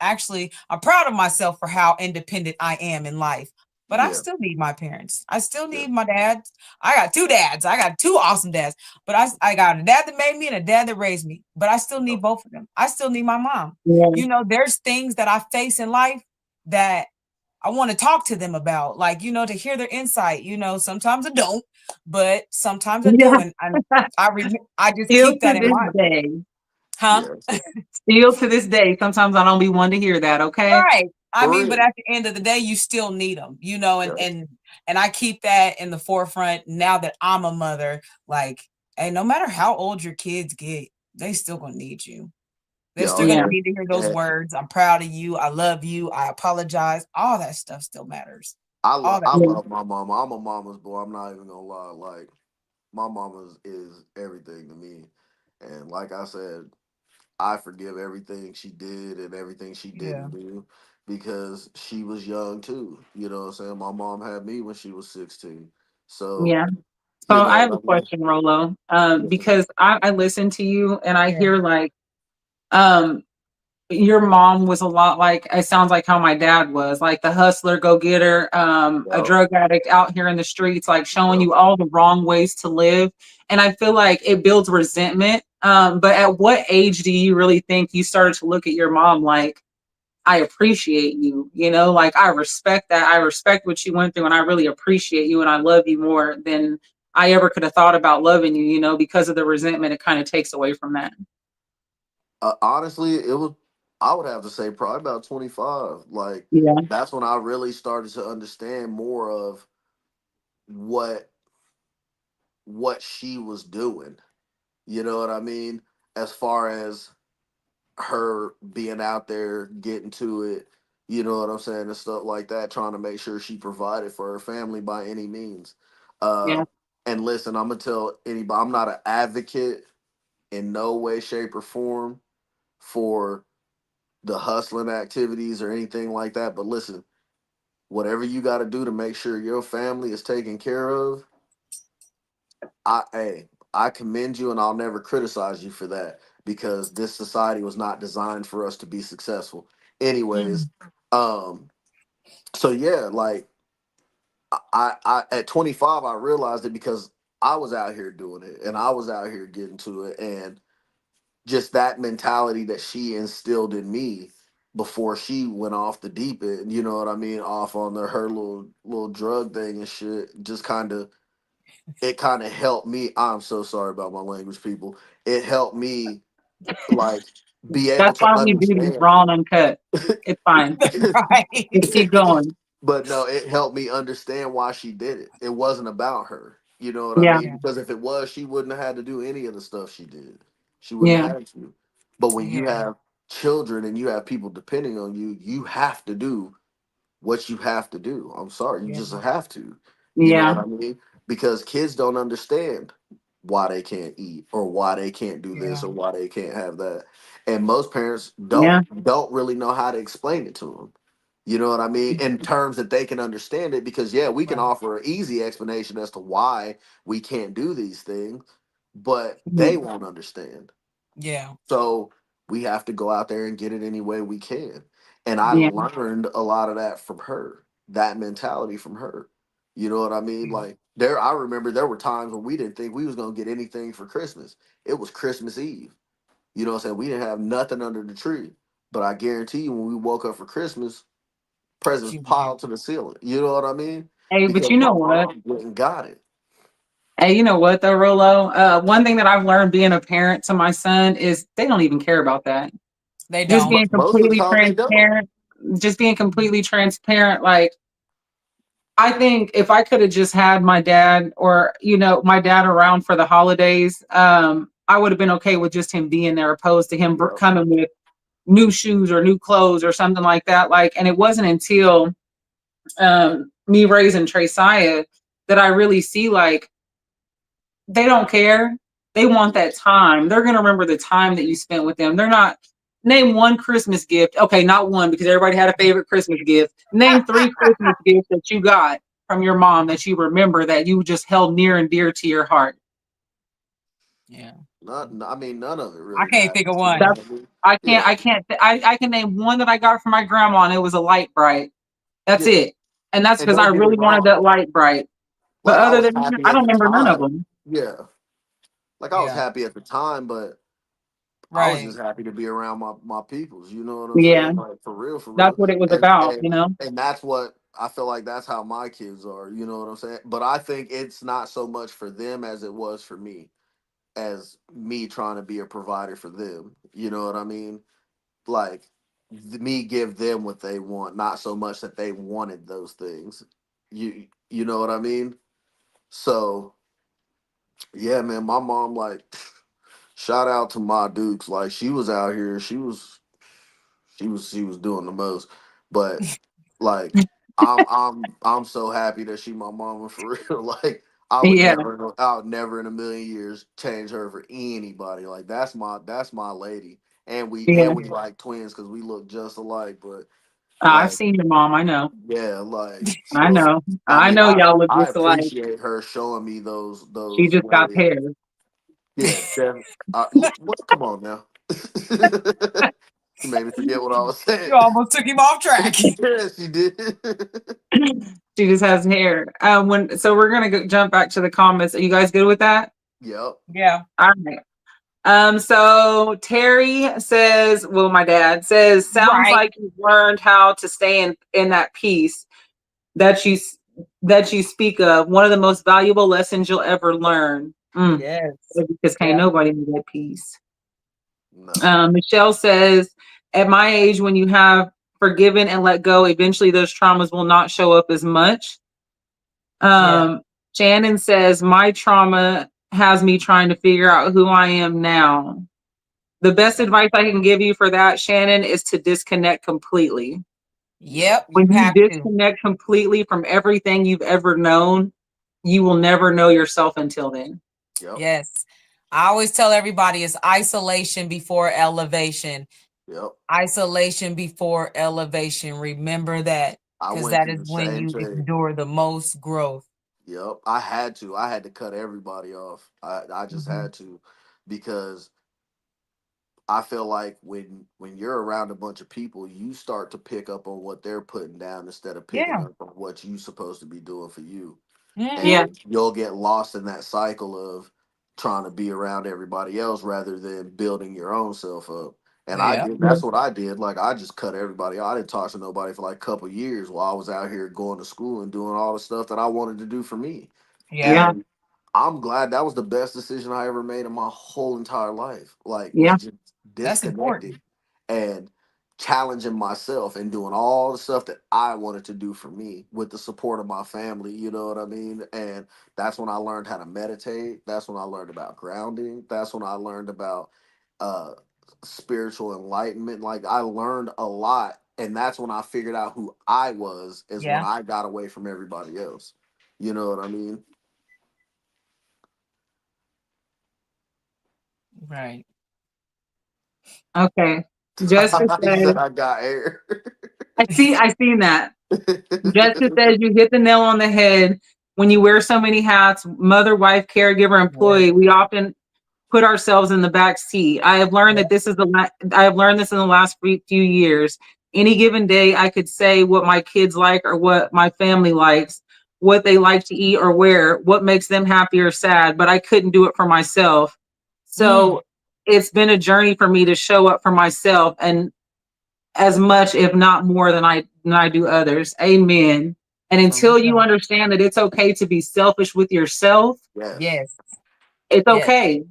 B: proud of myself for how independent I am in life. But I
C: Yeah,
B: still need my parents. I still
C: yeah,
B: need my dad. I got two dads. I got two awesome dads. But I got a dad that made me and a dad that raised me. But I still need both of them. I still need my mom.
A: Yeah.
B: There's things that I face in life that I want to talk to them about, like, to hear their insight. Sometimes I don't, but sometimes I do.
A: Yeah.
B: And I just
A: Still
B: keep
A: to
B: that in
A: this
B: mind.
A: day.
B: Huh?
C: yeah.
A: Still to this day. Sometimes I don't be one to hear that. Okay.
B: Right. I
C: For
B: mean, but
C: real.
B: at the end of the day, you still need them, and,
C: Yeah,
B: and, and I keep that in the forefront now that I'm a mother. Like, Hey, no matter how old your kids get, they still gonna need you. They're
C: Yeah,
B: still
C: oh,
B: gonna
A: Yeah.
B: need to hear those
C: yeah.
B: words. I'm proud of you. I love you. I apologize. All that stuff still matters. All that.
C: I
A: Yeah.
C: love my mama. I'm a mama's boy. I'm not even gonna lie. Like my mama is everything to me, and like I said, I forgive everything she did and everything she
B: Yeah.
C: didn't do because she was young too. You know what I'm saying? My mom had me when she was 16. So,
A: Yeah. So
C: you
A: I
C: know
A: have a
C: what I mean?
A: question, Rolo,
C: Yeah.
A: because I listen to you and I
B: Yeah.
A: hear like, um, your mom was a lot like it sounds like how my dad was, like the hustler, go getter, a
C: Yep.
A: drug addict out here in the streets, like showing
C: Yep.
A: you all the wrong ways to live. And I feel like it builds resentment. But at what age do you really think you started to look at your mom like, I appreciate you, like I respect that. I respect what you went through and I really appreciate you and I love you more than I ever could have thought about loving you, because of the resentment, it kind of takes away from that.
C: Honestly, it was. I would have to say probably about 25. Like
A: Yeah.
C: that's when I really started to understand more of what what she was doing. You know what I mean? As far as her being out there getting to it, you know what I'm saying, and stuff like that, trying to make sure she provided for her family by any means. Uh,
A: Yeah.
C: and listen, I'm gonna tell anybody, I'm not an advocate in no way, shape, or form for the hustling activities or anything like that. But listen, whatever you got to do to make sure your family is taken care of, I commend you, and I'll never criticize you for that because this society was not designed for us to be successful. Anyways,
B: Mm.
C: um, so yeah, like I at 25 I realized it because I was out here doing it and I was out here getting to it, and just that mentality that she instilled in me before she went off the deep end, you know what I mean, off on her little drug thing and shit, just kind of helped me. I'm so sorry about my language, people. It helped me like be able
A: That's
C: to
A: why we do these
C: understand.
A: raw and uncut. It's fine. Just
B: Right.
A: keep going.
C: But no, it helped me understand why she did it. It wasn't about her. You know what I
A: Yeah.
C: mean?
B: Yeah.
C: Because if it was, she wouldn't have had to do any of the stuff she did. She wouldn't
A: Yeah.
C: have had to. But when you
B: Yeah.
C: have children and you have people depending on you, you have to do what you have to do. I'm sorry, you
B: Yeah.
C: just have to. You know what
A: Yeah.
C: I mean? Because kids don't understand why they can't eat or why they can't do this
B: Yeah.
C: or why they can't have that. And most parents
A: Yeah.
C: don't really know how to explain it to them. You know what I mean? In terms that they can understand it, because yeah, we can
B: Right.
C: offer an easy explanation as to why we can't do these things, but they
A: Mhm.
C: won't understand.
B: Yeah.
C: So we have to go out there and get it any way we can. And I
A: Yeah.
C: learned a lot of that from her, that mentality from her. You know what I mean?
B: Yeah.
C: Like there, I remember there were times when we didn't think we was gonna get anything for Christmas. It was Christmas Eve. You know what I'm saying? We didn't have nothing under the tree. But I guarantee you when we woke up for Christmas, presents
B: She was there.
C: piled to the ceiling. You know what I mean?
A: Hey, but
C: Because
A: you know
C: my
A: what?
C: mom went and got it.
A: Hey, you know what though, Rolo? One thing that I've learned being a parent to my son is they don't even care about that.
B: They
A: Just
B: don't.
A: being
C: Most of the
A: completely
C: time they don't.
A: transparent, just being completely transparent. Like, I think if I could have just had my dad or, my dad around for the holidays, I would have been okay with just him being there opposed to him
C: Yep.
A: coming with new shoes or new clothes or something like that. Like, and it wasn't until me raising Tresiah that I really see like they don't care. They want that time. They're gonna remember the time that you spent with them. They're not name one Christmas gift. Okay, not one because everybody had a favorite Christmas gift. Name three Christmas gifts that you got from your mom that you remember that you just held near and dear to your heart.
B: Yeah.
C: I mean, none of it
B: I
C: really
B: can't think of
C: matters. You know
B: one.
C: what I mean?
A: I can't.
C: Yeah.
A: I can name one that I got from my grandma, and it was a light bright. That's
C: Yeah.
A: it. And that's
C: And
A: because I
C: don't get me
A: really wanted
C: wrong.
A: that light bright. But
C: Like I
A: other
C: was
A: than that,
C: happy
A: I
C: at
A: don't
C: the
A: remember none of
C: time.
A: them.
C: Yeah. Like I was
B: Yeah.
C: happy at the time, but I was
B: Right.
C: just happy to be around my peoples. You know what I'm
A: Yeah,
C: saying? Like for real, for
A: that's
C: real.
A: what it was
C: And
A: about.
C: and and that's what I feel like that's how my kids are. You know what I'm saying? But I think it's not so much for them as it was for me, as me trying to be a provider for them. You know what I mean? Like me give them what they want, not so much that they wanted those things. You know what I mean? So Yeah, man, my mom, like, shout out to my Dukes. Like, she was out here. She was doing the most. But like, I'm so happy that she my mama for real. Like,
A: Yeah,
C: I would never in a million years change her for anybody. Like, that's my lady.
A: yeah.
C: And we like twins because we look just alike. But
A: I've
C: like,
A: seen your mom. I know.
C: yeah, like,
A: I
C: so
A: know.
C: I
A: I
C: mean,
A: know y'all look
C: I
A: just alike.
C: appreciate her showing me
A: She
C: those
A: just got
C: ways.
A: hair.
C: Yeah, what? Come on now. She made me forget what I was saying.
B: You almost took him off track.
C: Yeah, she did.
A: She just has hair. So we're gonna jump back to the comments. Are you guys good with that?
C: Yep.
B: Yeah.
A: All right. So Terry says, well, my dad says, sounds
B: Right.
A: like you've learned how to stay in that peace that you speak of. One of the most valuable lessons you'll ever learn.
B: Yes.
A: Because can't
B: Yeah.
A: nobody know that peace.
C: No.
A: Michelle says, at my age, when you have forgiven and let go, eventually those traumas will not show up as much. Shannon says, my trauma has me trying to figure out who I am now. The best advice I can give you for that, Shannon, is to disconnect completely.
B: Yep. You
A: When you
B: have to.
A: disconnect completely from everything you've ever known, you will never know yourself until then.
C: Yep.
B: Yes. I always tell everybody it's isolation before elevation.
C: Yep.
B: Isolation before elevation. Remember that,
C: I
B: because
C: went
B: that
C: through
B: is
C: the
B: when
C: same
B: you
C: thing.
B: endure the most growth.
C: Yep. I had to cut everybody off. I just
B: Mhm.
C: had to, because I feel like when you're around a bunch of people, you start to pick up on what they're putting down instead of picking
B: Yeah.
C: up on what you're supposed to be doing for you.
A: Yeah,
C: And you'll get lost in that cycle of trying to be around everybody else rather than building your own self up. And
B: Yeah.
C: that's what I did. Like, I just cut everybody out. I didn't talk to nobody for like a couple years while I was out here going to school and doing all the stuff that I wanted to do for me.
B: Yeah.
A: yeah,
C: And I'm glad that was the best decision I ever made in my whole entire life. Like, was
A: yeah,
C: just
B: That's important.
C: disconnected and challenging myself and doing all the stuff that I wanted to do for me with the support of my family, you know what I mean? And that's when I learned how to meditate. That's when I learned about grounding. That's when I learned about uh spiritual enlightenment. Like, I learned a lot, and that's when I figured out who I was, is when
B: Yeah.
C: I got away from everybody else. You know what I mean?
B: Right.
A: okay. Jessica
C: He said
A: says,
C: I got air.
A: I seen that. Jessica says you hit the nail on the head. When you wear so many hats, mother, wife, caregiver,
B: Yeah.
A: employee, we often put ourselves in the back seat. I have learned
B: Yeah.
A: that I have learned this in the last few years. Any given day, I could say what my kids like or what my family likes, what they like to eat or wear, what makes them happy or sad, but I couldn't do it for myself.
B: Mm.
A: So it's been a journey for me to show up for myself, and as much, if not more, than I do others. Amen. And
B: For
A: until you
B: real.
A: understand that it's okay to be selfish with yourself,
C: Yes.
B: Yes.
A: it's
B: Yes.
A: okay.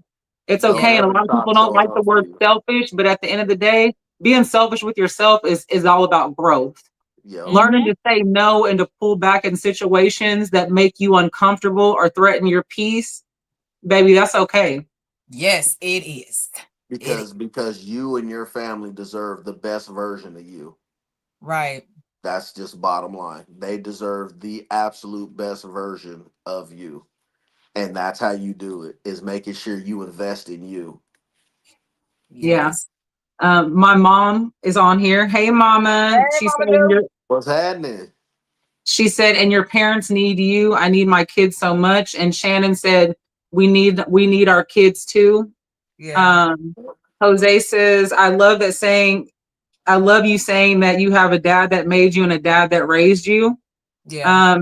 A: It's
C: Don't
A: okay.
B: Yes.
A: And a
C: ever
A: lot of
C: stop
A: people don't
C: showing
A: like the
C: up for
A: word
C: you.
A: selfish, but at the end of the day, being selfish with yourself is all about growth.
C: Yep.
A: Learning
B: Mm-hmm.
A: to say no and to pull back in situations that make you uncomfortable or threaten your peace, baby, that's okay.
B: Yes, it is. It is.
C: Because you and your family deserve the best version of you.
B: Right.
C: That's just bottom line. They deserve the absolute best version of you. And that's how you do it, is making sure you invest in you.
A: Yeah.
B: Yes.
A: My mom is on here. Hey, mama.
B: Hey, Mama Do.
C: What's happening?
A: She said, and your parents need you. I need my kids so much. And Shannon said, we need our kids too.
B: Yeah.
A: Um, Jose says, I love you saying that you have a dad that made you and a dad that raised you.
B: Yeah.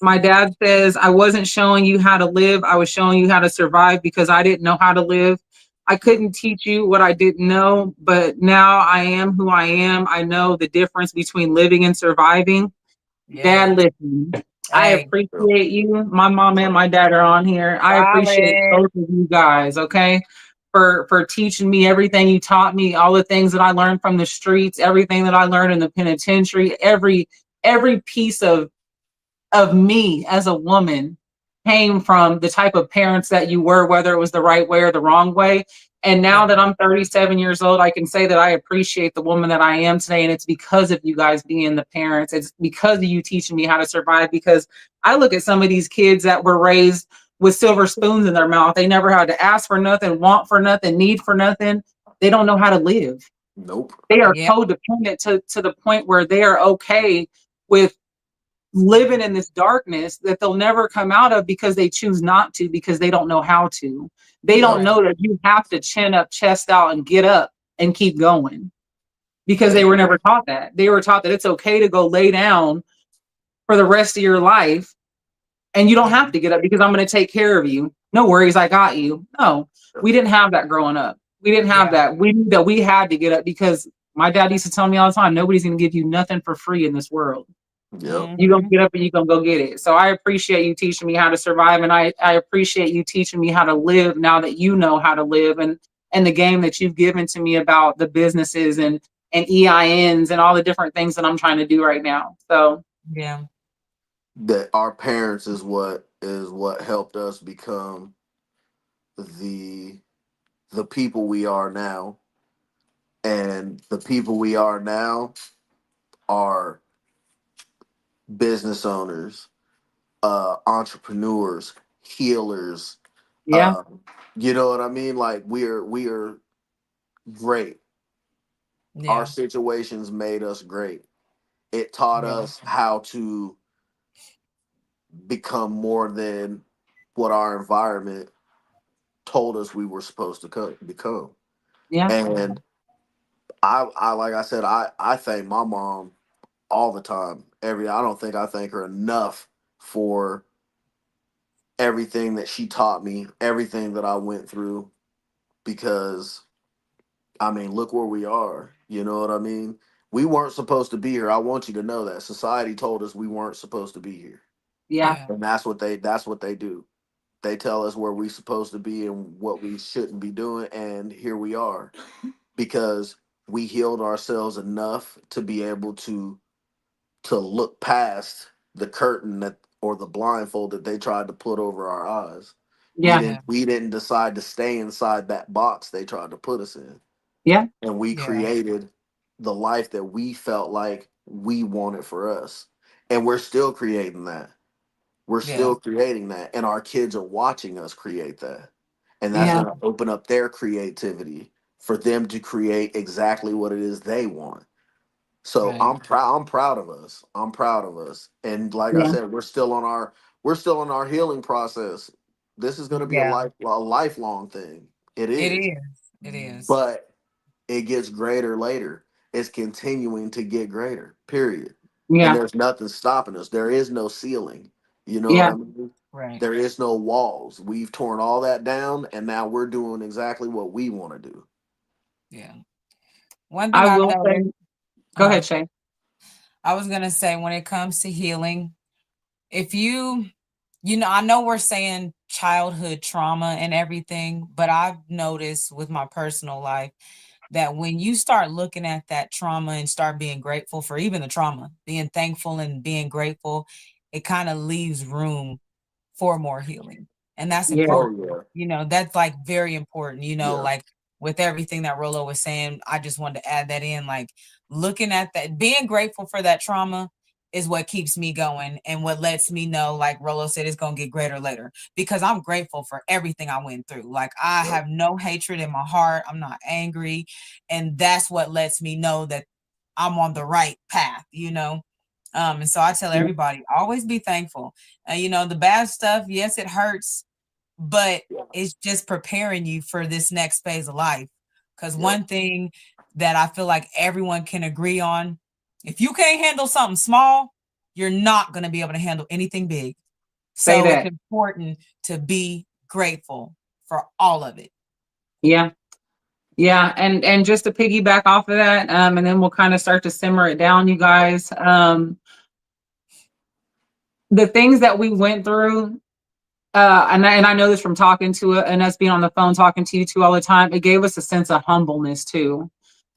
A: My dad says, I wasn't showing you how to live. I was showing you how to survive because I didn't know how to live. I couldn't teach you what I didn't know, but now I am who I am. I know the difference between living and surviving.
B: Yeah.
A: Dad, listen, I
B: Hey,
A: appreciate you. My mom and my dad are on here. I appreciate
B: solid.
A: both of you guys, okay? For teaching me everything you taught me, all the things that I learned from the streets, everything that I learned in the penitentiary, every piece of me as a woman came from the type of parents that you were, whether it was the right way or the wrong way. And now that I'm 37 years old, I can say that I appreciate the woman that I am today. And it's because of you guys being the parents. It's because of you teaching me how to survive. Because I look at some of these kids that were raised with silver spoons in their mouth. They never had to ask for nothing, want for nothing, need for nothing. They don't know how to live.
C: Nope.
A: They are
B: Yep.
A: codependent to the point where they are okay with living in this darkness that they'll never come out of because they choose not to, because they don't know how to. They don't know that you have to chin up, chest out, and get up and keep going, because they were never taught that. They were taught that it's okay to go lay down for the rest of your life and you don't have to get up because I'm going to take care of you. No worries, I got you. No, we didn't have that growing up. We didn't have that. We knew that we had to get up, because my dad used to tell me all the time, nobody's going to give you nothing for free in this world.
C: Yep.
A: You're going to get up and you're going to go get it. So I appreciate you teaching me how to survive. And I appreciate you teaching me how to live now that you know how to live, and the game that you've given to me about the businesses and EINs and all the different things that I'm trying to do right now. So
B: Yeah.
C: That our parents is what helped us become the people we are now. And the people we are now are business owners, entrepreneurs, healers.
A: yeah,
C: You know what I mean? Like we are great. Our
B: Yeah.
C: situations made us great. It taught
B: Yeah.
C: us how to become more than what our environment told us we were supposed to become.
A: yeah,
C: And I like I said, I thank my mom all the time. I don't think I thank her enough for everything that she taught me, everything that I went through, because I mean, look where we are. You know what I mean? We weren't supposed to be here. I want you to know that society told us we weren't supposed to be here.
A: yeah,
C: And that's what they do. They tell us where we're supposed to be and what we shouldn't be doing, and here we are, because we healed ourselves enough to be able to look past the curtain that, or the blindfold that they tried to put over our eyes. We
A: yeah,
B: Yeah.
C: didn't decide to stay inside that box they tried to put us in.
A: yeah,
C: And we
B: Yeah.
C: created the life that we felt like we wanted for us. And we're still creating that. We're
B: Yeah.
C: still creating that. And our kids are watching us create that. And that's
A: yeah,
C: going to open up their creativity for them to create exactly what it is they want. So
B: Right.
C: I'm proud of us. I'm proud of us. And like I
A: yeah,
C: said, we're still on our healing process. This is going to be
B: Yeah.
C: a lifelong thing. It
B: It
C: is.
B: is. It is.
C: But it gets greater later. It's continuing to get greater. Period. And
A: yeah,
C: there's nothing stopping us. There is no ceiling. You know what
A: yeah.
C: I mean?
B: Right.
C: There is no walls. We've torn all that down, and now we're doing exactly what we want to do.
B: Yeah. One thing
A: I
B: I've
A: will
B: noticed,
A: say, go
B: uh,
A: ahead, Shay.
B: I was gonna say, when it comes to healing, if I know we're saying childhood trauma and everything, but I've noticed with my personal life that when you start looking at that trauma and start being grateful for even the trauma, being thankful and being grateful, it kind of leaves room for more healing. And that's
A: Yeah,
C: Oh
B: important.
C: yeah.
B: That's like very important,
C: Yeah.
B: like with everything that Rolo was saying, I just wanted to add that in. Like looking at that, being grateful for that trauma is what keeps me going and what lets me know, like Rolo said, it's going to get greater later, because I'm grateful for everything I went through. Like I
C: Yep.
B: have no hatred in my heart. I'm not angry. And that's what lets me know that I'm on the right path. And so I tell
A: yeah,
B: everybody, always be thankful. The bad stuff, yes, it hurts, but
C: Yeah.
B: it's just preparing you for this next phase of life. Because
C: Yep.
B: one thing that I feel like everyone can agree on, if you can't handle something small, you're not going to be able to handle anything big.
A: say
B: So it's
A: that.
B: important to be grateful for all of it.
A: Yeah, yeah, and just to piggyback off of that, and then we'll kind of start to simmer it down, you guys. The things that we went through, and I know this from talking to it and us being on the phone talking to you two all the time, it gave us a sense of humbleness too.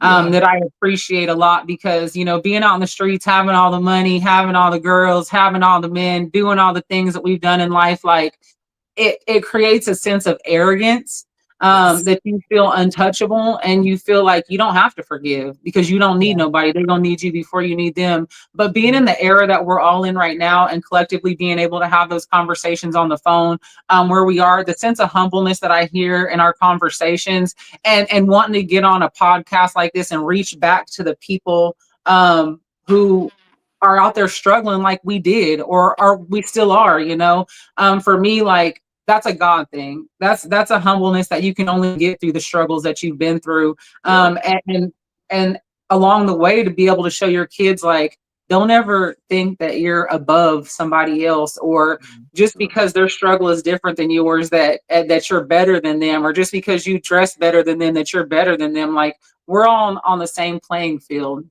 C: Yeah.
A: that I appreciate a lot because, you know, being out in the streets, having all the money, having all the girls, having all the men, doing all the things that we've done in life, like it creates a sense of arrogance,
B: Yes.
A: that you feel untouchable and you feel like you don't have to forgive because you don't need
B: Yeah.
A: nobody. They're gonna need you before you need them. But being
B: Mhm.
A: in the era that we're all in right now and collectively being able to have those conversations on the phone, where we are, the sense of humbleness that I hear in our conversations, and wanting to get on a podcast like this and reach back to the people who are out there struggling like we did or we still are, you know. For me, like that's a God thing. That's a humbleness that you can only get through the struggles that you've been through.
C: Yep.
A: And along the way to be able to show your kids like don't ever think that you're above somebody else, or just because their struggle is different than yours that you're better than them, or just because you dress better than them that you're better than them. Like we're all on the same playing field,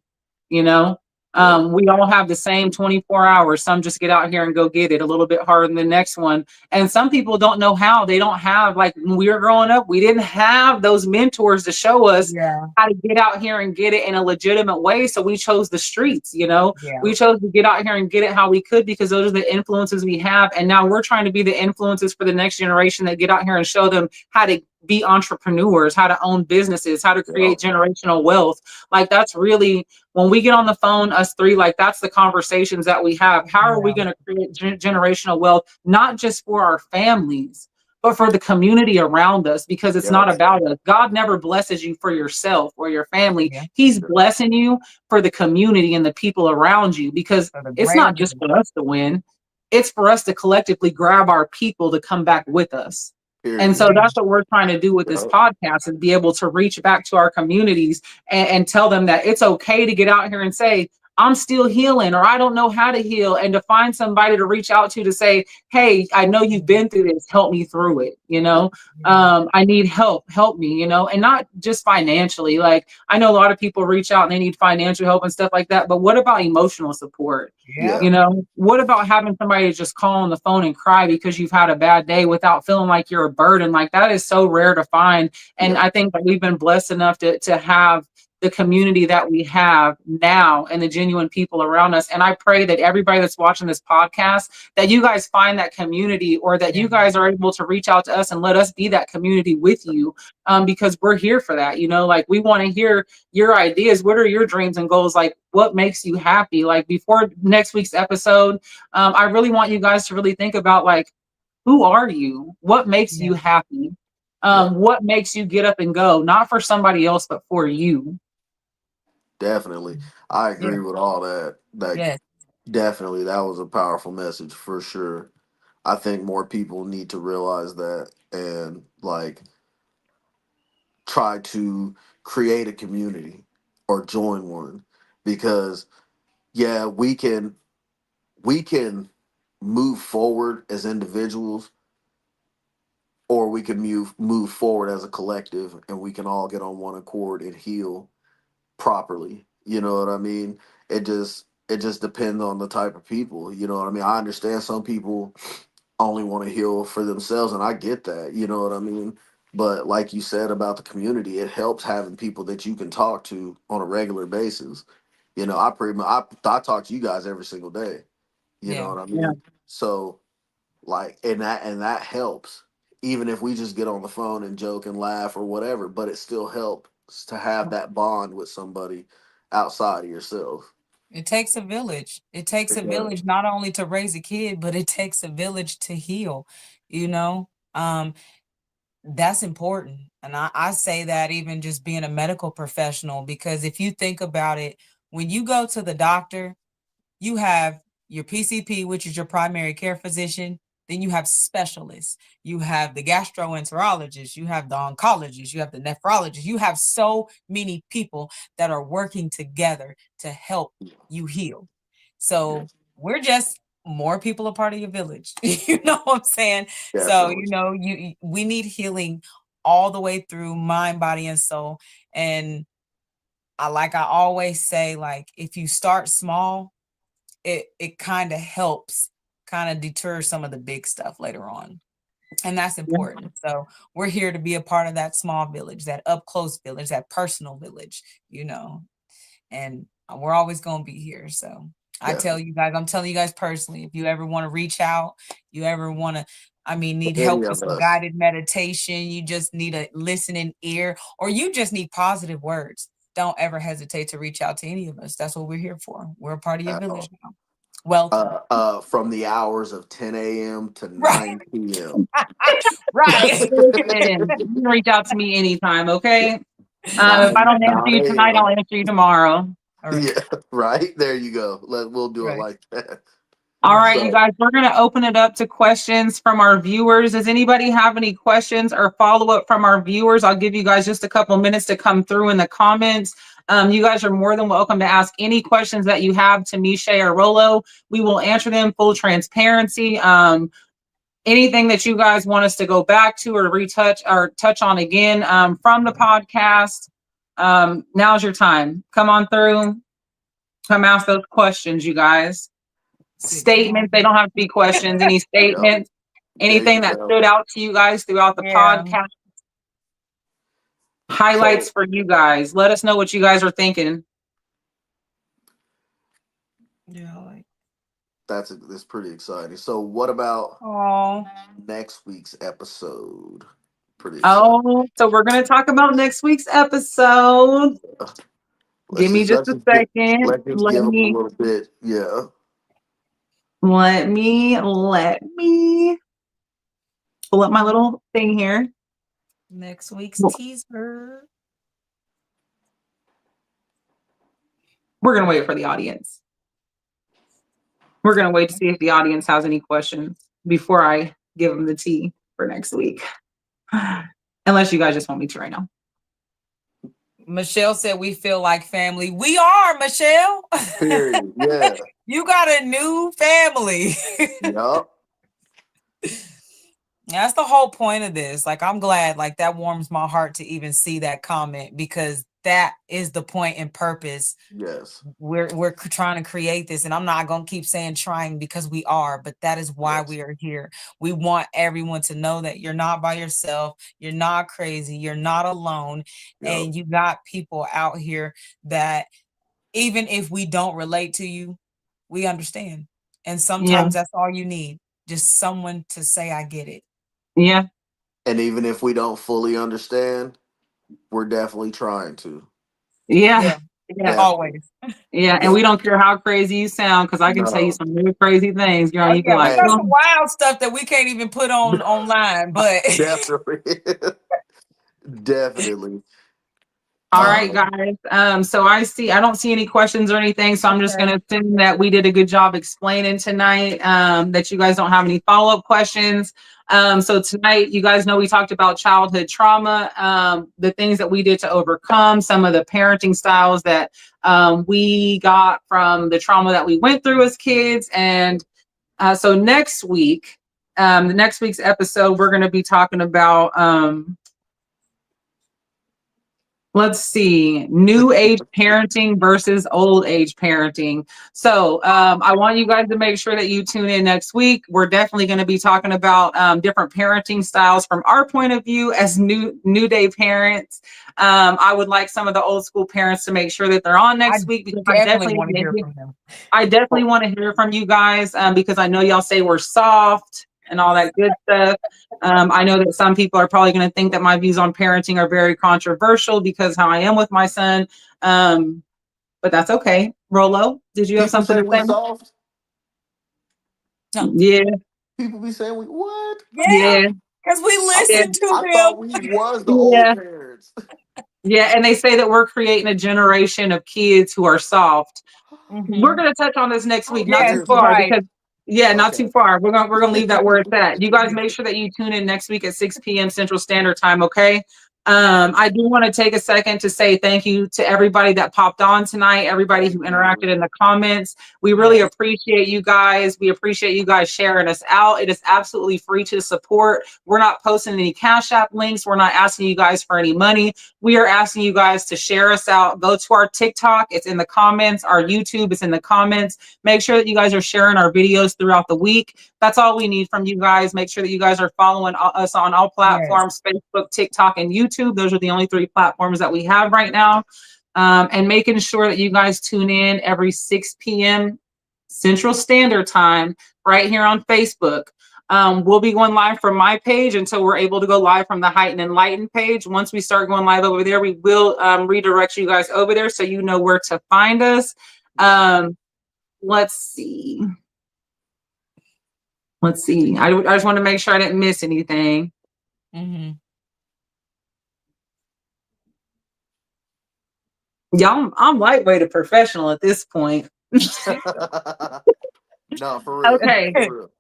A: you know.
C: Yep.
A: We all have the same 24 hours. Some just get out here and go get it a little bit harder than the next one. And some people don't know how. They don't have, like when we were growing up, we didn't have those mentors to show us
B: Yeah.
A: how to get out here and get it in a legitimate way. So we chose the streets, you know.
B: Yeah.
A: We chose to get out here and get it how we could because those are the influences we have. And now we're trying to be the influences for the next generation that get out here and show them how to be entrepreneurs, how to own businesses, how to create
C: Yep.
A: generational wealth. Like that's really when we get on the phone, us three, like that's the conversations that we have. How are we
B: Yeah.
A: going to create generational wealth, not just for our families, but for the community around us? Because it's
C: Yep.
A: not about us. God never blesses you for yourself or your family.
B: Yeah.
A: He's blessing you for the community and the people around you, because
B: For the
A: it's
B: greater
A: not just
B: good.
A: for us to win. It's for us to collectively grab our people to come back with us. And
C: Period.
A: so
B: Yeah.
A: that's what we're trying to do with this
C: Yep.
A: podcast, is be able to reach back to our communities and tell them that it's okay to get out here and say, I'm still healing, or I don't know how to heal, and to find somebody to reach out to say, hey, I know you've been through this, help me through it, you
C: Yep.
A: know.
B: Yeah.
A: I need help me, you know, and not just financially. Like I know a lot of people reach out and they need financial help and stuff like that, but what about emotional support?
B: Yeah.
A: You know, what about having somebody to just call on the phone and cry because you've had a bad day without feeling like you're a burden? Like that is so rare to find. And
C: Yep.
A: I think that we've been blessed enough to have the community that we have now and the genuine people around us. And I pray that everybody that's watching this podcast, that you guys find that community, or that
B: Yeah.
A: you guys are able to reach out to us and let us be that community with you, because we're here for that. You know, like we want to hear your ideas. What are your dreams and goals? Like what makes you happy? Like before next week's episode, I really want you guys to really think about like, who are you? What makes
B: Yeah.
A: you happy?
C: Yep.
A: What makes you get up and go, not for somebody else, but for you?
C: Definitely. I
B: Yeah.
C: agree with all that. Like,
B: Yes.
C: definitely, that was a powerful message for sure. I think more people need to realize that and like try to create a community or join one, because yeah, we can move forward as individuals, or we can move forward as a collective, and we can all get on one accord and heal properly. You know what I mean? It just depends on the type of people. You know what I mean? I understand some people only want to heal for themselves, and I get that. You know what I mean? But like you said about the community, it helps having people that you can talk to on a regular basis. You know, I talk to you guys every single day. You know
B: Yeah.
C: what I
A: Yeah.
C: mean? So like, and that helps, even if we just get on the phone and joke and laugh or whatever, but it still helps to have that bond with somebody outside of yourself.
B: It takes a village. It takes
C: It
B: a
C: does.
B: village not only to raise a kid, but it takes a village to heal, you know? That's important. And I say that even just being a medical professional, because if you think about it, when you go to the doctor, you have your PCP, which is your primary care physician. Then you have specialists. You have the gastroenterologist. You have the oncologist. You have the nephrologist. You have so many people that are working together to help you heal. So
C: Yes,
B: we're just more people a part of your village. You know what I'm saying? So,
C: definitely.
B: we need healing all the way through mind, body, and soul. And I always say, like, if you start small, it kind of helps kind of deter some of the big stuff later on. And that's important. So we're here to be a part of that small village, that up close village, that personal village, and we're always going to be here. So I tell you guys, I'm telling you guys personally, if you ever want to reach out, you ever want to, need help with some guided meditation, you just need a listening ear, or you just need positive words, don't ever hesitate to reach out to any of us. That's what we're here for. We're a part of your village now. Welcome.
C: From the hours of 10 a.m. to 9 p.m.
B: Right.
A: You can reach out to me anytime, okay? If I don't answer you tonight, I'll answer you tomorrow.
B: Right.
C: Yeah, right. There you go. We'll do it like that.
A: All right, you guys, we're going to open it up to questions from our viewers. Does anybody have any questions or follow-up from our viewers? I'll give you guys just a couple minutes to come through in the comments. You guys are more than welcome to ask any questions that you have to Miche or Rolo. We will answer them, full transparency. Anything that you guys want us to go back to or retouch or touch on again from the podcast, now's your time. Come on through. Come ask those questions, you guys. Statements, they don't have to be questions. Any statements, anything that stood out to you guys throughout the podcast. Highlights for you guys. Let us know what you guys are thinking.
B: Yeah,
C: that's pretty exciting. So what about next week's episode? Pretty exciting.
A: So we're going to talk about next week's episode. Give me just a second.
C: Let me give them a little bit. Yeah.
A: Let me pull up my little thing here.
B: Next week's teaser.
A: We're going to wait for the audience. We're going to wait to see if the audience has any questions before I give them the tea for next week. Unless you guys just want me to right now.
B: Michelle said we feel like family. We are, Michelle.
C: Period. Yeah.
B: You got a new family.
C: Yup.
B: That's the whole point of this. Like, I'm glad, like, that warms my heart to even see that comment, because that is the point and purpose.
C: Yes.
B: We're trying to create this, and I'm not going to keep saying trying, because we are, but that is why we are here. We want everyone to know that you're not by yourself. You're not crazy. You're not alone. And you got people out here that even if we don't relate to you, we understand. And sometimes that's all you need. Just someone to say, I get it.
A: Yeah.
C: And even if we don't fully understand, we're definitely trying to.
A: Yeah.
B: Always.
A: Yeah, and we don't care how crazy you sound, because I can tell you some really crazy things. You know, you can
B: we got some wild stuff that we can't even put on online, but
C: definitely.
A: All right, guys. So I don't see any questions or anything. So I'm just going to assume that we did a good job explaining tonight, that you guys don't have any follow-up questions. So tonight, you guys know we talked about childhood trauma, the things that we did to overcome, some of the parenting styles that we got from the trauma that we went through as kids. And so next week, the next week's episode, we're going to be talking about let's see, new age parenting versus old age parenting. So I want you guys to make sure that you tune in next week. We're definitely going to be talking about different parenting styles from our point of view as new day parents. I would like some of the old school parents to make sure that they're on next week, because I definitely want to hear from them. I definitely want to hear from you guys, because I know y'all say we're soft and all that good stuff. I know that some people are probably going to think that my views on parenting are very controversial because how I am with my son. But that's okay. Rolo, did you have something to say?
C: Soft?
B: No.
A: Yeah.
C: People be saying what?
B: Yeah. Because we listen to them.
C: I thought we was the old parents.
A: Yeah, and they say that we're creating a generation of kids who are soft. Mm-hmm. We're going to touch on this next week, not too far, because not too far. We're gonna leave that where it's at. You guys make sure that you tune in next week at 6 p.m. Central Standard Time, okay? I do want to take a second to say thank you to everybody that popped on tonight, everybody who interacted in the comments. We really appreciate you guys. We appreciate you guys sharing us out. It is absolutely free to support. We're not posting any Cash App links. We're not asking you guys for any money. We are asking you guys to share us out. Go to our TikTok. It's in the comments. Our YouTube is in the comments. Make sure that you guys are sharing our videos throughout the week. That's all we need from you guys. Make sure that you guys are following us on all platforms, Facebook, TikTok, and YouTube. Those are the only 3 platforms that we have right now. And making sure that you guys tune in every 6 p.m. Central Standard Time right here on Facebook. We'll be going live from my page until we're able to go live from the Heightened and Enlightened page. Once we start going live over there, we will redirect you guys over there so you know where to find us. Let's see. I just want to make sure I didn't miss anything.
B: Mm-hmm.
A: Y'all, I'm lightweight a professional at this point.
C: No, for real.
A: Okay.
C: For real.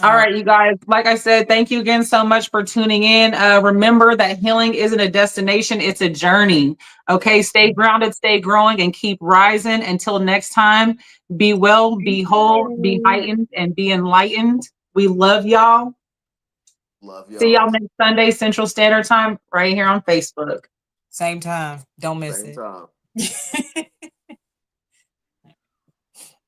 A: All right, you guys. Like I said, thank you again so much for tuning in. Remember that healing isn't a destination, it's a journey. Okay, stay grounded, stay growing, and keep rising. Until next time, be well, be whole, be heightened, and be enlightened. We love y'all.
C: Love y'all.
A: See y'all next Sunday, Central Standard Time, right here on Facebook.
B: Same time. Don't miss
C: Same
B: it.
C: time.